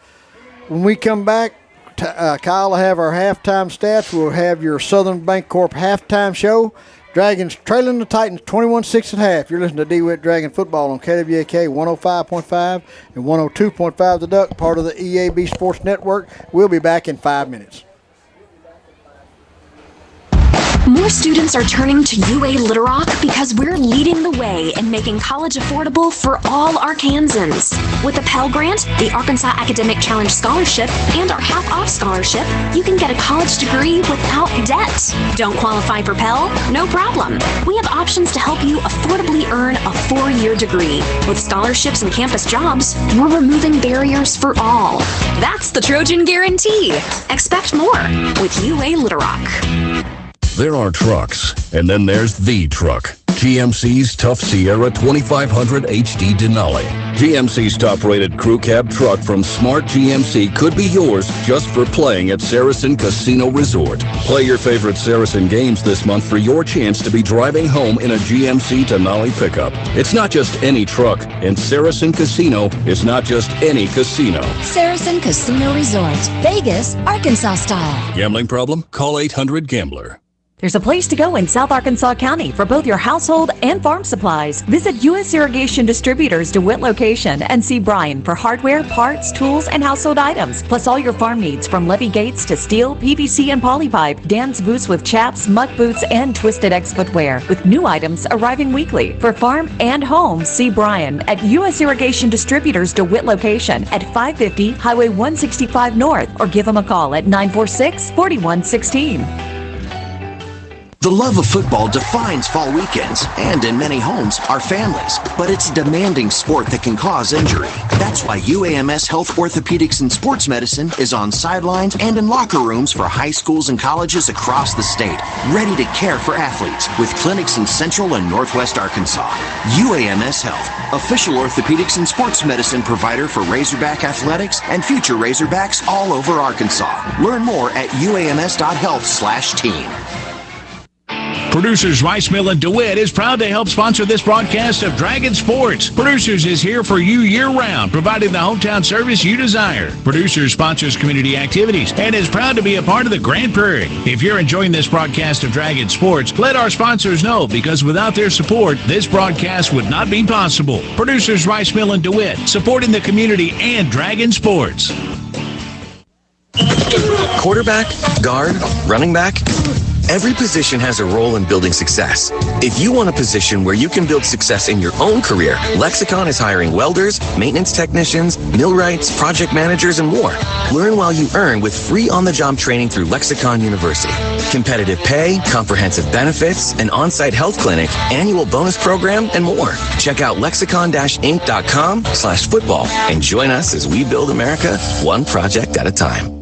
When we come back, Kyle will have our halftime stats. We'll have your Southern Bancorp halftime show. Dragons trailing the Titans 21-6 at half. You're listening to Dewitt Dragon Football on KWAK 105.5 and 102.5 The Duck, part of the EAB Sports Network. We'll be back in 5 minutes. More students are turning to UA Little Rock because we're leading the way in making college affordable for all Arkansans. With the Pell Grant, the Arkansas Academic Challenge Scholarship, and our half-off scholarship, you can get a college degree without debt. Don't qualify for Pell? No problem. We have options to help you affordably earn a 4-year degree. With scholarships and campus jobs, we're removing barriers for all. That's the Trojan Guarantee. Expect more with UA Little Rock. There are trucks, and then there's the truck. GMC's Tough Sierra 2500 HD Denali. GMC's top-rated crew cab truck from Smart GMC could be yours just for playing at Saracen Casino Resort. Play your favorite Saracen games this month for your chance to be driving home in a GMC Denali pickup. It's not just any truck, and Saracen Casino is not just any casino. Saracen Casino Resort, Vegas, Arkansas style. Gambling problem? Call 800-GAMBLER. There's a place to go in South Arkansas County for both your household and farm supplies. Visit U.S. Irrigation Distributors DeWitt location and see Brian for hardware, parts, tools, and household items, plus all your farm needs from levee gates to steel, PVC, and polypipe. Dan's boots with chaps, muck boots, and Twisted X footwear, with new items arriving weekly. For farm and home, see Brian at U.S. Irrigation Distributors DeWitt location at 550 Highway 165 North, or give him a call at 946-4116. The love of football defines fall weekends, and in many homes, our families. But it's a demanding sport that can cause injury. That's why UAMS Health Orthopedics and Sports Medicine is on sidelines and in locker rooms for high schools and colleges across the state, ready to care for athletes with clinics in Central and Northwest Arkansas. UAMS Health, official orthopedics and sports medicine provider for Razorback athletics and future Razorbacks all over Arkansas. Learn more at uams.health/team. Producers Rice Mill and Dewitt is proud to help sponsor this broadcast of Dragon Sports. Producers is here for you year-round, providing the hometown service you desire. Producers sponsors community activities and is proud to be a part of the Grand Prairie. If you're enjoying this broadcast of Dragon Sports, let our sponsors know, because without their support, this broadcast would not be possible. Producers Rice Mill and DeWitt, supporting the community and Dragon Sports. Quarterback, guard, running back. Every position has a role in building success. If you want a position where you can build success in your own career, Lexicon is hiring welders, maintenance technicians, millwrights, project managers, and more. Learn while you earn with free on-the-job training through Lexicon University. Competitive pay, comprehensive benefits, an on-site health clinic, annual bonus program, and more. Check out lexicon-inc.com/football and join us as we build America one project at a time.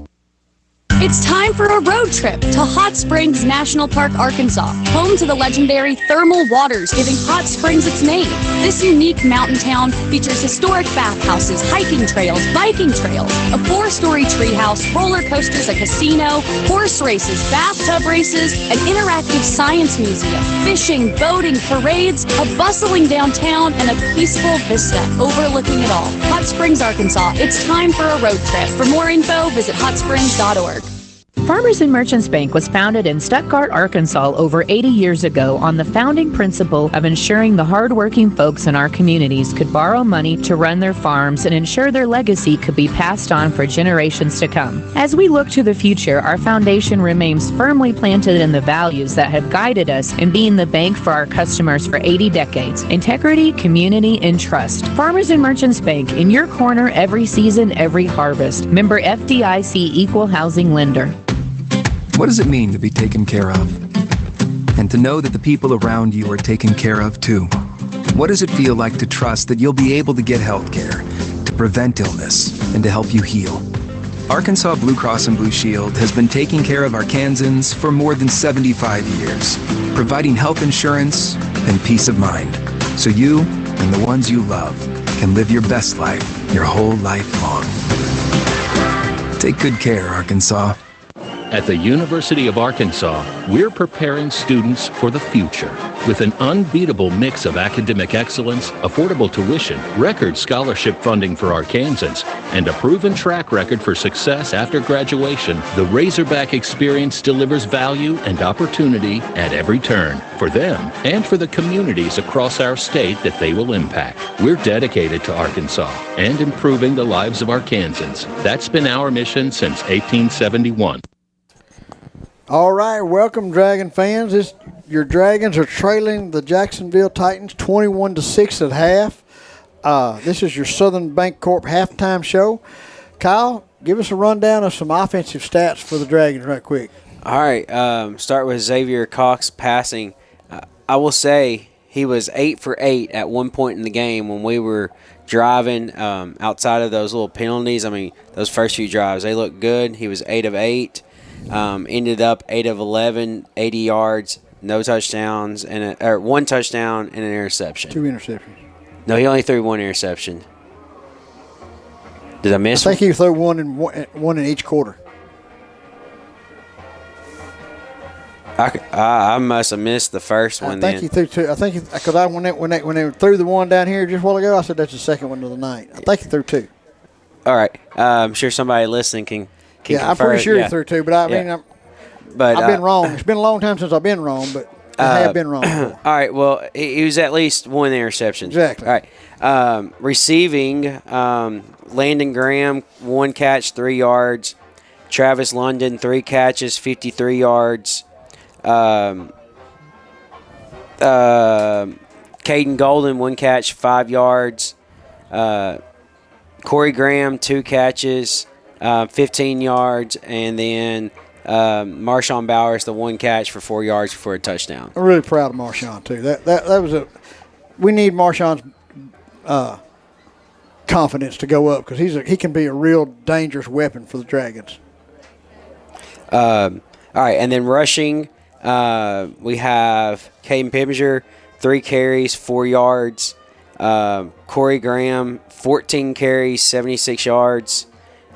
It's time for a road trip to Hot Springs National Park, Arkansas, home to the legendary thermal waters giving Hot Springs its name. This unique mountain town features historic bathhouses, hiking trails, biking trails, a 4-story treehouse, roller coasters, a casino, horse races, bathtub races, an interactive science museum, fishing, boating, parades, a bustling downtown, and a peaceful vista overlooking it all. Hot Springs, Arkansas. It's time for a road trip. For more info, visit hotsprings.org. Farmers and Merchants Bank was founded in Stuttgart, Arkansas over 80 years ago on the founding principle of ensuring the hardworking folks in our communities could borrow money to run their farms and ensure their legacy could be passed on for generations to come. As we look to the future, our foundation remains firmly planted in the values that have guided us in being the bank for our customers for 80 decades: integrity, community, and trust. Farmers and Merchants Bank, in your corner every season, every harvest. Member FDIC, Equal Housing Lender. What does it mean to be taken care of? And to know that the people around you are taken care of too? What does it feel like to trust that you'll be able to get health care, to prevent illness, and to help you heal? Arkansas Blue Cross and Blue Shield has been taking care of Arkansans for more than 75 years, providing health insurance and peace of mind, so you and the ones you love can live your best life your whole life long. Take good care, Arkansas. At the University of Arkansas, we're preparing students for the future with an unbeatable mix of academic excellence, affordable tuition, record scholarship funding for Arkansans, and a proven track record for success after graduation. The Razorback experience delivers value and opportunity at every turn for them and for the communities across our state that they will impact. We're dedicated to Arkansas and improving the lives of Arkansans. That's been our mission since 1871. All right, welcome, Dragon fans. Your Dragons are trailing the Jacksonville Titans 21-6 at half. This is your Southern Bancorp halftime show. Kyle, give us a rundown of some offensive stats for the Dragons right quick. All right, start with Xavier Cox passing. I will say he was 8 for 8 at one point in the game when we were driving outside of those little penalties. I mean, those first few drives, they looked good. He was 8 of 8. Ended up 8 of 11, 80 yards, no touchdowns, or 1 touchdown and an interception. 2 interceptions. No, he only threw 1 interception. Did I miss one? I think he threw one in each quarter. I must have missed the first one. I think he threw 2. I think because when they threw the one down here just a while ago, I said that's the second one of the night. I think he threw 2. All right, I'm sure somebody listening can. Yeah, I'm pretty sure he threw 2, but I've been wrong. It's been a long time since I've been wrong, but I have been wrong before. All right, well, he was at least 1 interception. Exactly. All right, receiving, Landon Graham, 1 catch, 3 yards. Travis London, 3 catches, 53 yards. Caden Golden, 1 catch, 5 yards. Corey Graham, 2 catches. 15 yards, and then Marshawn Bowers, the 1 catch for 4 yards for a touchdown. I'm really proud of Marshawn too. That was we need Marshawn's confidence to go up because he can be a real dangerous weapon for the Dragons. All right, and then rushing, we have Caden Pimminger, 3 carries, 4 yards. Corey Graham, 14 carries, 76 yards.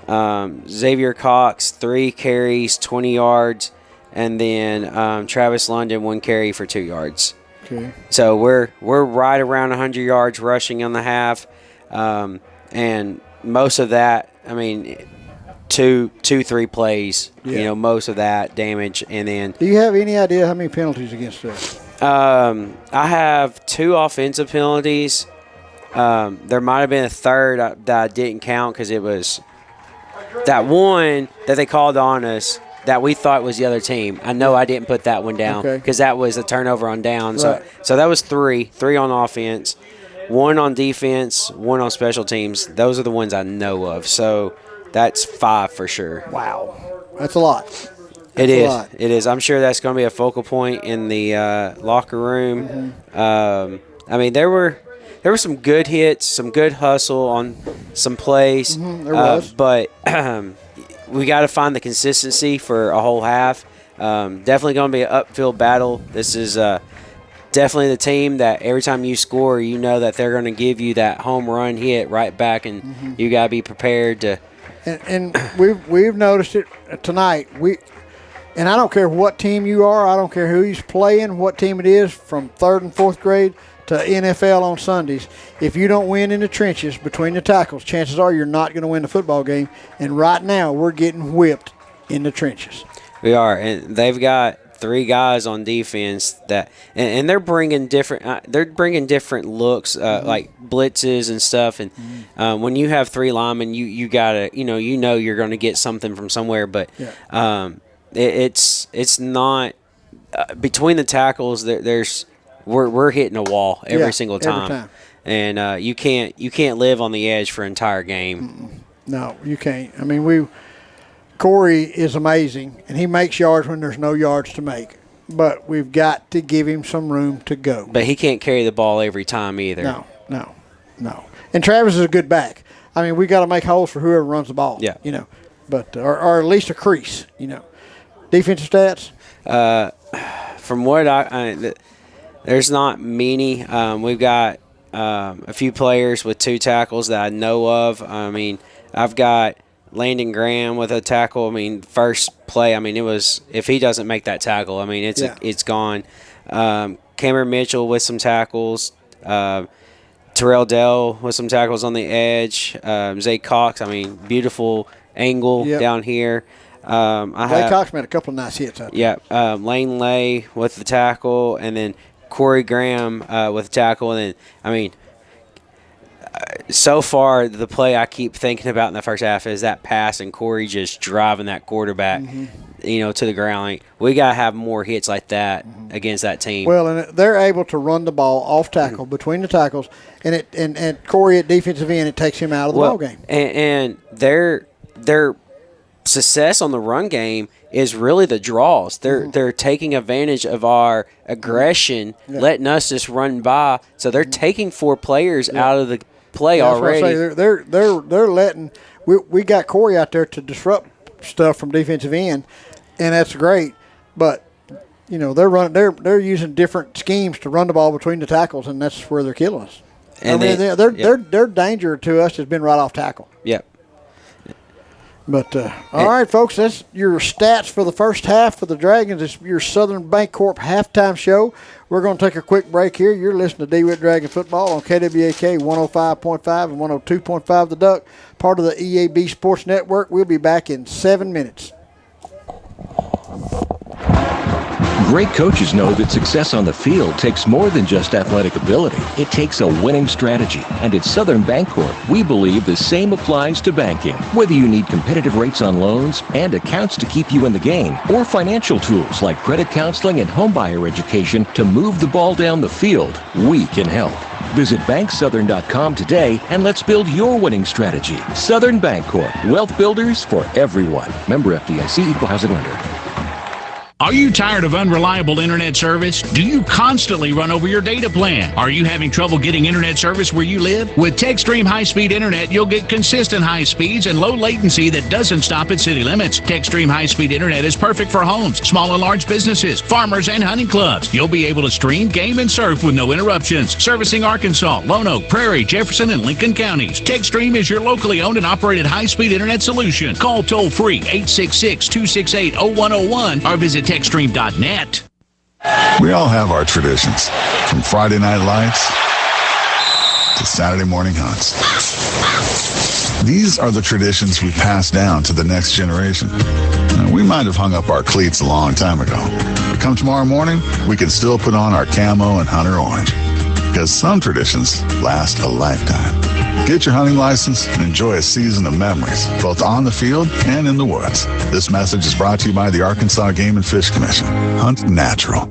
Xavier Cox, 3 carries, 20 yards. and then Travis London 1 carry for 2 yards. Okay. So we're right around 100 yards rushing on the half, and most of that, I mean, 3 plays. Yeah. You know, most of that damage, and then. Do you have any idea how many penalties against us? I have 2 offensive penalties. There might have been a third that I didn't count because it was that one that they called on us that we thought was the other team. I know I didn't put that one down because that was a turnover on down. Right. So that was 3 on offense, 1 on defense, 1 on special teams. Those are the ones I know of. So that's 5 for sure. Wow. That's a lot. It is. I'm sure that's going to be a focal point in the locker room. I mean, there were some good hits, some good hustle on some plays. There was. But we got to find the consistency for a whole half. Definitely going to be an upfield battle. This is definitely the team that every time you score, you know that they're going to give you that home run hit right back, and you got to be prepared to. And we've noticed it tonight. And I don't care what team you are. I don't care who's playing, what team it is, from 3rd and 4th grade to NFL on Sundays. If you don't win in the trenches between the tackles, chances are you're not going to win the football game. And right now, we're getting whipped in the trenches. We are, and they've got 3 guys on defense that, and they're bringing different. They're bringing different looks, like blitzes and stuff. And when you have 3 linemen, you gotta, you know, you're going to get something from somewhere. But it's not between the tackles. We're hitting a wall every single time. And you can't live on the edge for an entire game. No, you can't. I mean, Corey is amazing, and he makes yards when there's no yards to make. But we've got to give him some room to go. But he can't carry the ball every time either. No. And Travis is a good back. I mean, we got to make holes for whoever runs the ball. Yeah. You know, but or at least a crease. You know, defensive stats. From what there's not many. We've got a few players with 2 tackles that I know of. I mean, I've got Landon Graham with a tackle. I mean, first play, I mean, it was, if he doesn't make that tackle, I mean, it's gone. Cameron Mitchell with some tackles. Terrell Dell with some tackles on the edge. Zay Cox, I mean, beautiful angle down here. Zay Cox made a couple of nice hits out there. Yeah, Lane Lay with the tackle, and then Corey Graham with the tackle. And then, I mean, so far, the play I keep thinking about in the first half is that pass and Corey just driving that quarterback, to the ground. Like, we got to have more hits like that against that team. Well, and they're able to run the ball off tackle between the tackles, and Corey at defensive end, it takes him out of the ball game. And their success on the run game is really the draws. They're taking advantage of our aggression, letting us just run by. So they're taking 4 players out of the play already. That's what I say. They're letting. We got Corey out there to disrupt stuff from defensive end, and that's great. But they're using different schemes to run the ball between the tackles, and that's where they're killing us. And their danger to us has been right off tackle. Yep. But all right, folks, that's your stats for the first half for the Dragons. It's your Southern Bancorp halftime show. We're going to take a quick break here. You're listening to Dewitt Dragon Football on KWAK 105.5 and 102.5 The Duck, part of the EAB Sports Network. We'll be back in 7 minutes. Great coaches know that success on the field takes more than just athletic ability. It takes a winning strategy. And at Southern Bancorp, we believe the same applies to banking. Whether you need competitive rates on loans and accounts to keep you in the game, or financial tools like credit counseling and homebuyer education to move the ball down the field, we can help. Visit banksouthern.com today and let's build your winning strategy. Southern Bancorp, wealth builders for everyone. Member FDIC, equal housing lender. Are you tired of unreliable internet service? Do you constantly run over your data plan? Are you having trouble getting internet service where you live? With TechStream high-speed internet, you'll get consistent high speeds and low latency that doesn't stop at city limits. TechStream high-speed internet is perfect for homes, small and large businesses, farmers, and hunting clubs. You'll be able to stream, game, and surf with no interruptions. Servicing Arkansas, Lone Oak, Prairie, Jefferson, and Lincoln counties. TechStream is your locally owned and operated high-speed internet solution. Call toll-free 866-268-0101 or visit TechStream.net. We all have our traditions, from Friday night lights to Saturday morning hunts. These are the traditions we pass down to the next generation. Now, we might have hung up our cleats a long time ago. Come tomorrow morning, we can still put on our camo and hunter orange. Because some traditions last a lifetime. Get your hunting license and enjoy a season of memories, both on the field and in the woods. This message is brought to you by the Arkansas Game and Fish Commission. Hunt natural.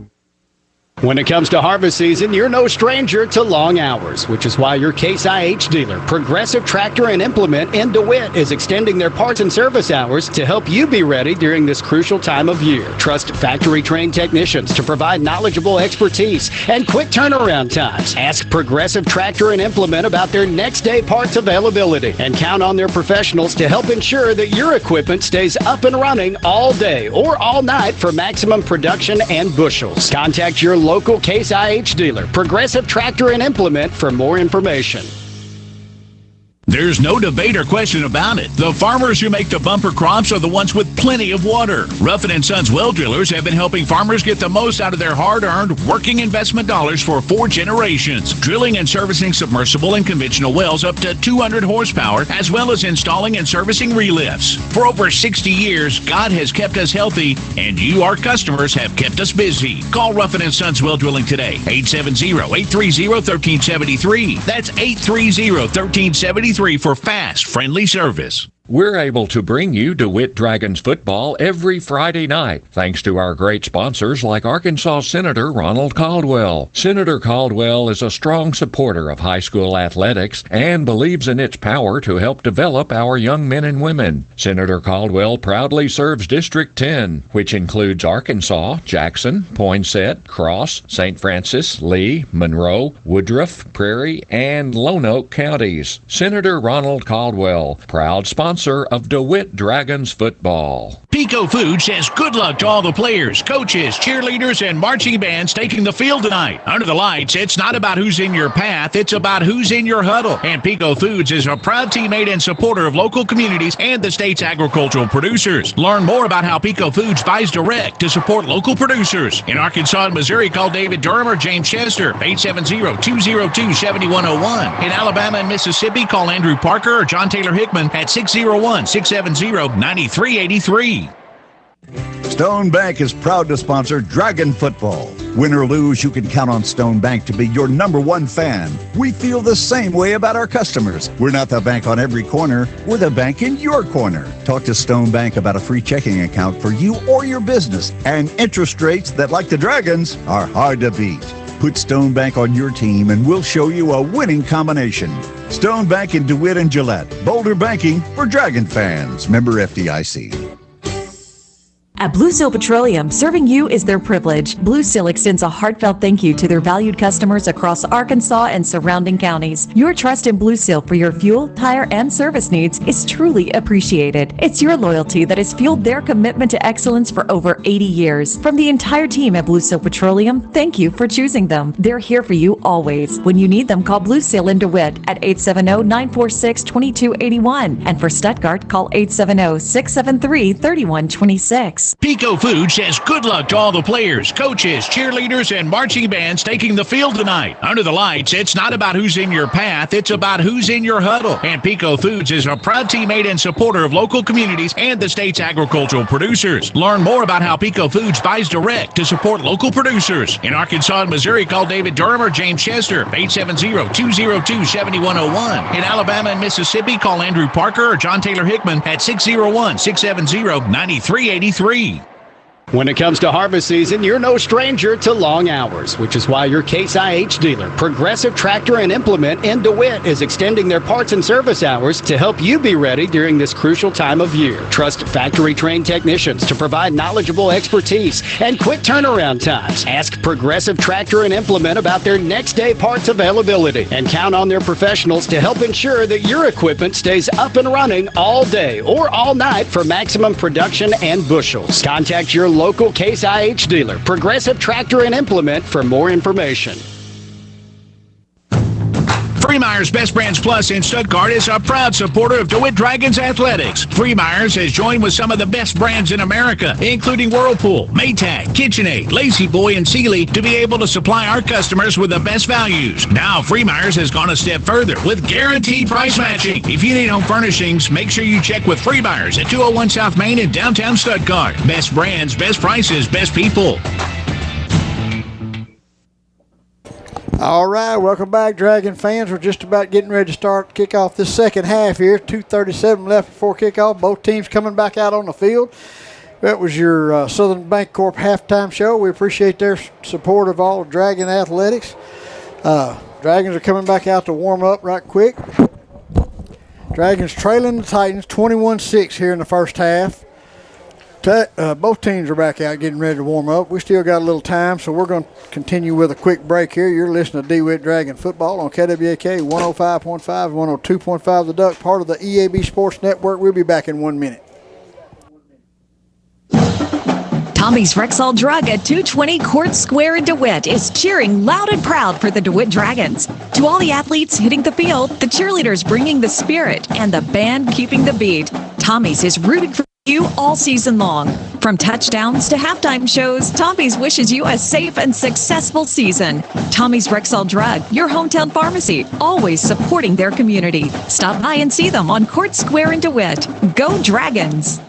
When it comes to harvest season, you're no stranger to long hours, which is why your Case IH dealer, Progressive Tractor and Implement in DeWitt, is extending their parts and service hours to help you be ready during this crucial time of year. Trust factory-trained technicians to provide knowledgeable expertise and quick turnaround times. Ask Progressive Tractor and Implement about their next-day parts availability and count on their professionals to help ensure that your equipment stays up and running all day or all night for maximum production and bushels. Contact your local Case IH dealer, Progressive Tractor and Implement, for more information. There's no debate or question about it. The farmers who make the bumper crops are the ones with plenty of water. Ruffin & Sons well drillers have been helping farmers get the most out of their hard-earned working investment dollars for 4 generations. Drilling and servicing submersible and conventional wells up to 200 horsepower, as well as installing and servicing relifts. For over 60 years, God has kept us healthy, and you, our customers, have kept us busy. Call Ruffin & Sons well drilling today. 870-830-1373. That's 830-1373. For fast, friendly service. We're able to bring you DeWitt Dragons football every Friday night, thanks to our great sponsors like Arkansas Senator Ronald Caldwell. Senator Caldwell is a strong supporter of high school athletics and believes in its power to help develop our young men and women. Senator Caldwell proudly serves District 10, which includes Arkansas, Jackson, Poinsett, Cross, St. Francis, Lee, Monroe, Woodruff, Prairie, and Lone Oak counties. Senator Ronald Caldwell, proud sponsor of DeWitt Dragons football. Pico Food says good luck to all the players, coaches, cheerleaders, and marching bands taking the field tonight. Under the lights, it's not about who's in your path, it's about who's in your huddle. And Pico Foods is a proud teammate and supporter of local communities and the state's agricultural producers. Learn more about how Pico Foods buys direct to support local producers. In Arkansas and Missouri, call David Durham or James Chester, 870-202-7101. In Alabama and Mississippi, call Andrew Parker or John Taylor Hickman at 601-670-9383. Stone Bank is proud to sponsor Dragon Football. Win or lose, you can count on Stone Bank to be your #1 fan. We feel the same way about our customers. We're not the bank on every corner. We're the bank in your corner. Talk to Stone Bank about a free checking account for you or your business and interest rates that, like the Dragons, are hard to beat. Put Stone Bank on your team and we'll show you a winning combination. Stone Bank in DeWitt and Gillette. Boulder Banking for Dragon fans. Member FDIC. At Blue Seal Petroleum, serving you is their privilege. Blue Seal extends a heartfelt thank you to their valued customers across Arkansas and surrounding counties. Your trust in Blue Seal for your fuel, tire, and service needs is truly appreciated. It's your loyalty that has fueled their commitment to excellence for over 80 years. From the entire team at Blue Seal Petroleum, thank you for choosing them. They're here for you always. When you need them, call Blue Seal in DeWitt at 870-946-2281. And for Stuttgart, call 870-673-3126. Pico Food says good luck to all the players, coaches, cheerleaders, and marching bands taking the field tonight. Under the lights, it's not about who's in your path, it's about who's in your huddle. And Pico Foods is a proud teammate and supporter of local communities and the state's agricultural producers. Learn more about how Pico Foods buys direct to support local producers. In Arkansas and Missouri, call David Durham or James Chester, 870-202-7101. In Alabama and Mississippi, call Andrew Parker or John Taylor Hickman at 601-670-9383. When it comes to harvest season, you're no stranger to long hours, which is why your Case IH dealer, Progressive Tractor and Implement in DeWitt, is extending their parts and service hours to help you be ready during this crucial time of year. Trust factory-trained technicians to provide knowledgeable expertise and quick turnaround times. Ask Progressive Tractor and Implement about their next-day parts availability and count on their professionals to help ensure that your equipment stays up and running all day or all night for maximum production and bushels. Contact your local Case IH dealer, Progressive Tractor and Implement, for more information. Freemeyer's Best Brands Plus in Stuttgart is a proud supporter of DeWitt Dragons athletics. Freemeyer's has joined with some of the best brands in America, including Whirlpool, Maytag, KitchenAid, Lazy Boy, and Sealy, to be able to supply our customers with the best values. Now, Freemeyer's has gone a step further with guaranteed price matching. If you need home furnishings, make sure you check with Freemeyer's at 201 South Main in downtown Stuttgart. Best brands, best prices, best people. All right, welcome back, Dragon fans. We're just about getting ready to start kickoff this second half here. 2:37 left before kickoff. Both teams coming back out on the field. That was your Southern Bancorp halftime show. We appreciate their support of all Dragon athletics. Dragons are coming back out to warm up right quick. Dragons trailing the Titans 21-6 here in the first half. Both teams are back out getting ready to warm up. We still got a little time, so we're going to continue with a quick break here. You're listening to Dewitt Dragon Football on KWAK 105.5 and 102.5 The Duck, part of the EAB Sports Network. We'll be back in 1 minute. Tommy's Rexall Drug at 220 Court Square in DeWitt is cheering loud and proud for the DeWitt Dragons. To all the athletes hitting the field, the cheerleaders bringing the spirit, and the band keeping the beat, Tommy's is rooting for you all season long. From touchdowns to halftime shows, Tommy's wishes you a safe and successful season. Tommy's Rexall Drug, your hometown pharmacy, always supporting their community. Stop by and see them on Court Square in DeWitt. Go Dragons!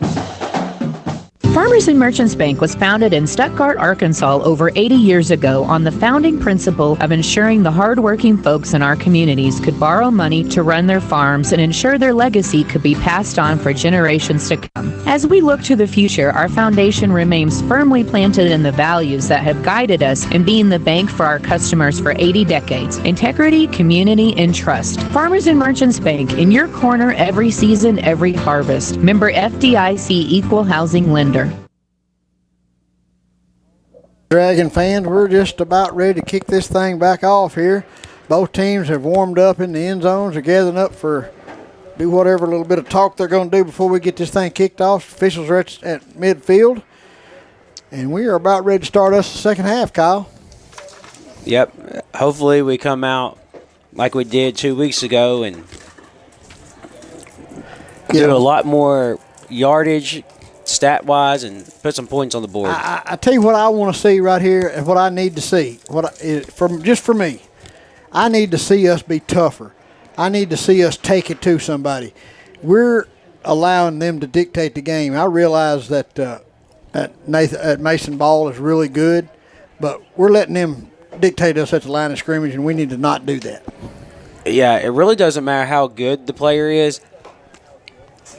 Farmers and Merchants Bank was founded in Stuttgart, Arkansas over 80 years ago on the founding principle of ensuring the hardworking folks in our communities could borrow money to run their farms and ensure their legacy could be passed on for generations to come. As we look to the future, our foundation remains firmly planted in the values that have guided us in being the bank for our customers for 80 decades: integrity, community, and trust. Farmers and Merchants Bank, in your corner every season, every harvest. Member FDIC Equal Housing Lender. Dragon fans, we're just about ready to kick this thing back off here. Both teams have warmed up in the end zones. They're gathering up for do whatever little bit of talk they're going to do before we get this thing kicked off. Officials are at midfield. And we are about ready to start us the second half, Kyle. Yep. Hopefully we come out like we did 2 weeks ago and do a lot more yardage stat-wise and put some points on the board. I tell you what I want to see right here and what I need to see. Just for me, I need to see us be tougher. I need to see us take it to somebody. We're allowing them to dictate the game. I realize that Mason Ball is really good, but we're letting them dictate us at the line of scrimmage, and we need to not do that. Yeah, it really doesn't matter how good the player is.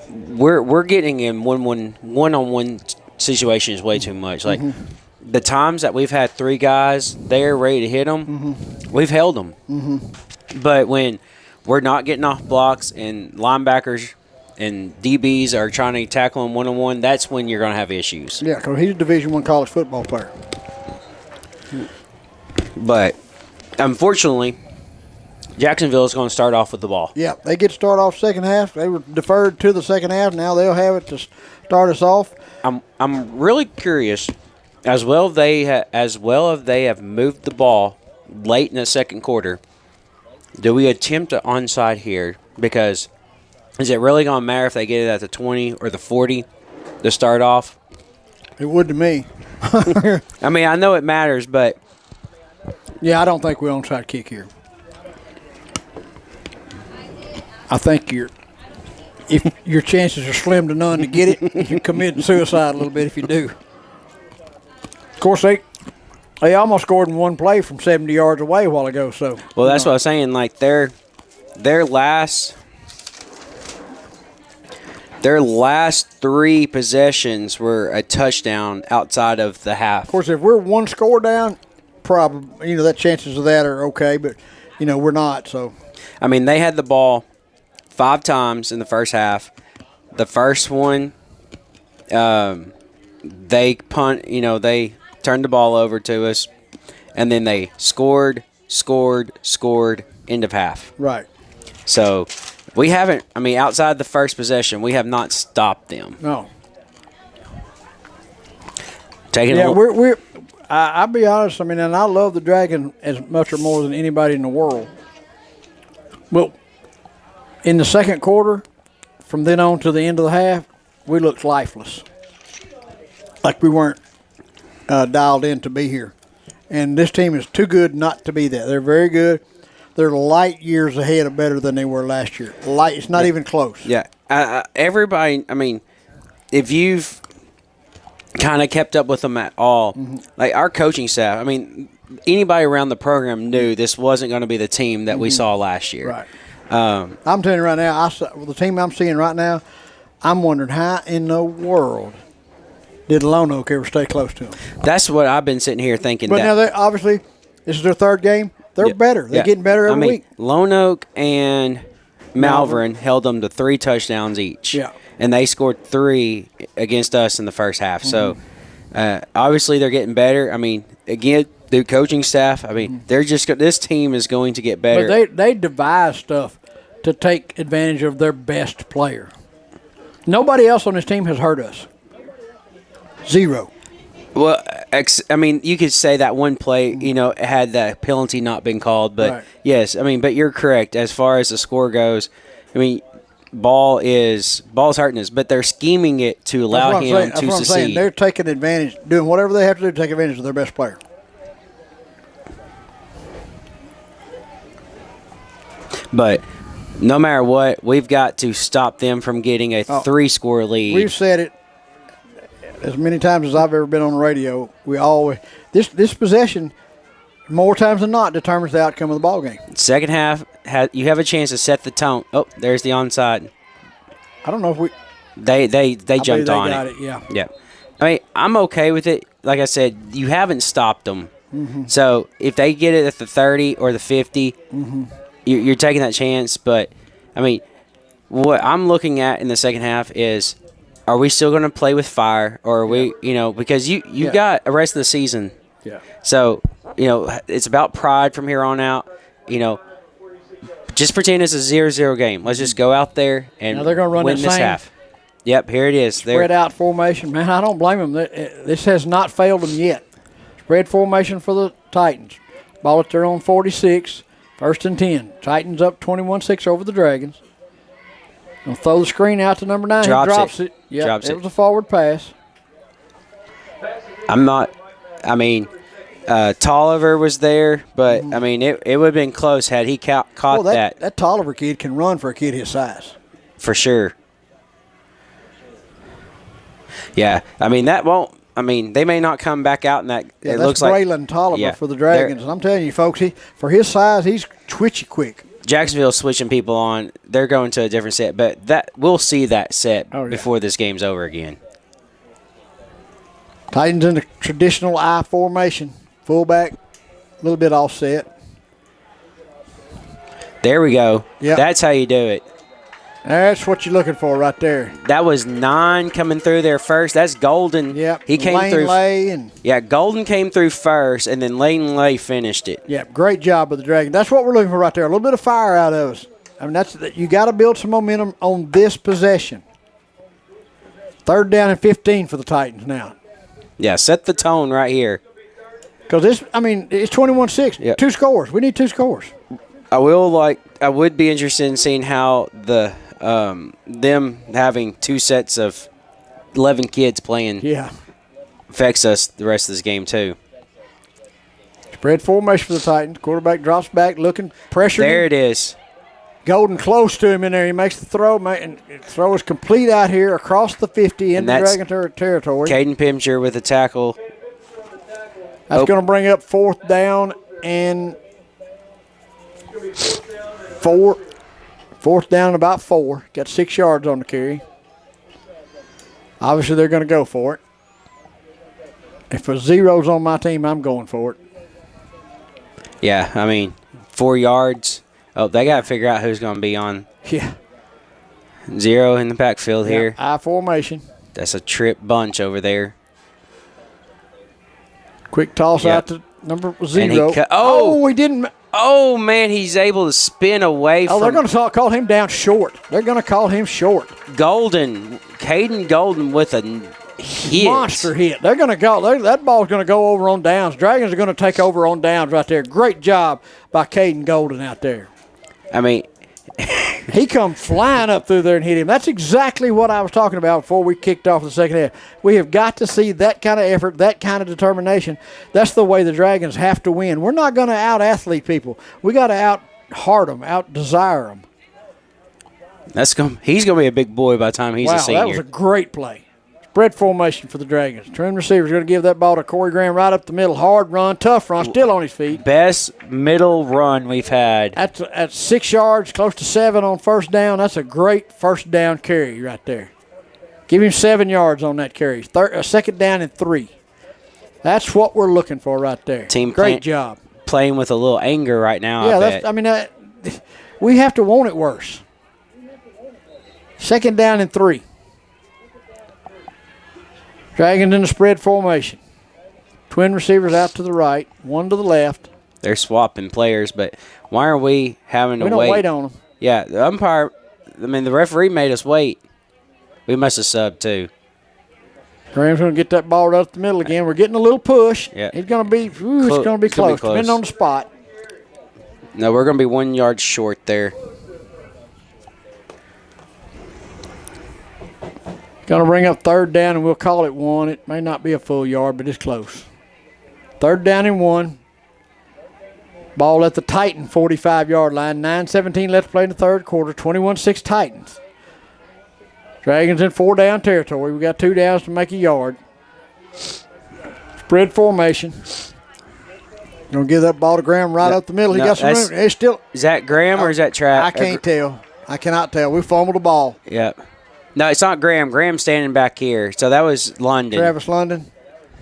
We're getting in one-on-one situations way too much. Like the times that we've had three guys there ready to hit them, we've held them. But when we're not getting off blocks and linebackers and DBs are trying to tackle him one-on-one, that's when you're going to have issues. Yeah, because he's a Division I college football player. But unfortunately, Jacksonville is going to start off with the ball. Yeah, they get to start off second half. They were deferred to the second half. Now they'll have it to start us off. I'm really curious, as well as they have moved the ball late in the second quarter. Do we attempt an onside here? Because is it really going to matter if they get it at the 20 or the 40 to start off? It would to me. I mean, I know it matters, but yeah, I don't think we're onside kick here. I think your chances are slim to none to get it. You're committing suicide a little bit if you do. Of course, they almost scored in one play from 70 yards away a while ago. So well, that's what I was saying. Like their last three possessions were a touchdown outside of the half. Of course, if we're one score down, probably that chances of that are okay, but we're not. So I mean, they had the ball 5 times in the first half. The first one, they turned the ball over to us, and then they scored, end of half. Right. So we haven't, outside the first possession, we have not stopped them. No. I'll be honest, and I love the Dragon as much or more than anybody in the world. Well, in the second quarter, from then on to the end of the half, we looked lifeless. Like we weren't dialed in to be here. And this team is too good not to be that. They're very good. They're light years ahead of better than they were last year. Light, it's not even close. Yeah. Everybody, I mean, if you've kind of kept up with them at all, like our coaching staff, I mean, anybody around the program knew this wasn't going to be the team that we saw last year. Right. I'm telling you right now, the team I'm seeing right now, I'm wondering how in the world did Lone Oak ever stay close to them? That's what I've been sitting here thinking. But now, obviously, this is their third game. They're better. They're getting better every week. Lone Oak and Malvern held them to 3 touchdowns each. Yeah. And they scored 3 against us in the first half. So, obviously, they're getting better. I mean, again, the coaching staff, I mean, they're just this team is going to get better. But they devise stuff to take advantage of their best player. Nobody else on this team has hurt us. 0. Well, I mean, you could say that one play, had that penalty not been called. But, yes, I mean, but you're correct. As far as the score goes, I mean, ball's hurting us. But they're scheming it to allow him to succeed. They're taking advantage, doing whatever they have to do to take advantage of their best player. But no matter what, we've got to stop them from getting a 3-score lead. We've said it as many times as I've ever been on the radio. We always this possession, more times than not, determines the outcome of the ball game. Second half, you have a chance to set the tone. Oh, there's the onside. I don't know if we. They jumped on got it. Yeah. Yeah. I mean, I'm okay with it. Like I said, you haven't stopped them. So if they get it at the 30 or the 50. You're taking that chance, but, I mean, what I'm looking at in the second half is, are we still going to play with fire, or are we, because you got a rest of the season. Yeah. So, it's about pride from here on out. Just pretend it's a 0-0 game. Let's just go out there and now they're gonna run win this half. Yep, here it is. Spread out formation. Man, I don't blame them. This has not failed them yet. Spread formation for the Titans. Ball at their own 46. 1st and 10. Titans up 21-6 over the Dragons. They'll throw the screen out to number 9. He drops it. Yeah, it was a forward pass. Tolliver was there, but, I mean, it would have been close had he caught that. That Tolliver kid can run for a kid his size. For sure. Yeah, I mean, they may not come back out in that. Yeah, it that's looks like Braylon Tolliver for the Dragons. And I'm telling you, folks, for his size, he's twitchy quick. Jacksonville's switching people on. They're going to a different set, but we'll see that set before this game's over again. Titans in the traditional I formation. Fullback, a little bit offset. There we go. Yep. That's how you do it. That's what you're looking for right there. That was 9 coming through there first. That's Golden. Yep. He came through. Yeah, Golden came through first, and then Lane Lay finished it. Yeah, great job with the Dragons. That's what we're looking for right there. A little bit of fire out of us. I mean, you got to build some momentum on this possession. 3rd down and 15 for the Titans now. Yeah, set the tone right here. Because it's 21-6. Yep. 2 scores. We need 2 scores. I would be interested in seeing how them having 2 sets of 11 kids playing affects us the rest of this game too. Spread formation for the Titans. Quarterback drops back, looking, pressuring. There it is. Golden close to him in there. He makes the throw, and throw is complete out here across the 50 into Dragon territory. Caden Pimcher with a tackle. That's going to bring up 4th down and 4. 4th down, about 4. Got 6 yards on the carry. Obviously, they're going to go for it. If a 0's on my team, I'm going for it. Yeah, I mean, 4 yards. Oh, they got to figure out who's going to be on. Yeah. 0 in the backfield here. I formation. That's a trip bunch over there. Quick toss out to number 0. He didn't. Oh, man, he's able to spin away from. Oh, they're going to call him down short. They're going to call him short. Caden Golden with a hit. Monster hit. They're going to go. That ball's going to go over on downs. Dragons are going to take over on downs right there. Great job by Caden Golden out there. I mean, He come flying up through there and hit him. That's exactly what I was talking about before we kicked off the second half. We have got to see that kind of effort, that kind of determination. That's the way the Dragons have to win. We're not going to out-athlete people. We got to out-heart them, out-desire them. He's going to be a big boy by the time he's a senior. That was a great play. Spread formation for the Dragons. Twin receiver's going to give that ball to Corey Graham right up the middle. Hard run, tough run, still on his feet. Best middle run we've had. At 6 yards, close to 7 on first down. That's a great first down carry right there. Give him 7 yards on that carry. Second down and 3. That's what we're looking for right there. Great job. Playing with a little anger right now. Yeah, we have to want it worse. Second down and 3. Dragons in the spread formation. Twin receivers out to the right, one to the left. They're swapping players, but why are we having to wait? We don't wait on them. Yeah, the referee made us wait. We must have subbed too. Graham's going to get that ball right up the middle again. We're getting a little push. Yeah. It's going to be close, depending on the spot. No, we're going to be 1 yard short there. Going to bring up third down, and we'll call it 1. It may not be a full yard, but it's close. Third down and 1. Ball at the Titan 45-yard line. 9:17 left to play in the third quarter. 21-6 Titans. Dragons in 4-down territory. We got 2 downs to make a yard. Spread formation. Going to give that ball to Graham right up the middle. He got some room. It's still. Is that Graham or is that Travis? I can't tell. I cannot tell. We fumbled the ball. Yeah. No, it's not Graham. Graham's standing back here. So that was London. Travis London.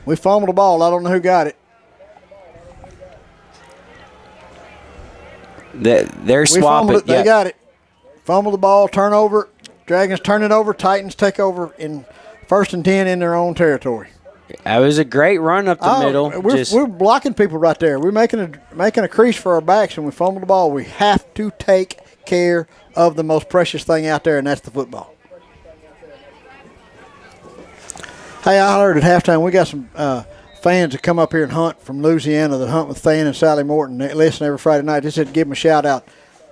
We fumbled the ball. I don't know who got it. They're swapping. They got it. Fumble the ball, turnover. Dragons turn it over. Titans take over in 1st and 10 in their own territory. That was a great run up the middle. We're blocking people right there. We're making a crease for our backs, and we fumble the ball. We have to take care of the most precious thing out there, and that's the football. Hey, I heard at halftime we got some fans that come up here and hunt from Louisiana that hunt with Than and Sally Morton. They listen every Friday night. They said to give them a shout out.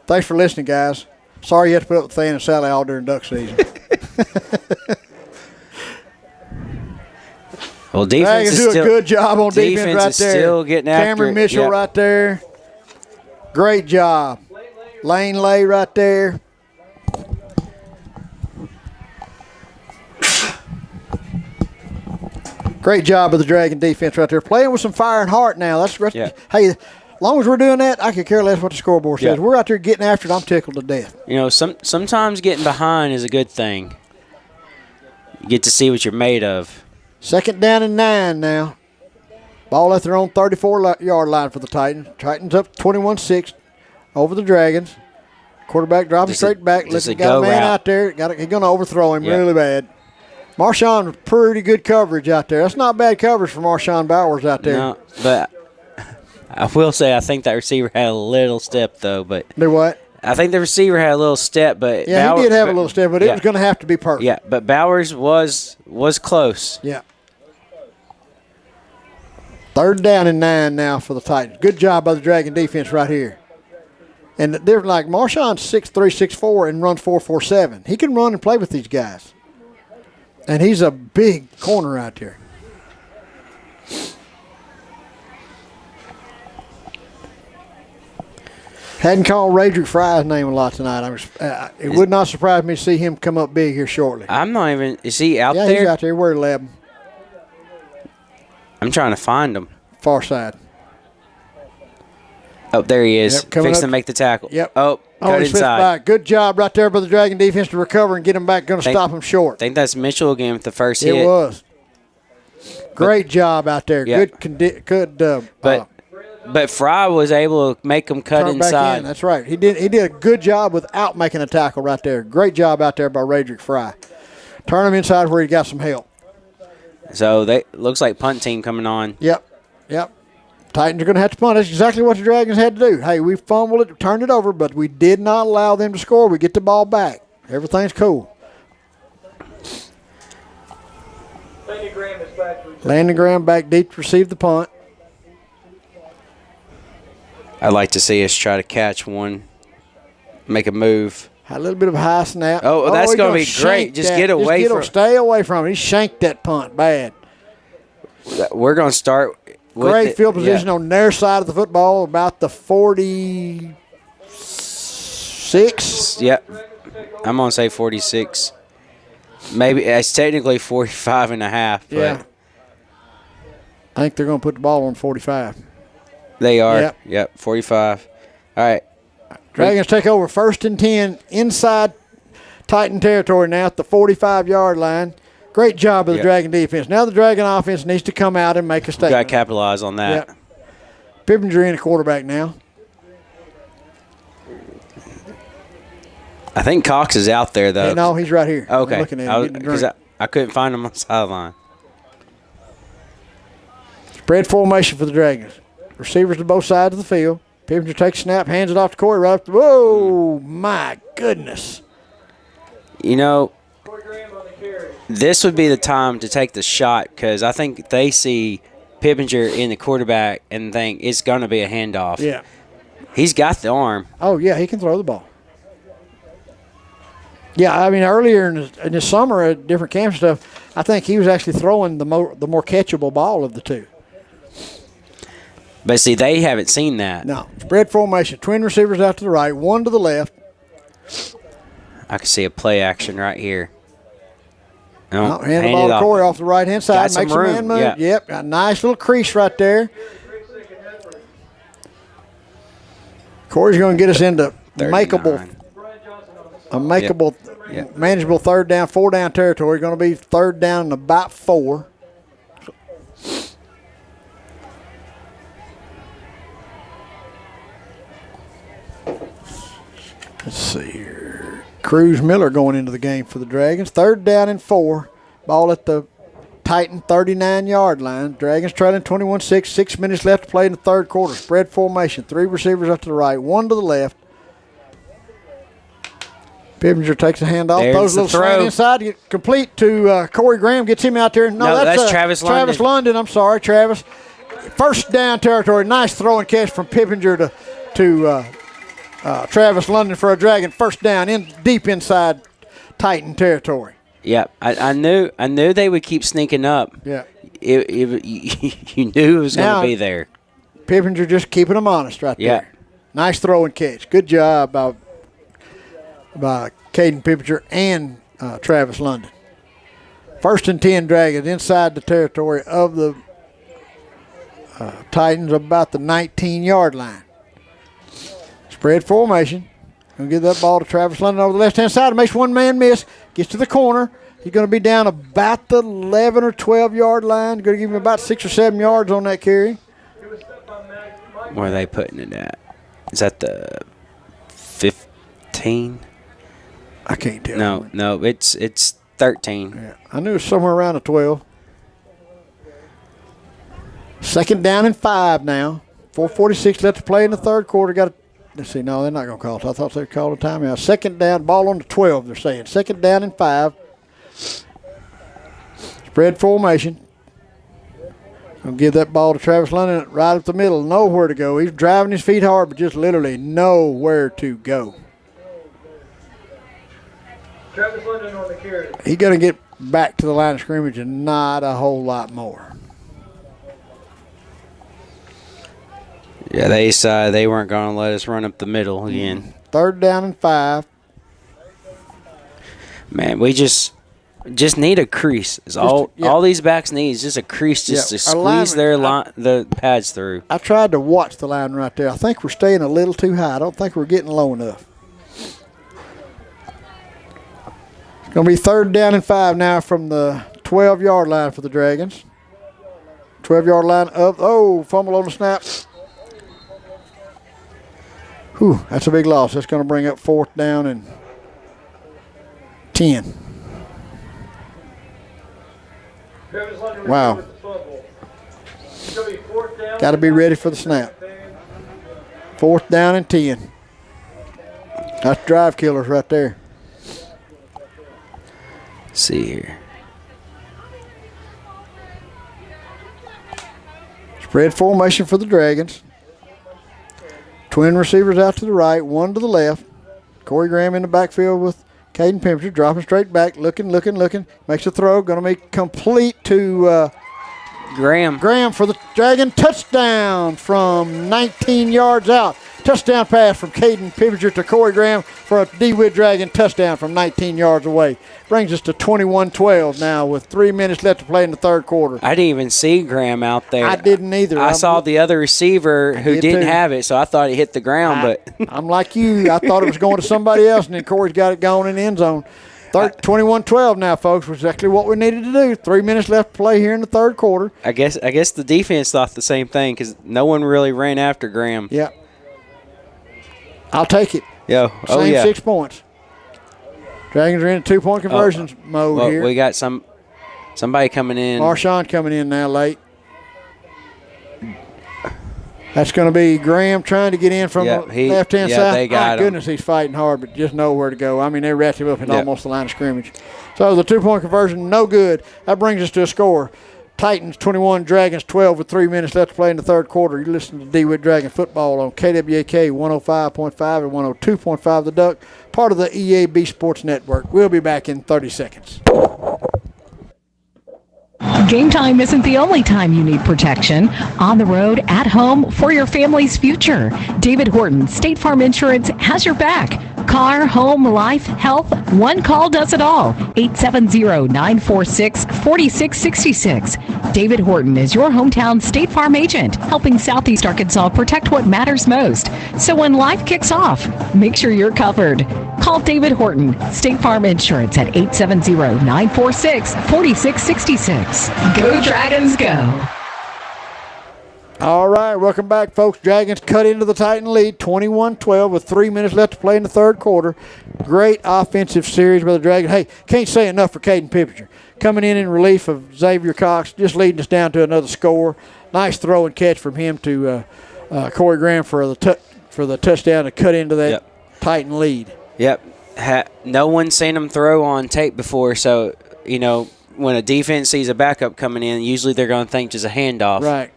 Thanks for listening, guys. Sorry you have to put up with Than and Sally all during duck season. Well, defense is do a good job on defense right there. Still getting after Cameron Mitchell right there. Great job. Lane Lay right there. Great job of the Dragon defense right there. Playing with some fire and heart now. Hey, as long as we're doing that, I could care less what the scoreboard says. We're out there getting after it. I'm tickled to death. You know, sometimes getting behind is a good thing. You get to see what you're made of. 2nd down and 9 now. Ball at their own 34-yard line for the Titans. Titans up 21-6 over the Dragons. Quarterback dropping straight back. Listen, got a man out there. He's going to overthrow him really bad. Marshawn, pretty good coverage out there. That's not bad coverage for Marshawn Bowers out there. No, but I will say I think that receiver had a little step, though. But do what? I think the receiver had a little step, but he did have a little step, but it was going to have to be perfect. Yeah, but Bowers was close. Yeah. 3rd down and 9 now for the Titans. Good job by the Dragon defense right here. And they're like Marshawn's 6'3", 6'4", and runs 4.47. He can run and play with these guys. And he's a big corner out there. Hadn't called Radrick Fry's name a lot tonight. It would not surprise me to see him come up big here shortly. I'm not even. Is he out there? Yeah, he's out there. Where 11? I'm trying to find him. Far side. Oh, there he is. Fixing to make the tackle. Yep. Oh, cut inside. Back. Good job right there by the Dragon defense to recover and get him back. Going to stop him short. I think that's Mitchell again with the first hit. It was. Great job out there. Yeah. Good. But Fry was able to make him cut inside. That's right. He did a good job without making a tackle right there. Great job out there by Radrick Fry. Turn him inside where he got some help. So looks like punt team coming on. Yep. Titans are going to have to punt. That's exactly what the Dragons had to do. Hey, we fumbled it, turned it over, but we did not allow them to score. We get the ball back. Everything's cool. Landon Graham back deep to receive the punt. I'd like to see us try to catch one Make a move. Had a little bit of a high snap. Oh, that's going to be great. Just get away from it. Stay away from it. He shanked that punt bad. We're going to start with great field position on their side of the football, about the 46. Yep. I'm going to say 46. Maybe it's technically 45 and a half. But yeah. I think they're going to put the ball on 45. They are. Yep, 45. All right. Dragons take over 1st and 10 inside Titan territory now at the 45-yard line. Great job of the Dragon defense. Now the Dragon offense needs to come out and make a statement. Got to capitalize on that. Yep. Pippinger in a quarterback now. I think Cox is out there, though. No, he's right here. Okay. I'm looking at him, Because I couldn't find him on the sideline. Spread formation for the Dragons. Receivers to both sides of the field. Pippinger takes a snap, hands it off to Corey. Right up to, whoa, my goodness. You know, this would be the time to take the shot because I think they see Pippinger in the quarterback and think it's going to be a handoff. Yeah. He's got the arm. Oh, yeah, he can throw the ball. Yeah, I mean, earlier in the summer at different camp stuff, I think he was actually throwing the more catchable ball of the two. But, see, they haven't seen that. No. Spread formation. Twin receivers out to the right, one to the left. I can see a play action right here. Hand the ball to Corey off the right-hand side. Makes a man move. Yeah. Yep, got a nice little crease right there. Corey's going to get us into manageable 3rd down, 4-down territory. Going to be 3rd down and about 4. Let's see here. Cruz Miller going into the game for the Dragons. 3rd down and 4. Ball at the Titan 39-yard line. Dragons trailing 21-6. 6 minutes left to play in the 3rd quarter. Spread formation. 3 receivers up to the right, 1 to the left. Pippinger takes a handoff. Throws a little slant inside. Get complete to Corey Graham. Gets him out there. No, that's Travis London. Travis London. I'm sorry, Travis. 1st down territory. Nice throw and catch from Pippinger to Travis London for a Dragon 1st down deep inside Titan territory. Yeah, I knew they would keep sneaking up. Yeah, you knew it was going to be there. Pippinger just keeping them honest right there. Nice throw and catch. Good job by Caden Pippinger and Travis London. 1st and 10 Dragons inside the territory of the Titans, about the 19-yard line. Spread formation. Going to give that ball to Travis London over the left-hand side. Makes one man miss. Gets to the corner. He's going to be down about the 11 or 12-yard line. Going to give him about 6 or 7 yards on that carry. Where are they putting it at? Is that the 15? I can't tell. No, it's 13. Yeah, I knew it was somewhere around the 12. 2nd down and 5 now. 4:46 left to play in the 3rd quarter. Let's see. No, they're not going to call it. I thought they called a timeout. 2nd down, ball on the 12, they're saying. 2nd down and 5. Spread formation. I'll give that ball to Travis London right up the middle. Nowhere to go. He's driving his feet hard, but just literally nowhere to go. Travis London on the carry. He's going to get back to the line of scrimmage and not a whole lot more. Yeah, they decided they weren't going to let us run up the middle again. 3rd down and 5. Man, we just need a crease. All these backs need is just a crease to squeeze the pads through. I tried to watch the line right there. I think we're staying a little too high. I don't think we're getting low enough. It's going to be 3rd down and 5 now from the 12-yard line for the Dragons. 12-yard line up. Oh, fumble on the snap. Whew, that's a big loss. That's going to bring up 4th down and 10. Wow. Got to be ready for the snap. 4th down and 10. That's drive killers right there. Let's see here. Spread formation for the Dragons. Twin receivers out to the right, 1 to the left. Corey Graham in the backfield with Caden Pemberton, dropping straight back, looking. Makes a throw, going to make complete to Graham for the Dragon touchdown from 19 yards out. Touchdown pass from Caden Pemberton to Corey Graham for a Dewitt Dragon touchdown from 19 yards away. Brings us to 21-12 now with 3 minutes left to play in the third quarter. I didn't even see Graham out there. I didn't either. I saw the other receiver who didn't have it, so I thought he hit the ground. But I'm like you. I thought it was going to somebody else, and then Corey's got it going in the end zone. 21-12 now, folks, was exactly what we needed to do. 3 minutes left to play here in the third quarter. I guess the defense thought the same thing because no one really ran after Graham. Yeah. I'll take it. Yeah. Same 6 points. Dragons are in a 2-point conversions mode here. We got somebody coming in. Marshawn coming in now late. That's going to be Graham trying to get in from the left-hand side. They got My goodness, he's fighting hard, but just nowhere to go. I mean, they wrapped him up at almost the line of scrimmage. So the 2-point conversion, no good. That brings us to a score. Titans 21, Dragons 12 with 3 minutes left to play in the third quarter. You listen to Dewitt Dragon Football on KWAK 105.5 and 102.5 The Duck, part of the EAB Sports Network. We'll be back in 30 seconds. Game time isn't the only time you need protection. On the road, at home, for your family's future. David Horton, State Farm Insurance, has your back. Car, home, life, health, one call does it all. 870-946-4666. David Horton is your hometown State Farm agent, helping Southeast Arkansas protect what matters most. So when life kicks off, make sure you're covered. Call David Horton, State Farm Insurance at 870-946-4666. Go Dragons, go. All right, welcome back, folks. Dragons cut into the Titan lead, 21-12 with 3 minutes left to play in the third quarter. Great offensive series by the Dragons. Hey, can't say enough for Caden Pippinger. Coming in relief of Xavier Cox, just leading us down to another score. Nice throw and catch from him to Corey Graham for the touchdown to cut into that Titan lead. Yep. No one's seen him throw on tape before, so, when a defense sees a backup coming in, usually they're going to think just a handoff. Right.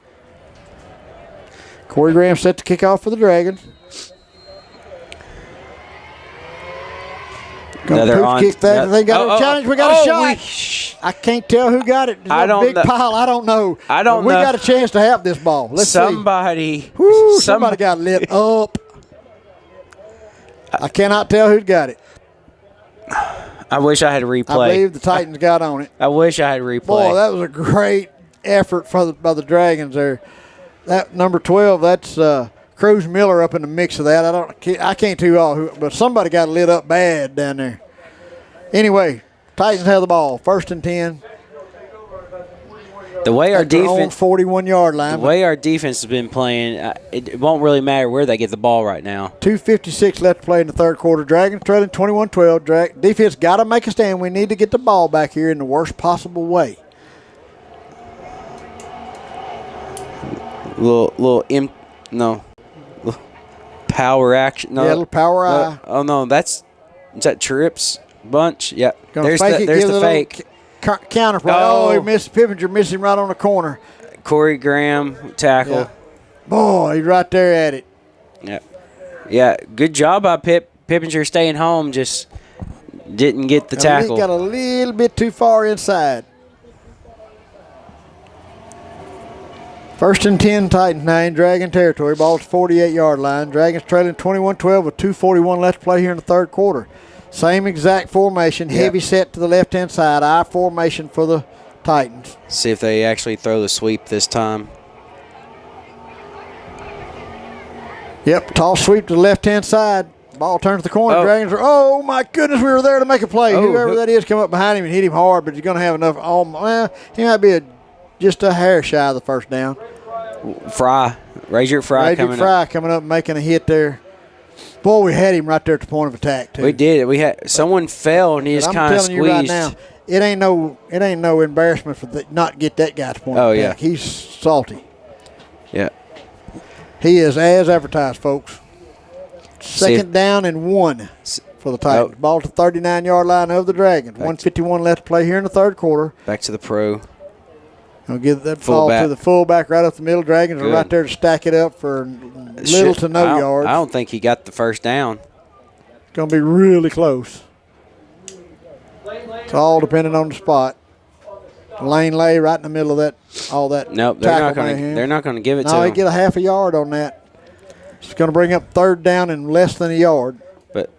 Corey Graham set to kick off for the Dragons. Kick that. They got a challenge. We got a shot. I can't tell who got it. There's a big pile. I don't know. We got a chance to have this ball. Let's see. Somebody got lit up. I cannot tell who got it. I wish I had a replay. I believe the Titans got on it. I wish I had a replay. Boy, that was a great effort by the Dragons there. That number 12, that's Cruz Miller up in the mix of that. I can't tell you all who, but somebody got lit up bad down there. Anyway, Titans have the ball. 1st and 10. The way our defense 41-yard line. The way our defense has been playing, it won't really matter where they get the ball right now. 2:56 left to play in the third quarter. Dragons trailing 21-12. Defense got to make a stand. We need to get the ball back here in the worst possible way. Little power action. No, little power eye. Oh no, is that Tripp's bunch? Yeah, there's the fake counter play. Oh, he missed Pippinger, missed him right on the corner. Corey Graham tackle. Yeah. Boy, he's right there at it. Yeah. Good job by Pippinger staying home. Just didn't get the tackle. He got a little bit too far inside. 1st and 10, Titans 9, Dragon territory. Ball's 48-yard line. Dragons trailing 21-12 with 2:41 left to play here in the third quarter. Same exact formation, heavy set to the left-hand side. I formation for the Titans. See if they actually throw the sweep this time. Yep, tall sweep to the left-hand side. Ball turns to the corner. Dragons are, oh, my goodness, we were there to make a play. Whoever that is come up behind him and hit him hard, but he's going to have enough. He might be just a hair shy of the first down. Razier Fry coming up and making a hit there. Boy, we had him right there at the point of attack too. We did. We had someone fell and he just kind of squeezed. I'm telling you right now, it ain't no embarrassment for not get that guy at the point of attack. Yeah. He's salty. Yeah. He is as advertised, folks. Second down and 1 for the Titans. Ball to 39-yard line of the Dragons. 1:51 left to play here in the third quarter. Back to the pro. I'll give that ball to the fullback right up the middle. Dragons are right there to stack it up for little to no yards. I don't think he got the first down. going to be really close. It's all depending on the spot. Lane lay right in the middle of that. All that. Nope, they're not going to give it to him. No, he get a half a yard on that. It's going to bring up third down in less than a yard. But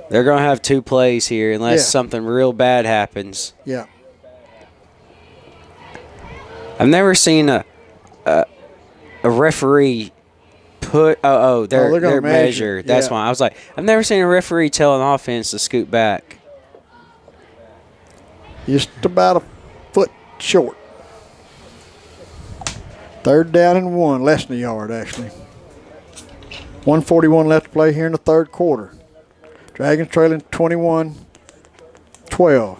they're going to have 2 plays here unless something real bad happens. Yeah. I've never seen a referee put. They're measure. That's why I was like, I've never seen a referee tell an offense to scoot back. Just about a foot short. Third down and 1, less than a yard actually. 1:41 left to play here in the third quarter. Dragons trailing 21-12.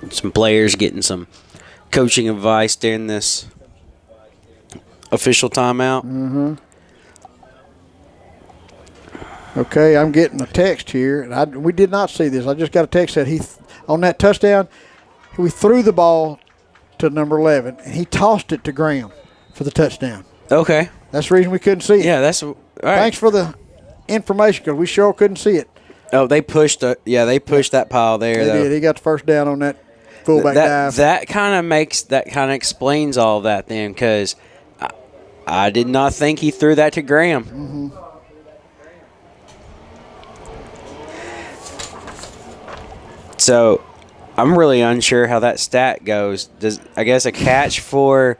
Some players getting some coaching advice during this official timeout. Mm-hmm. Okay, I'm getting a text here, and we did not see this. I just got a text that on that touchdown, we threw the ball to number 11, and he tossed it to Graham for the touchdown. Okay. That's the reason we couldn't see it. Yeah, that's all right. Thanks for the information, because we sure couldn't see it. Oh, they pushed that pile there. They did. He got the first down on that fullback dive. That kind of explains all that then, because I did not think he threw that to Graham. Mm-hmm. So, I'm really unsure how that stat goes. I guess a catch for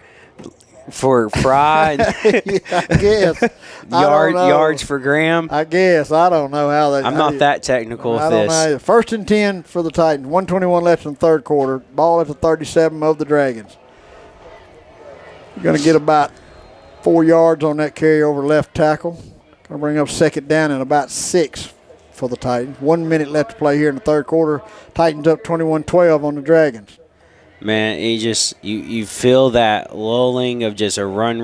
Fry, yeah, I guess. yards for Graham. I guess I don't know how that. I'm not that technical with this. I don't know. First and 10 for the Titans. 1:21 left in the third quarter. Ball at the 37 of the Dragons. You're going to get about 4 yards on that carry over left tackle. Going to bring up second down and about 6 for the Titans. 1 minute left to play here in the third quarter. Titans up 21-12 on the Dragons. Man, you feel that lulling of just a run.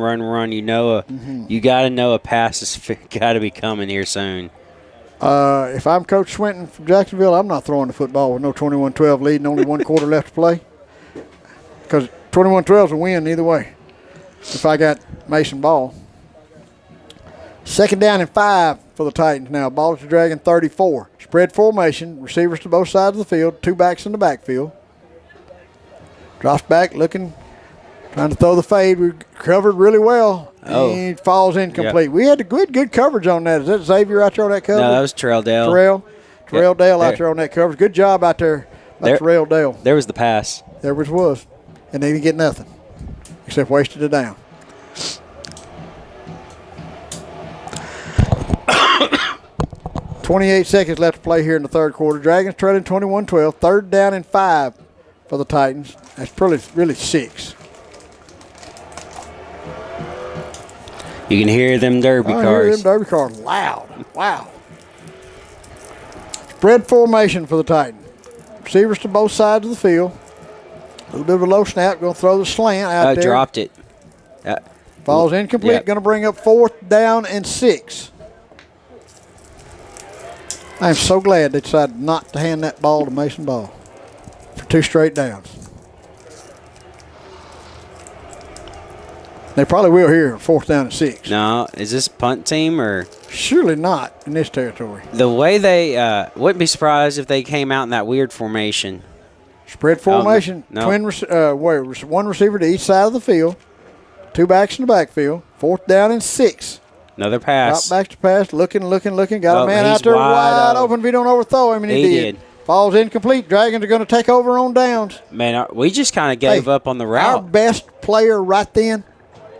You know, you got to know a pass is got to be coming here soon. If I'm Coach Swinton from Jacksonville, I'm not throwing the football with no 21-12 lead and only 1 quarter left to play. Because 21-12 is a win either way. If I got Mason Ball. Second down and 5 for the Titans now. Ball at the Dragon 34. Spread formation. Receivers to both sides of the field. 2 backs in the backfield. Drops back, looking, trying to throw the fade. We covered really well. Oh. And falls incomplete. Yep. We had good coverage on that. Is that Xavier out there on that coverage? No, that was Terrell Dale. Terrell Dale out there on that coverage. Good job out there by Terrell Dale. There was the pass. There was. And they didn't get nothing except wasted it down. .28 seconds left to play here in the third quarter. Dragons trailing 21-12. Third down and 5 for the Titans. That's really 6. You can hear them derby cars. I hear them derby cars loud. Wow. Spread formation for the Titans. Receivers to both sides of the field. A little bit of a low snap. Going to throw the slant out there. Dropped it. Falls incomplete. Yep. Going to bring up 4th down and 6. I am so glad they decided not to hand that ball to Mason Ball for 2 straight downs. They probably will here, 4th down and 6. No, is this punt team or? Surely not in this territory. The way they wouldn't be surprised if they came out in that weird formation. Spread formation. No. One receiver to each side of the field. 2 backs in the backfield. 4th down and 6. Another pass. Drop back to pass. Looking. Got a man out there wide open if he don't overthrow him, and he did. Falls incomplete. Dragons are going to take over on downs. Man, we just kind of gave up on the route. Our best player right then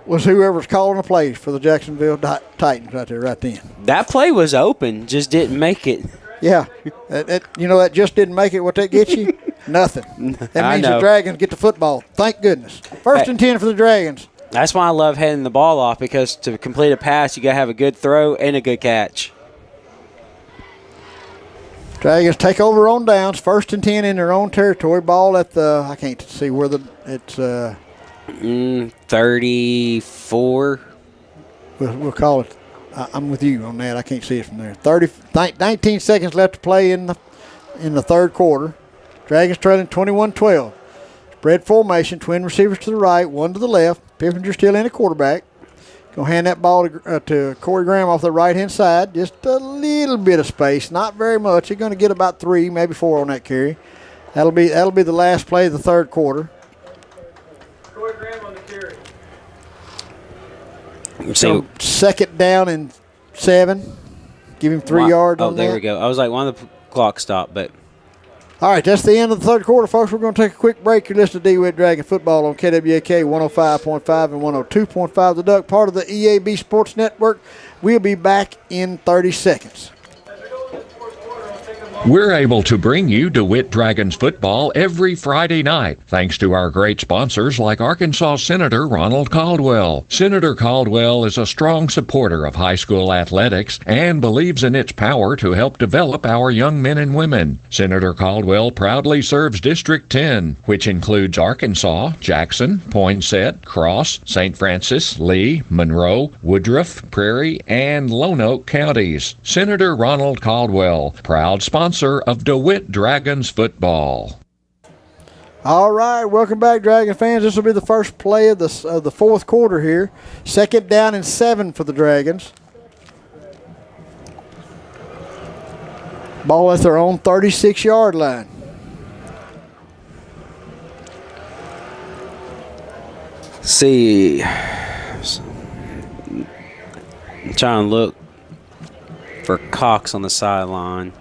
was whoever's calling the plays for the Jacksonville Titans right then. That play was open, just didn't make it. Yeah. That just didn't make it. What that gets you? Nothing. That means the Dragons get the football. Thank goodness. First and 10 for the Dragons. That's why I love heading the ball off, because to complete a pass, you got to have a good throw and a good catch. Dragons take over on downs. First and 10 in their own territory. Ball at the, I can't see where it's 34. We'll call it. I'm with you on that. I can't see it from there. 19 seconds left to play in the third quarter. Dragons trailing 21-12. Spread formation. Twin receivers to the right, 1 to the left. Pippinger still in at quarterback. Going to hand that ball to Corey Graham off the right-hand side. Just a little bit of space, not very much. He's going to get about 3, maybe 4 on that carry. That'll be the last play of the third quarter. Corey Graham on the carry. So second down and 7. Give him 3 yards on that. Oh, there we go. I was like, why the clock stopped, but. All right, that's the end of the third quarter, folks. We're going to take a quick break. You're listening to Dewitt Dragon Football on KWAK 105.5 and 102.5 The Duck, part of the EAB Sports Network. We'll be back in 30 seconds. We're able to bring you DeWitt Dragons football every Friday night, thanks to our great sponsors like Arkansas Senator Ronald Caldwell. Senator Caldwell is a strong supporter of high school athletics and believes in its power to help develop our young men and women. Senator Caldwell proudly serves District 10, which includes Arkansas, Jackson, Poinsett, Cross, St. Francis, Lee, Monroe, Woodruff, Prairie, and Lone Oak counties. Senator Ronald Caldwell, proud sponsor of DeWitt Dragons football. All right, welcome back, Dragon fans. This will be the first play of the fourth quarter here. Second down and 7 for the Dragons. Ball at their own 36-yard line. See, I'm trying to look for Cox on the sideline.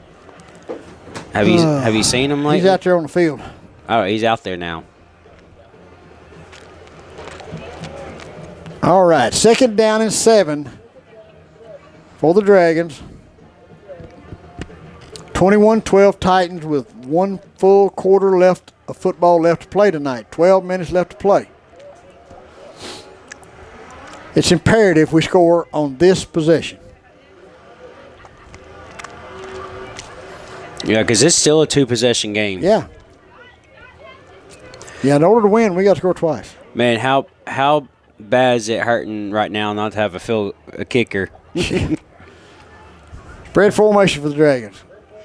Have you seen him lately? He's out there on the field. Oh, he's out there now. All right, second down and 7 for the Dragons. 21-12 Titans with 1 full quarter left of football left to play tonight. 12 minutes left to play. It's imperative we score on this possession. Yeah, because it's still a 2-possession game. Yeah. Yeah, in order to win, we got to score twice. Man, how bad is it hurting right now not to have a kicker? Spread formation for the Dragons.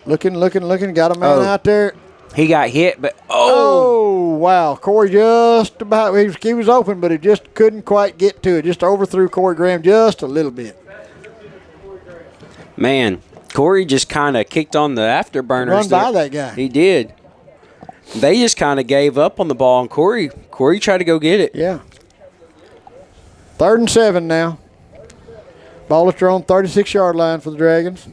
Looking. Got a man out there. He got hit, but oh wow. Corey just about, he was open, but he just couldn't quite get to it. Just overthrew Corey Graham just a little bit. Man, Corey just kind of kicked on the afterburners. Run by that guy. He did. They just kind of gave up on the ball, and Corey tried to go get it. Yeah. 3rd and 7 now. Ball at their own 36-yard line for the Dragons.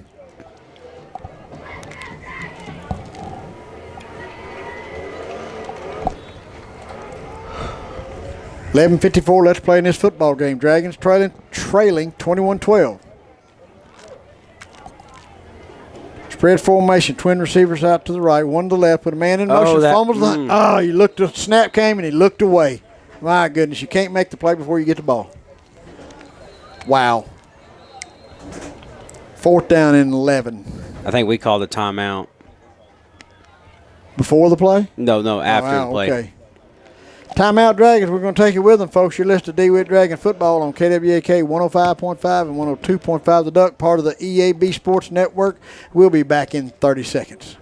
$11:54 left to play in this football game. Dragons trailing 21-12. Spread formation, twin receivers out to the right, one to the left, put a man in motion, fumbles. He looked, the snap came and he looked away. My goodness, you can't make the play before you get the ball. Wow. 4th down and 11. I think we called a timeout. Before the play? No, after the play. Okay. Timeout, Dragons. We're going to take it with them, folks. You're listening to DeWitt Dragon Football on KWAK 105.5 and 102.5 The Duck, part of the EAB Sports Network. We'll be back in 30 seconds.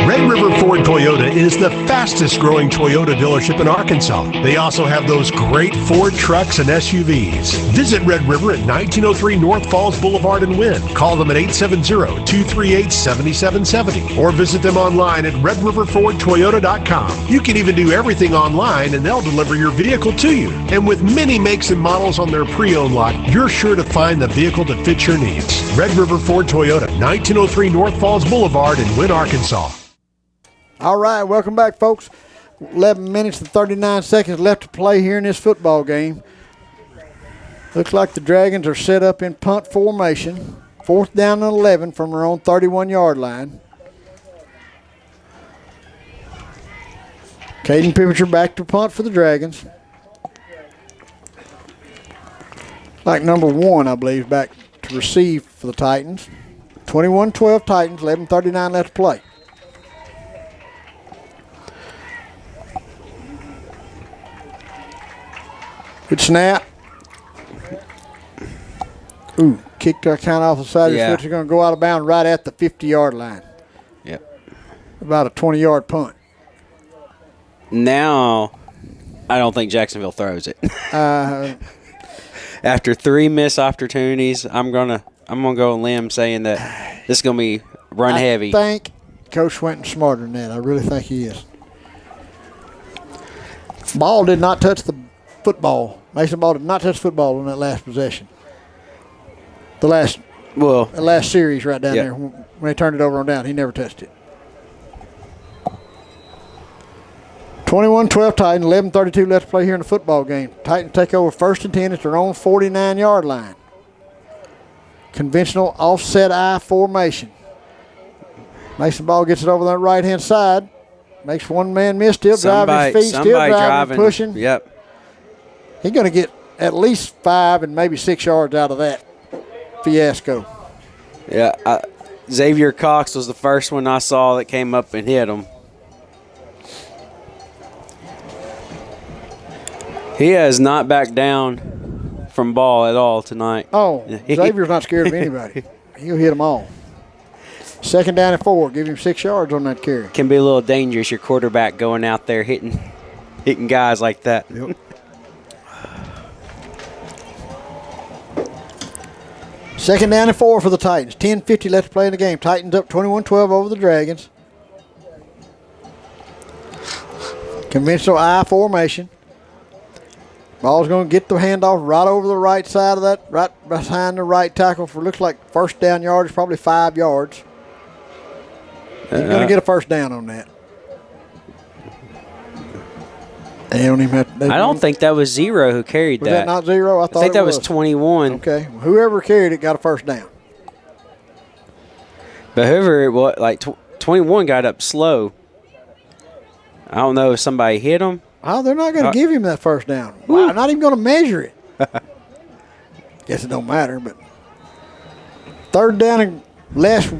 Red River Ford Toyota is the fastest growing Toyota dealership in Arkansas. They also have those great Ford trucks and SUVs. Visit Red River at 1903 North Falls Boulevard in Wynn. Call them at 870-238-7770 or visit them online at redriverfordtoyota.com. You can even do everything online and they'll deliver your vehicle to you. And with many makes and models on their pre-owned lot, you're sure to find the vehicle that fits your needs. Red River Ford Toyota, 1903 North Falls Boulevard in Wynn, Arkansas. All right, welcome back, folks. 11 minutes and 39 seconds left to play here in this football game. Looks like the Dragons are set up in punt formation. 4th down and 11 from their own 31-yard line. Caden Pipinger back to punt for the Dragons. Like number 1, I believe, back to receive for the Titans. 21-12 Titans, 11:39 left to play. Good snap. Ooh, kicked our count off the side of the foot. They're going to go out of bounds right at the 50-yard line. Yep. About a 20-yard punt. Now, I don't think Jacksonville throws it. After 3 missed opportunities, I'm gonna go on limb saying that this is gonna be run heavy. I think Coach Swinton's smarter than that. I really think he is. Ball did not touch the football. Mason Ball did not touch the football on that last possession. The last series right down there when they turned it over on down, he never touched it. 21-12 Titans, 11:32 left to play here in the football game. Titans take over 1st and 10 at their own 49-yard line. Conventional offset I formation. Mason Ball gets it over that right-hand side. Makes one man miss, still driving his feet, still driving, pushing. Yep. He's going to get at least 5 and maybe 6 yards out of that fiasco. Yeah, Xavier Cox was the first one I saw that came up and hit him. He has not backed down from Ball at all tonight. Oh, Xavier's not scared of anybody. He'll hit them all. 2nd down and 4. Give him 6 yards on that carry. Can be a little dangerous, your quarterback going out there hitting guys like that. Yep. Second down and 4 for the Titans. 10:50 left to play in the game. Titans up 21-12 over the Dragons. Conventional I formation. Ball's going to get the handoff right over the right side of that, right behind the right tackle for looks like first down yardage, probably 5 yards. He's going to get a first down on that. They don't even have to, I don't think that was Zero who carried that. Was that not Zero? I think that was 21. Okay. Well, whoever carried it got a first down. But whoever it was, like 21 got up slow. I don't know if somebody hit him. Oh, they're not going to give him that first down. Wow, not even going to measure it. Guess it don't matter, but 3rd down and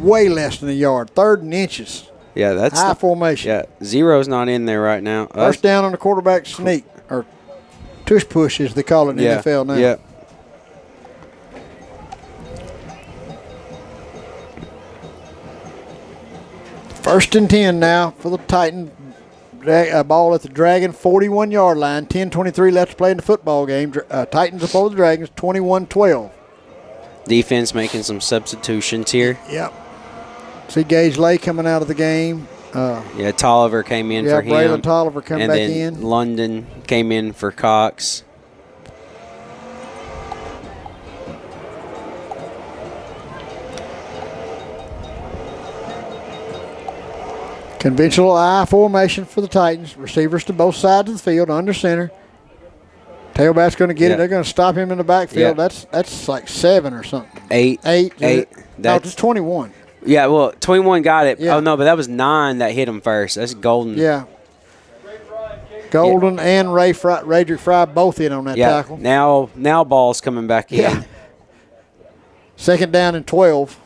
way less than a yard. 3rd and inches. Yeah, that's high formation. Yeah, Zero's not in there right now. First down on the quarterback sneak, or tush push as they call it in the NFL now. Yeah. First and 10 now for the Titans. Ball at the Dragon 41-yard line. 10:23 left to play in the football game. Titans up over the Dragons 21-12. Defense making some substitutions here. Yep. See Gage Lay coming out of the game. Tolliver came in for him. Braylon Tolliver coming back in. And then London came in for Cox. Conventional I formation for the Titans. Receivers to both sides of the field, under center. Tailback's going to get it. They're going to stop him in the backfield. That's like 7 or something. 8. No, just 21. Yeah, well, 21 got it. Yeah. Oh, no, but that was 9 that hit him first. That's Golden. Yeah. Golden and Radrick Fry both in on that tackle. Now Ball's coming back in. Yeah. 2nd down and 12.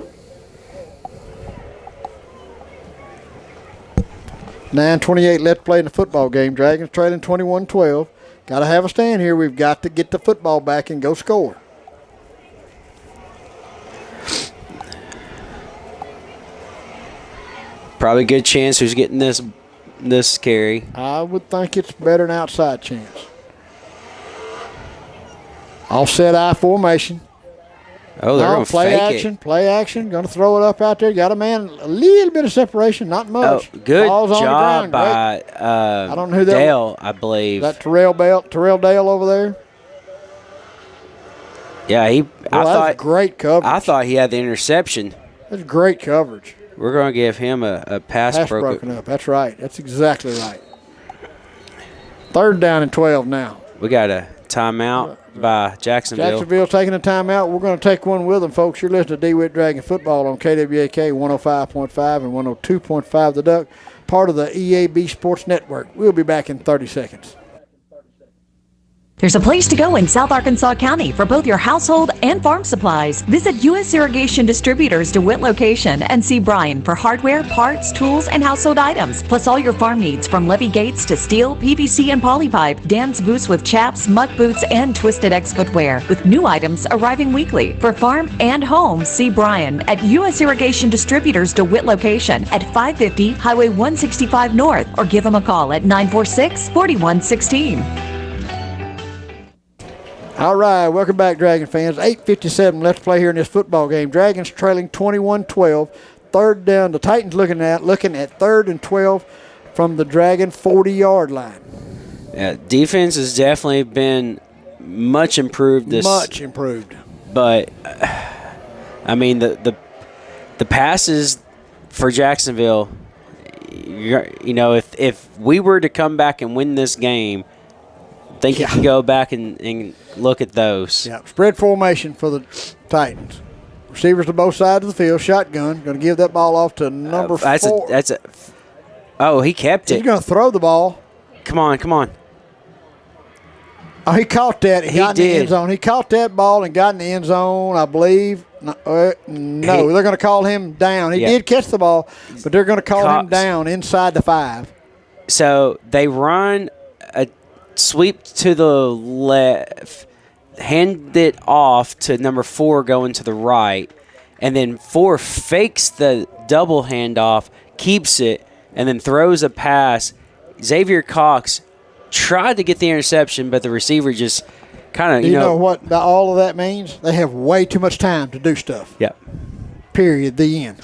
9:28 left to play in the football game. Dragons trailing 21-12. Got to have a stand here. We've got to get the football back and go score. Probably good chance who's getting this carry. I would think it's better than outside chance. Offset I formation. Oh, they're going to play fake action. Play action. Going to throw it up out there. Got a man, a little bit of separation, not much. Oh, good job by I don't know who Dale, I believe. That Terrell Dale over there. Yeah, I thought great coverage. I thought he had the interception. That's great coverage. We're going to give him a pass broken up. That's right. That's exactly right. 3rd down and 12 now. We got a timeout by Jacksonville. Jacksonville taking a timeout. We're going to take one with them, folks. You're listening to Dewitt Dragon Football on KWAK 105.5 and 102.5 The Duck, part of the EAB Sports Network. We'll be back in 30 seconds. There's a place to go in South Arkansas County for both your household and farm supplies. Visit U.S. Irrigation Distributors DeWitt location and see Brian for hardware, parts, tools, and household items, plus all your farm needs from levee gates to steel, PVC, and polypipe. Dan's boots with chaps, muck boots, and Twisted X footwear, with new items arriving weekly. For farm and home, see Brian at U.S. Irrigation Distributors DeWitt location at 550 Highway 165 North, or give him a call at 946-4116. All right, welcome back, Dragon fans. 8:57 left to play here in this football game. Dragons trailing 21-12. Third down. The Titans looking at 3rd and 12 from the Dragon 40-yard line. Yeah, defense has definitely been much improved. Much improved. But, I mean, the passes for Jacksonville, you know, if we were to come back and win this game, I think you can go back and look at those. Yeah, spread formation for the Titans. Receivers to both sides of the field, shotgun. Going to give that ball off to number 4. Oh, he kept it. He's going to throw the ball. Come on. Oh, he caught that. He got in the end zone. He caught that ball and got in the end zone, I believe. No, they're going to call him down. He did catch the ball, but they're going to call him down inside the 5. So they run a sweep to the left, hand it off to number 4 going to the right, and then 4 fakes the double handoff, keeps it, and then throws a pass. Xavier Cox tried to get the interception, but the receiver just kind of, you know what all of that means? They have way too much time to do stuff. Yeah. Period. The end.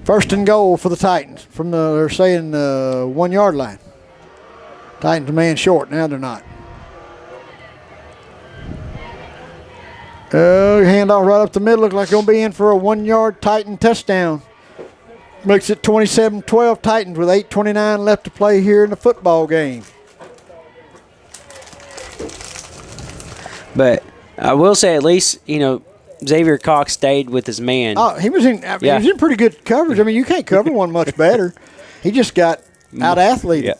1st and goal for the Titans from they're saying 1-yard line. Titans a man short. Now they're not. Handoff right up the middle. Looks like going to be in for a 1-yard Titan touchdown. Makes it 27-12 Titans with 8:29 left to play here in the football game. But I will say, at least, you know, Xavier Cox stayed with his man. Oh, he was in pretty good coverage. I mean, you can't cover one much better. He just got out-athleted.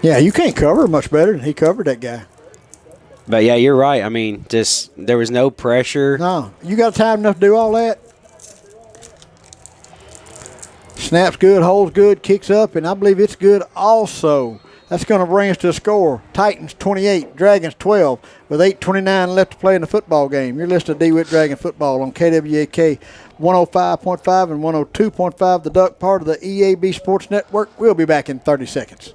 Yeah, you can't cover much better than he covered that guy. But, yeah, you're right. I mean, just there was no pressure. No. You got time enough to do all that? Snap's good, holds good, kicks up, and I believe it's good also. That's going to bring us to a score. Titans 28, Dragons 12, with 8:29 left to play in the football game. You're listening to Dewitt Dragon Football on KWAK 105.5 and 102.5, the Duck, part of the EAB Sports Network. We'll be back in 30 seconds.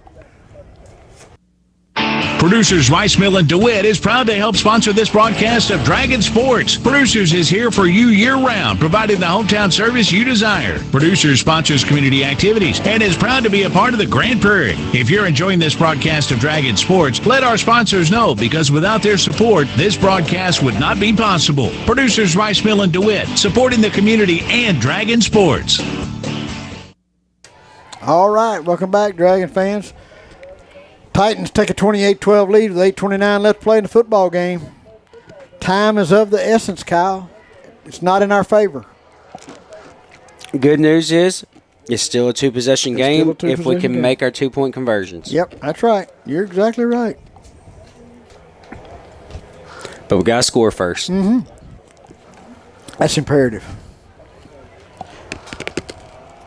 Producers Rice Mill and Dewitt is proud to help sponsor this broadcast of Dragon Sports. Producers is here for you year-round, providing the hometown service you desire. Producers sponsors community activities and is proud to be a part of the Grand Prairie. If you're enjoying this broadcast of Dragon Sports, let our sponsors know, because without their support, this broadcast would not be possible. Producers Rice Mill and Dewitt, supporting the community and Dragon Sports. All right, welcome back, Dragon fans. Titans take a 28-12 lead with 8:29 left to play in the football game. Time is of the essence, Kyle. It's not in our favor. Good news is it's still a two-possession game if we can make our 2-point conversions. Yep, that's right. You're exactly right. But we got to score first. Mm-hmm. That's imperative.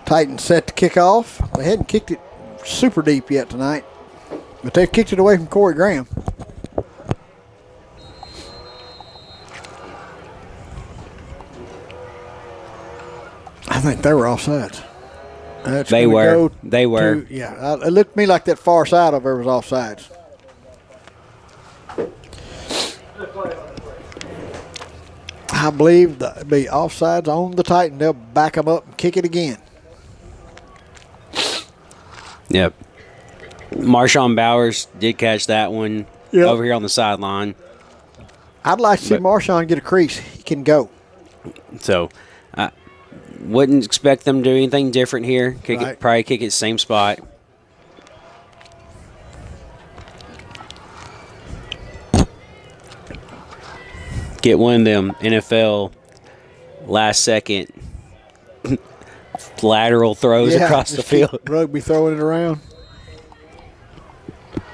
Titans set to kick off. They hadn't kicked it super deep yet tonight, but they've kicked it away from Corey Graham. I think they were offsides. They were. Yeah, it looked to me like that far side of her was offsides. I believe there'll be offsides on the Titan. They'll back them up and kick it again. Yep. Marshawn Bowers did catch that one over here on the sideline. I'd like to see Marshawn get a crease. He can go. So, I wouldn't expect them to do anything different here. Probably kick it same spot. Get one of them NFL last second lateral throws across the field. Rugby throwing it around.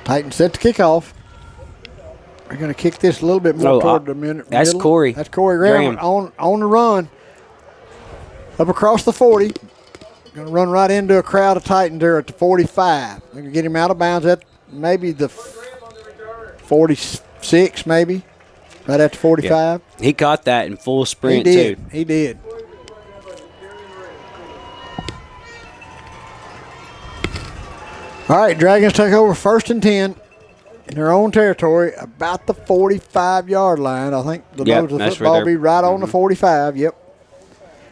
Titans set to kick off. We're going to kick this a little bit more toward the middle. That's Corey. That's Corey Graham on the run. Up across the 40. Going to run right into a crowd of Titans there at the 45. They're going to get him out of bounds at maybe the 46, maybe. Right at the 45. Yeah. He caught that in full sprint, too. He did. All right, Dragons take over 1st and 10 in their own territory, about the 45-yard line. I think the nose of the football will be right on the 45. Yep.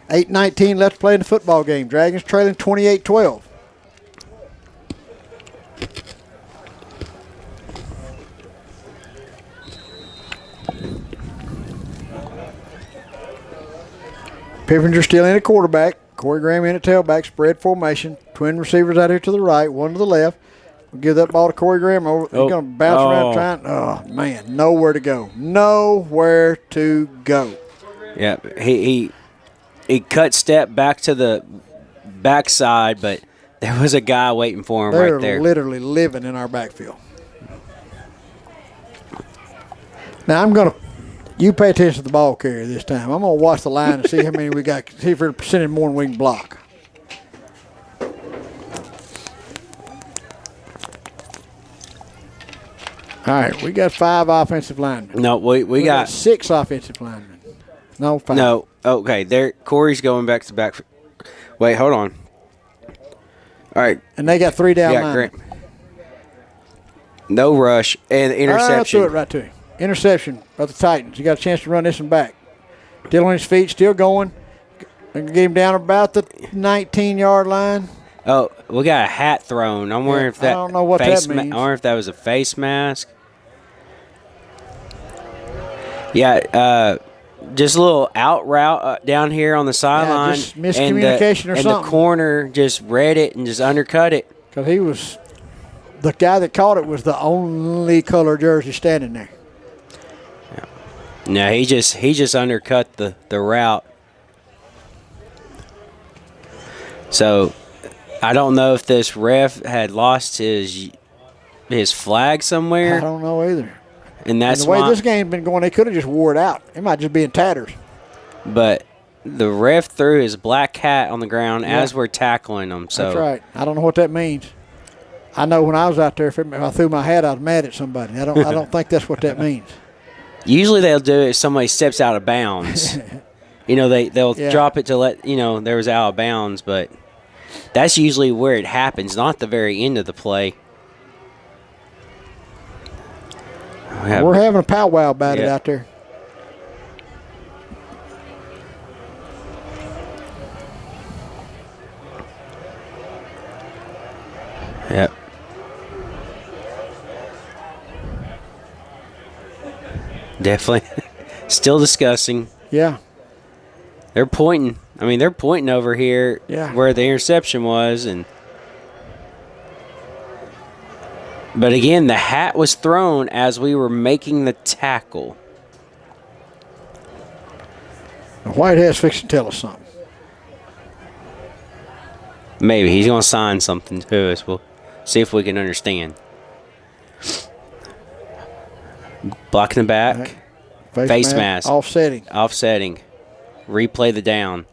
8:19 left to play in the football game. Dragons trailing 28-12. Pippinger still in at quarterback. Corey Graham in at tailback. Spread formation. Twin receivers out here to the right, one to the left. We'll give that ball to Corey Graham. He's going to bounce around trying. Oh, man, nowhere to go. Nowhere to go. Yeah, he cut step back to the backside, but there was a guy waiting for him right there. They're literally living in our backfield. Now, I'm going to – you pay attention to the ball carrier this time. I'm going to watch the line and see how many we got, see if we're percentage more than we can block. All right, we got 5 offensive linemen. No, we got 6 offensive linemen. No, 5. No, okay. There, Corey's going back to back. Wait, hold on. All right. And they got 3 down linemen. No rush and interception. I'll throw it right to him. Interception of the Titans. You got a chance to run this one back. Still on his feet, still going. Get him down about the 19-yard line. Oh, we got a hat thrown. I'm wondering if that. I don't know what that means. I wonder if that was a face mask. Yeah, just a little out route down here on the sideline. Just miscommunication or something. And the corner just read it and just undercut it. Because he was, the guy that caught it was the only color jersey standing there. No, he just undercut the route. So I don't know if this ref had lost his flag somewhere. I don't know either. And that's the way this game's been going, they could have just wore it out. It might just be in tatters. But the ref threw his black hat on the ground as we're tackling him. So that's right. I don't know what that means. I know when I was out there, if I threw my hat, I was mad at somebody. I don't think that's what that means. Usually they'll do it if somebody steps out of bounds. They'll drop it to let there was out of bounds, but that's usually where it happens, not the very end of the play. We're having a powwow about it out there. Yep. Definitely. Still discussing. Yeah. They're pointing. They're pointing over here where the interception was. But again, the hat was thrown as we were making the tackle. Whitehead's fixing to tell us something. Maybe. He's going to sign something to us. We'll see if we can understand. Blocking the back. Face mask. Offsetting. Replay the down.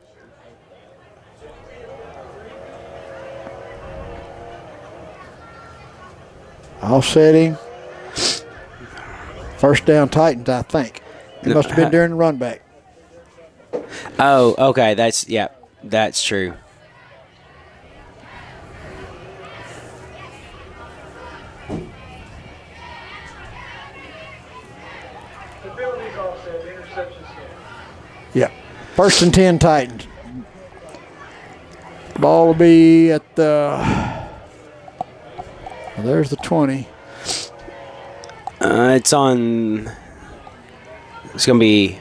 Offsetting. First down Titans, I think. It must have been during the run back. Oh, okay. That's true. Yeah. 1st and 10 Titans. Ball will be at the... there's the 20. It's going to be...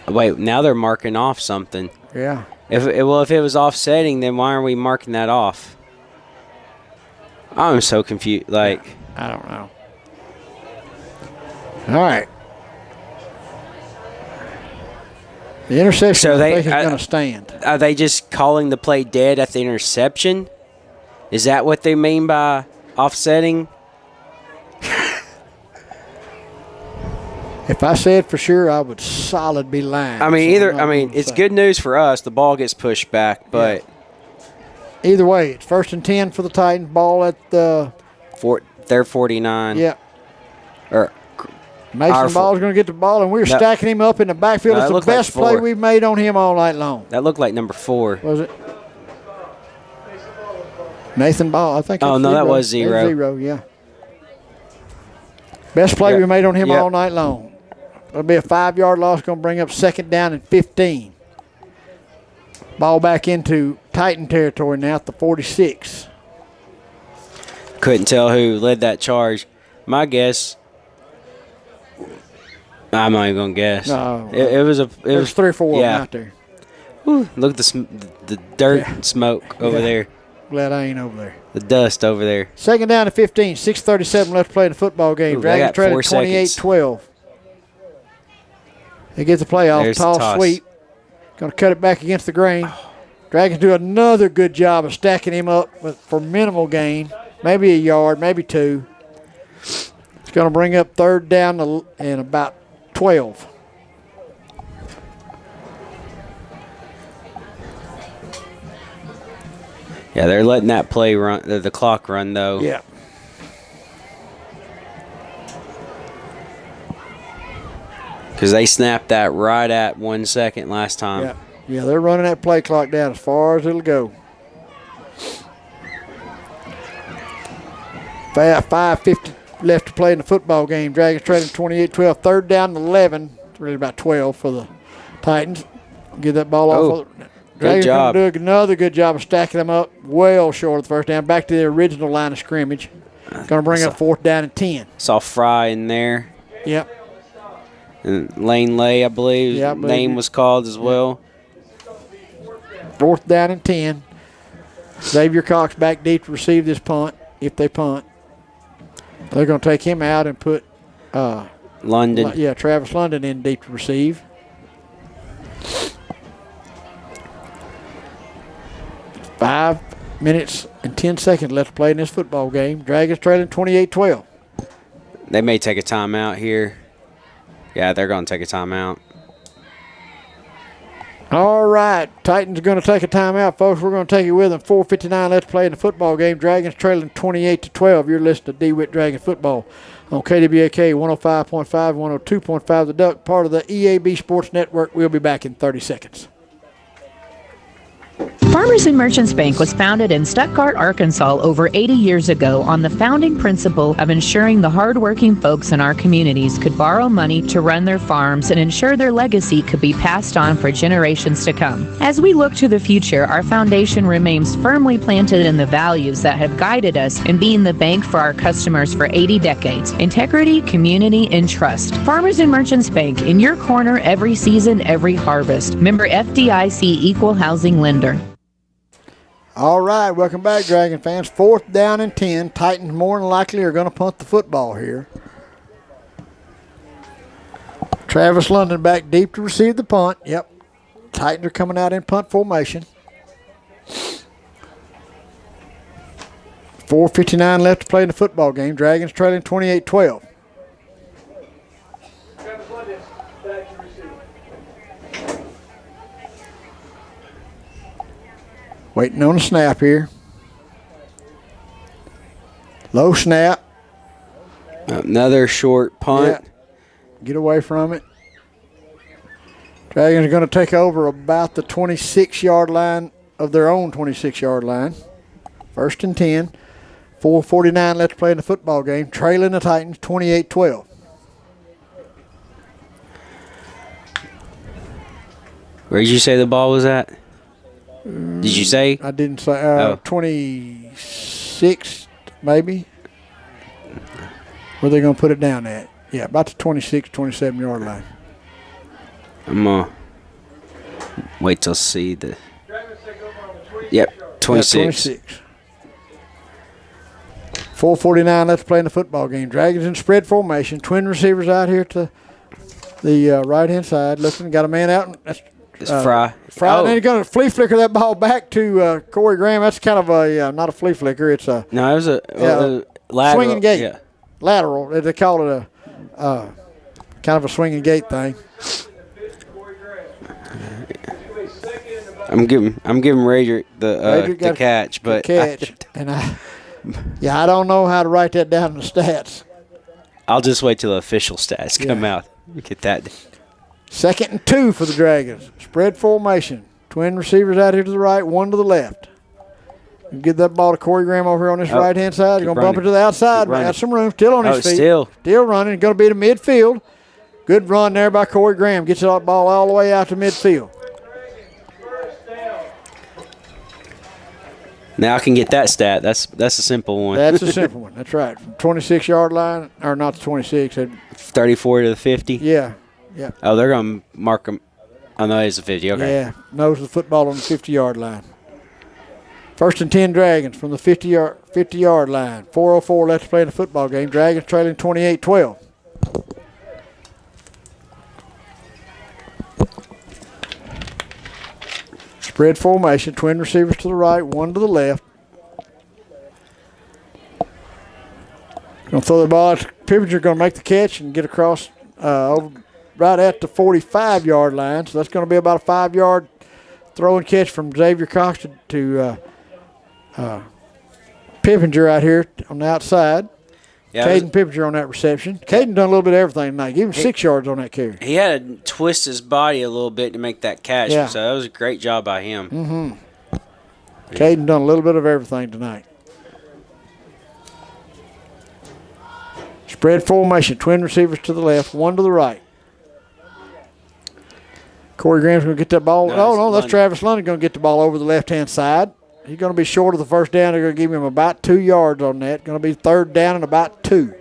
Wait, now they're marking off something. Yeah. If it was offsetting, then why aren't we marking that off? I'm so confused. I don't know. All right. The interception, I think, is going to stand. Are they just calling the play dead at the interception? Is that what they mean by offsetting? If I said for sure, I would solid be lying. It's good news for us. The ball gets pushed back, but either way, it's 1st and 10 for the Titans. Ball at the their 49. Yeah. Or Mason Ball's going to get the ball, and we're stacking him up in the backfield. It's the best play we've made on him all night long. That looked like number 4. Was it? Nathan Ball, I think. Oh, no, that was 0. 0, yeah. Best play we made on him all night long. It'll be a 5-yard loss, going to bring up 2nd down and 15. Ball back into Titan territory now at the 46. Couldn't tell who led that charge. My guess, I'm not even going to guess. No. It was 3 or 4 of them out there. Whew, look at the dirt and smoke over there. Glad I ain't over there. The dust over there. 2nd down and 15. 6:37 left to play in the football game. Dragons trailing 28-12. They get the play off. There's Tall the toss. sweep. Going to cut it back against the grain. Dragons do another good job of stacking him up for minimal gain. Maybe a yard, maybe 2. It's going to bring up 3rd down and about 12. Yeah, they're letting that play run, the clock run, though. Yeah. Because they snapped that right at 1 second last time. Yeah, they're running that play clock down as far as it'll go. 5:50 left to play in the football game. Dragons trailing 28-12. 3rd down and 11. It's really about 12 for the Titans. Get that ball off. Dragons going to do another good job of stacking them up well short of the 1st down. Back to the original line of scrimmage. Going to bring up 4th down and 10. Saw Fry in there. Yep. And Lane Lay, I believe, name was called as well. 4th down and 10. Xavier Cox back deep to receive this punt, if they punt. They're going to take him out and put London. Travis London in deep to receive. 5 minutes and 10 seconds left to play in this football game. Dragons trailing 28-12. They may take a timeout here. Yeah, they're going to take a timeout. All right. Titans are going to take a timeout, folks. We're going to take it with them. 4:59 left to play in the football game. Dragons trailing 28-12. You're listening to Dewitt Dragon Football on KWAK 105.5, 102.5 The Duck, part of the EAB Sports Network. We'll be back in 30 seconds. Farmers and Merchants Bank was founded in Stuttgart, Arkansas over 80 years ago on the founding principle of ensuring the hardworking folks in our communities could borrow money to run their farms and ensure their legacy could be passed on for generations to come. As we look to the future, our foundation remains firmly planted in the values that have guided us in being the bank for our customers for 80 decades. Integrity, community, and trust. Farmers and Merchants Bank, in your corner every season, every harvest. Member FDIC Equal Housing Lender. All right, welcome back, Dragon fans. 4th down and 10. Titans more than likely are going to punt the football here. Travis London back deep to receive the punt. Yep. Titans are coming out in punt formation. 4:59 left to play in the football game. Dragons trailing 28-12. Waiting on a snap here. Low snap. Another short punt. Yeah. Get away from it. Dragons are going to take over about the 26-yard line of their own 26-yard line. 1st and 10. 4:49 left to play in the football game. Trailing the Titans 28-12. Where did you say the ball was at? Did you say? I didn't say. 26, maybe. Where they going to put it down at? Yeah, about the 26, 27-yard line. I'm going to wait till see the. Yep, 26. Yeah, 26. 4:49 left to play in the football game. Dragons in spread formation. Twin receivers out here to the right-hand side. Looking, got a man out. That's it's Fry. Fry, and then he's going to flea flicker that ball back to Corey Graham. That's kind of a, not a flea flicker. It's a. No, it was a lateral. Swinging gate. Yeah. Lateral. They call it a kind of a swinging gate thing. I'm giving Radrick the catch, but catch. And I don't know how to write that down in the stats. I'll just wait till the official stats come out. Get that. 2nd and 2 for the Dragons. Spread formation. Twin receivers out here to the right, one to the left. Give that ball to Corey Graham over here on this right-hand side. He's going to bump it to the outside. Got some room. Still on his feet. Still running. Going to be to midfield. Good run there by Corey Graham. Gets that ball all the way out to midfield. Now I can get that stat. That's a simple one. That's a simple one. That's right. From 26-yard line, or not the 26. 34 to the 50? Yeah. Yeah. Oh, they're going to mark him. Oh, no, it's a 50. Okay. Yeah. Nose the football on the 50-yard line. 1st and 10 Dragons from the 50-yard line. 4:04 left to play in the football game. Dragons trailing 28-12. Spread formation, twin receivers to the right, one to the left. Going to throw the ball. Pippinger going to make the catch and get across over right at the 45-yard line. So that's going to be about a 5-yard throw and catch from Xavier Cox to Pippinger out here on the outside. Yeah, Caden Pippinger on that reception. Caden done a little bit of everything tonight. Give him 6 yards on that carry. He had to twist his body a little bit to make that catch. Yeah. So that was a great job by him. Mm-hmm. Caden done a little bit of everything tonight. Spread formation. Twin receivers to the left, one to the right. Corey Graham's going to get that ball. No, that's Travis London going to get the ball over the left-hand side. He's going to be short of the first down. They're going to give him about 2 yards on that. Going to be 3rd down and about 2.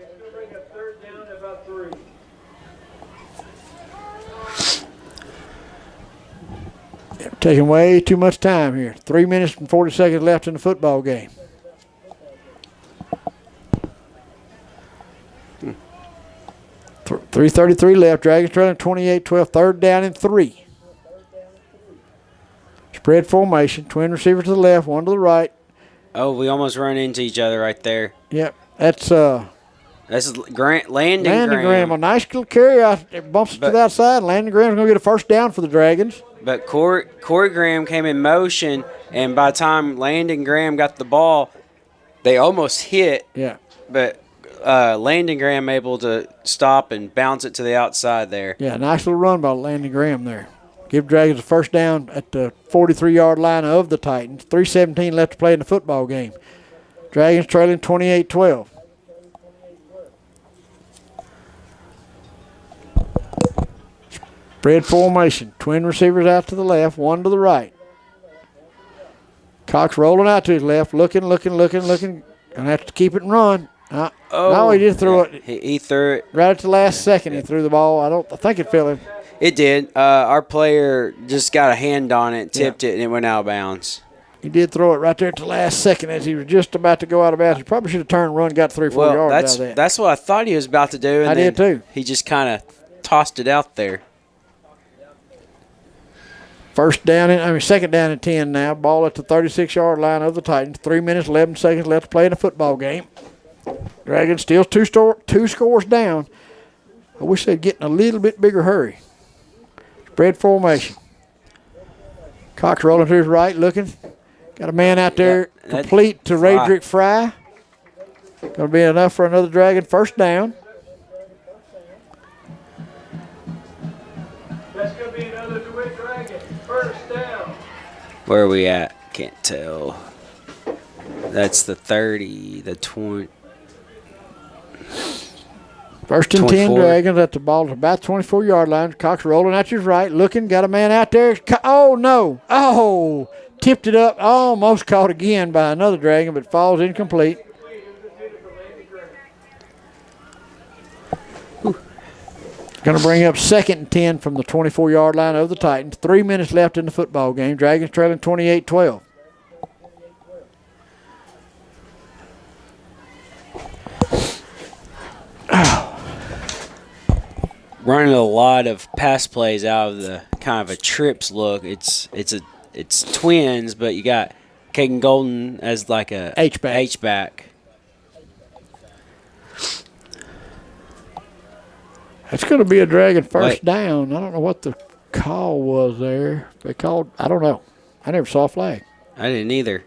Taking way too much time here. 3 minutes and 40 seconds left in the football game. Hmm. 3:33 left. Dragons trailing 28-12. 3rd down and 3. Spread formation, twin receiver to the left, one to the right. Oh, we almost run into each other right there. Yep, that's Landon Graham. A nice little carry out, it bumps it to the outside. Landon Graham's going to get a 1st down for the Dragons. But Corey Graham came in motion, and by the time Landon Graham got the ball, they almost hit. Yeah. But Landon Graham able to stop and bounce it to the outside there. Yeah, nice little run by Landon Graham there. Give Dragons a 1st down at the 43-yard line of the Titans. 3:17 left to play in the football game. Dragons trailing 28-12. Spread formation. Twin receivers out to the left, one to the right. Cox rolling out to his left, looking. Gonna have to keep it and run. No, he did throw it. He threw it right at the last second. He threw the ball. I think it fell him. It did. Our player just got a hand on it, tipped it, and it went out of bounds. He did throw it right there at the last second as he was just about to go out of bounds. He probably should have turned and run, got 3 or 4 yards out of that. That's what I thought he was about to do. And I did too. He just kind of tossed it out there. 2nd down and 10 now. Ball at the 36-yard line of the Titans. 3 minutes, 11 seconds left to play in the football game. Dragons still two scores down. I wish they'd get in a little bit bigger hurry. Spread formation. Cox rolling to his right, looking. Got a man out there complete to Radrick Fry. Going to be enough for another Dragon 1st down. That's going to be another Dewitt Dragon. 1st down. Where are we at? Can't tell. That's the 30, the 20. 1st and 10 Dragons at the ball at about 24-yard line. Cox rolling out to his right, looking. Got a man out there. Oh, no. Oh, tipped it up. Almost caught again by another Dragon, but falls incomplete. Going to bring up 2nd and 10 from the 24-yard line of the Titans. 3 minutes left in the football game. Dragons trailing 28-12. Running a lot of pass plays out of the kind of a trips look. It's twins, but you got Caden Golden as like a H-back. That's going to be a Dragon 1st down. I don't know what the call was there. They called, I don't know. I never saw a flag. I didn't either.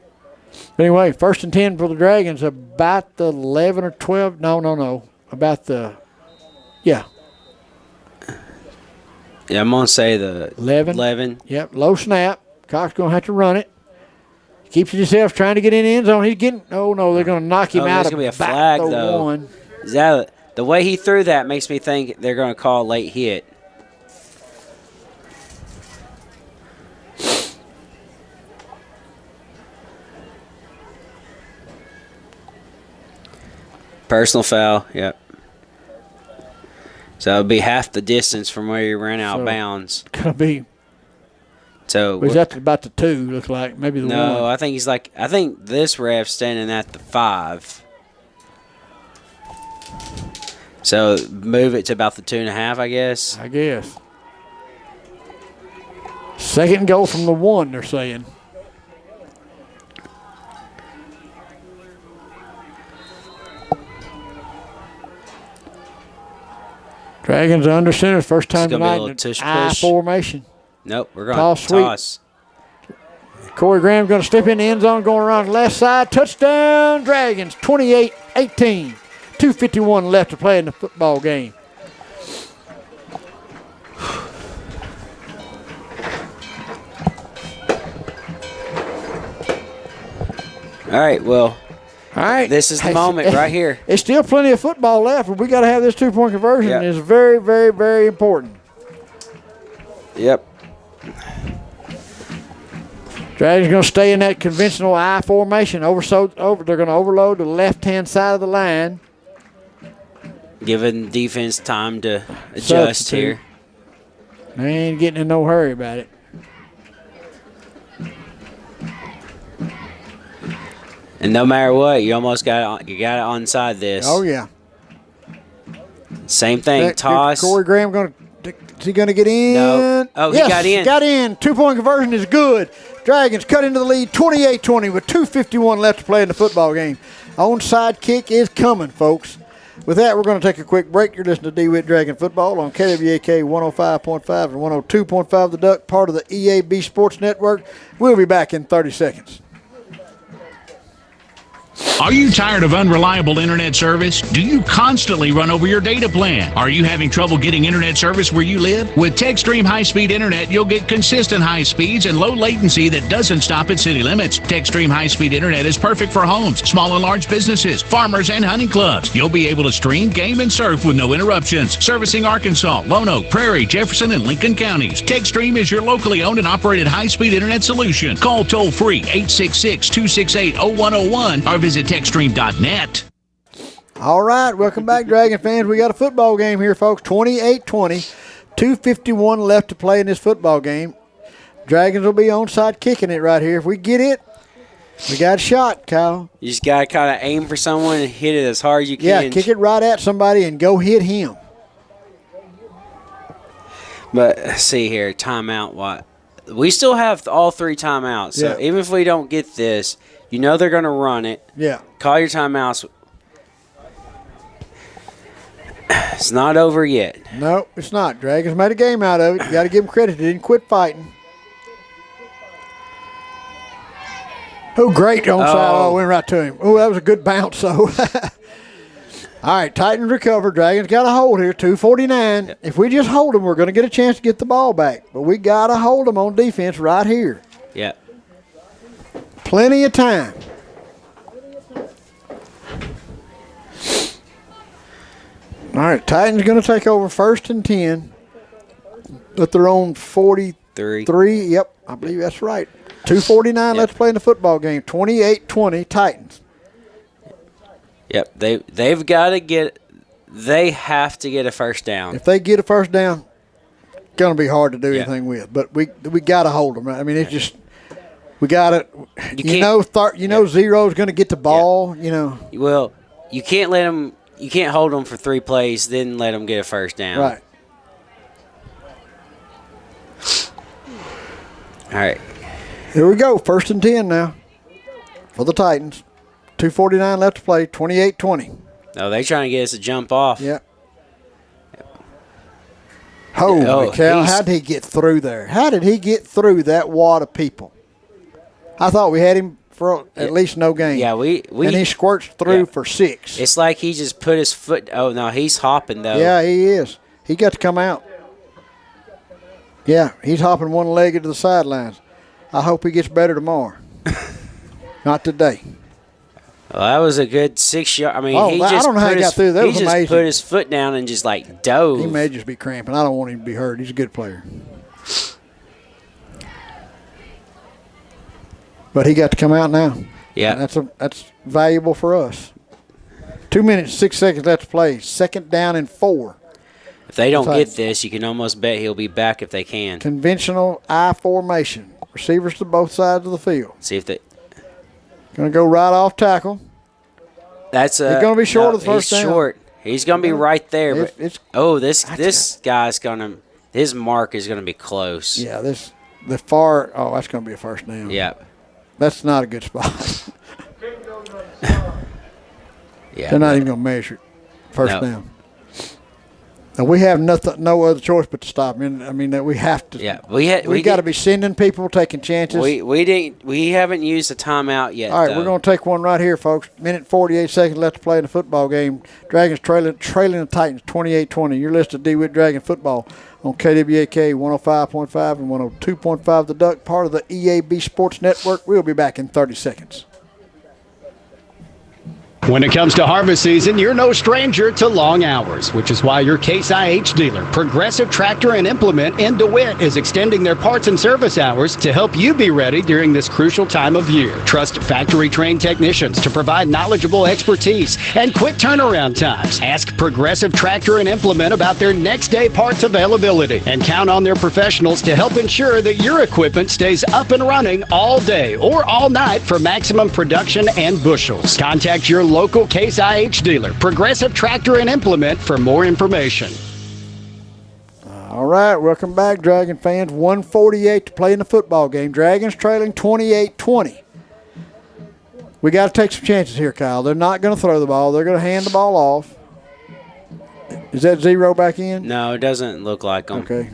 Anyway, 1st and 10 for the Dragons, about the 11 or 12. No. About the, Yeah, I'm going to say the 11. Yep, low snap. Cox going to have to run it. Keeps himself trying to get in the end zone. He's getting. Oh no, they're going to knock him out. There's going to be a flag though. One. Is that the way he threw that makes me think they're going to call a late hit. Personal foul. Yep. So it would be half the distance from where you ran out of bounds. Gonna be. So he's at about the 2. Looks like maybe the 1. No, I think he's like. I think this ref's standing at the 5. So move it to about the 2.5, I guess. I guess. Second goal from the 1. They're saying. Dragons are under center. First time tonight in an I formation. Nope, we're going to toss. Corey Graham's going to step in the end zone, going around the left side. Touchdown, Dragons, 28-18. 2:51 left to play in the football game. All right, well. All right. This is the moment right here. It's still plenty of football left, but we got to have this 2-point conversion. Yep. It's very, very, very important. Yep. Dragons going to stay in that conventional I formation. They're going to overload the left-hand side of the line. Giving defense time to adjust here. They ain't getting in no hurry about it. And no matter what, you almost got it onside this. Oh yeah. Same thing. Toss. Corey Graham is he going to get in? No. Oh, yes, he got in. Got in. 2-point conversion is good. Dragons cut into the lead, 28-20 with 2:51 left to play in the football game. Onside kick is coming, folks. With that, we're going to take a quick break. You're listening to Dewitt Dragon Football on KWAK 105.5 and 102.5 The Duck, part of the EAB Sports Network. We'll be back in 30 seconds. Are you tired of unreliable internet service? Do you constantly run over your data plan? Are you having trouble getting internet service where you live? With TechStream high-speed internet, you'll get consistent high speeds and low latency that doesn't stop at city limits. TechStream high-speed internet is perfect for homes, small and large businesses, farmers, and hunting clubs. You'll be able to stream, game, and surf with no interruptions. Servicing Arkansas, Lone Oak, Prairie, Jefferson, and Lincoln counties. TechStream is your locally owned and operated high-speed internet solution. Call toll-free 866-268-0101 or visit TechStream.net. All right, welcome back, Dragon fans. We got a football game here, folks. 28-20, 2:51 left to play in this football game. Dragons will be onside kicking it right here. If we get it, we got a shot, Kyle. You just got to kind of aim for someone and hit it as hard as you can. Yeah, kick it right at somebody and go hit him. But let's see here, timeout. What? We still have all 3 timeouts. So even if we don't get this, you know they're going to run it. Yeah. Call your timeouts. It's not over yet. No, it's not. Dragons made a game out of it. You got to give them credit. They didn't quit fighting. Oh, great onside. Oh, went right to him. Oh, that was a good bounce, though. All right, Titans recover. Dragons got a hold here, 2:49. If we just hold them, we're going to get a chance to get the ball back. But we got to hold them on defense right here. Yeah. Plenty of time. All right, Titans going to take over 1st and 10 at their own 43. Yep, I believe that's right. 2:49 left to play in the football game. 28-20 Titans. Yep, they've got to get. They have to get a first down. If they get a first down, it's going to be hard to do anything with. But we got to hold them. Right? I mean, it's just we got to. You know, Zero's going to get the ball. You know. Well, you can't let them. You can't hold them for 3 plays, then let them get a first down. Right. All right. Here we go. 1st and 10 now for the Titans. 2:49 left to play. 28-20. No, they're trying to get us to jump off. Yeah. Holy cow! How did he get through there? How did he get through that wad of people? I thought we had him for at least no gain. Yeah, we and he squirts through for 6. It's like he just put his foot. Oh no, he's hopping though. Yeah, he is. He got to come out. Yeah, he's hopping one leg into the sidelines. I hope he gets better tomorrow. Not today. Well, that was a good 6 yard. I mean, I don't know how he got through. That was amazing. He just put his foot down and just like dove. He may just be cramping. I don't want him to be hurt. He's a good player. But he got to come out now. Yeah. And that's valuable for us. 2 minutes, 6 seconds left to play. 2nd down and 4. If they don't get this, you can almost bet he'll be back if they can. Conventional I formation. Receivers to both sides of the field. See if they. Going to go right off tackle. He's going to be short of the first down. He's short. He's going to be right there. This guy's going to. His mark is going to be close. Yeah, that's going to be a first down. Yeah. That's not a good spot. Yeah, they're not even going to measure it. First down. Now we have no other choice but to stop. I mean that we have to. Yeah, we got to be sending people, taking chances. We haven't used a timeout yet. All right, we're going to take one right here, folks. 1:48 left to play in the football game. Dragons trailing the Titans 28-20. You're listening to Dewitt Dragon Football on KWAK 105.5 and 102.5 The Duck, part of the EAB Sports Network. We'll be back in 30 seconds. When it comes to harvest season, you're no stranger to long hours, which is why your Case IH dealer, Progressive Tractor and Implement in DeWitt, is extending their parts and service hours to help you be ready during this crucial time of year. Trust factory-trained technicians to provide knowledgeable expertise and quick turnaround times. Ask Progressive Tractor and Implement about their next-day parts availability and count on their professionals to help ensure that your equipment stays up and running all day or all night for maximum production and bushels. Contact your local Case IH dealer, Progressive Tractor and Implement, for more information. All right, welcome back, Dragon fans. 1:48 to play in the football game. Dragons trailing 28-20. We got to take some chances here, Kyle. They're not going to throw the ball. They're going to hand the ball off. Is that zero back in? No, it doesn't look like them. Okay.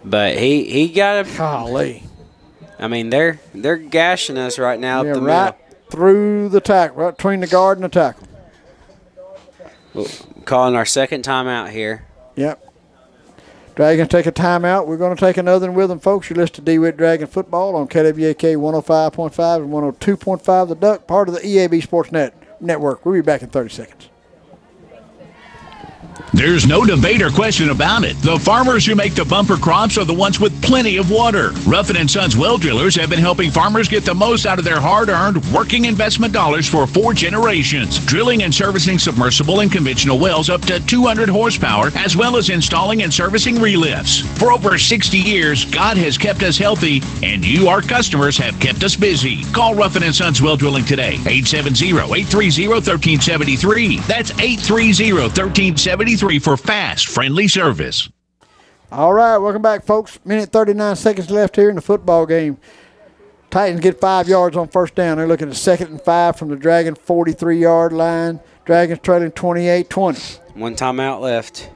But he got a. Golly. I mean, they're gashing us right now up the right middle. Through the tackle, right between the guard and the tackle. Calling our second timeout here. Yep. Dragons take a timeout. We're going to take another one with them, folks. You're listening to DeWitt Dragon Football on KWAK 105.5 and 102.5 The Duck, part of the EAB Sports Network. We'll be back in 30 seconds. There's no debate or question about it. The farmers who make the bumper crops are the ones with plenty of water. Ruffin & Sons well drillers have been helping farmers get the most out of their hard-earned working investment dollars for 4 generations. Drilling and servicing submersible and conventional wells up to 200 horsepower, as well as installing and servicing relifts. For over 60 years, God has kept us healthy, and you, our customers, have kept us busy. Call Ruffin & Sons Well Drilling today, 870-830-1373. That's 830-1373 for fast, friendly service. All right, welcome back, folks. 1:39 left here in the football game. Titans get 5 yards on first down. They're looking at 2nd and 5 from the Dragon 43-yard line. Dragons trailing 28-20. One timeout left.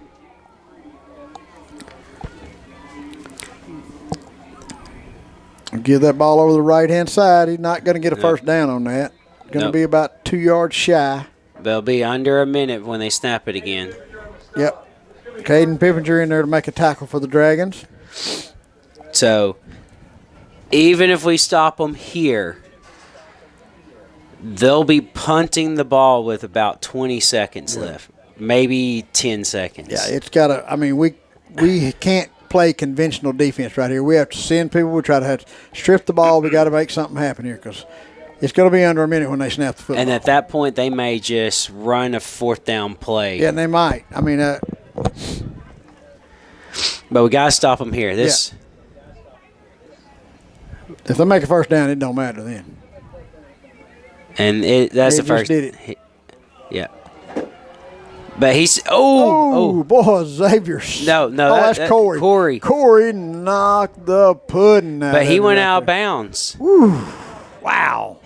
Give that ball over the right-hand side. He's not going to get a first down on that. Going to be about 2 yards shy. They'll be under a minute when they snap it again. Yep. Caden Pippinger in there to make a tackle for the Dragons. So, even if we stop them here, they'll be punting the ball with about 20 seconds left. Maybe 10 seconds. Yeah, it's got to – I mean, we can't play conventional defense right here. We have to send people. We try to have to strip the ball. We got to make something happen here because it's going to be under a minute when they snap the football. And at that point, they may just run a 4th down play. Yeah, and they might. I mean, but we got to stop them here. If they make a first down, it don't matter then. And that's the first. Did it. Yeah. But he's boy, Xavier. No, that's Corey. Corey knocked the pudding out. But he went out of bounds. Woo. Wow.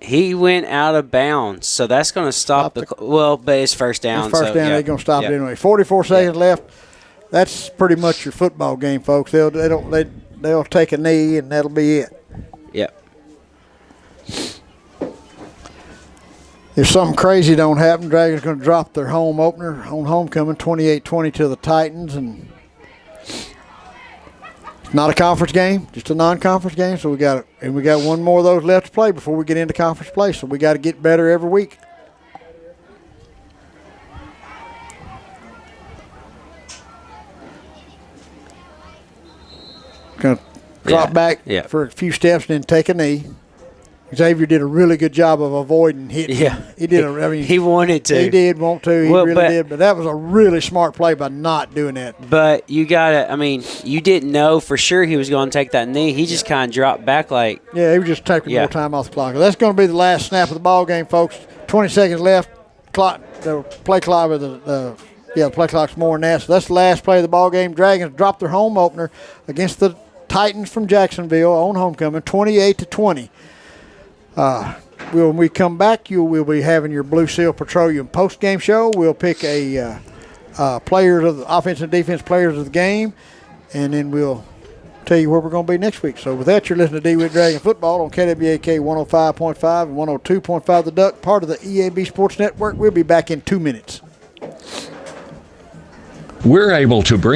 He went out of bounds, so that's going to stop the. Well, but it's first down. It's first down. They're going to stop it anyway. 44 seconds left. That's pretty much your football game, folks. They'll take a knee and that'll be it. Yep. If something crazy don't happen, Dragons going to drop their home opener on homecoming 28-20 to the Titans, and Not a conference game, just a non-conference game. So we got one more of those left to play before we get into conference play. So we got to get better every week. Going to drop back for a few steps and then take a knee. Xavier did a really good job of avoiding hitting. Yeah, he did. He wanted to. He did want to. He really did. But that was a really smart play by not doing that. But you gotta. I mean, you didn't know for sure he was going to take that knee. He just kind of dropped back like. Yeah, he was just taking more time off the clock. That's going to be the last snap of the ball game, folks. 20 seconds left. The play clock with the play clock's more than that. So that's the last play of the ball game. Dragons dropped their home opener against the Titans from Jacksonville on homecoming, 28-20. When we come back, we'll be having your Blue Seal Petroleum post-game show. We'll pick a players of the offense and defense players of the game, and then we'll tell you where we're going to be next week. So with that, you're listening to Dewitt Dragon Football on KWAK 105.5 and 102.5 The Duck, part of the EAB Sports Network. We'll be back in 2 minutes. We're able to bring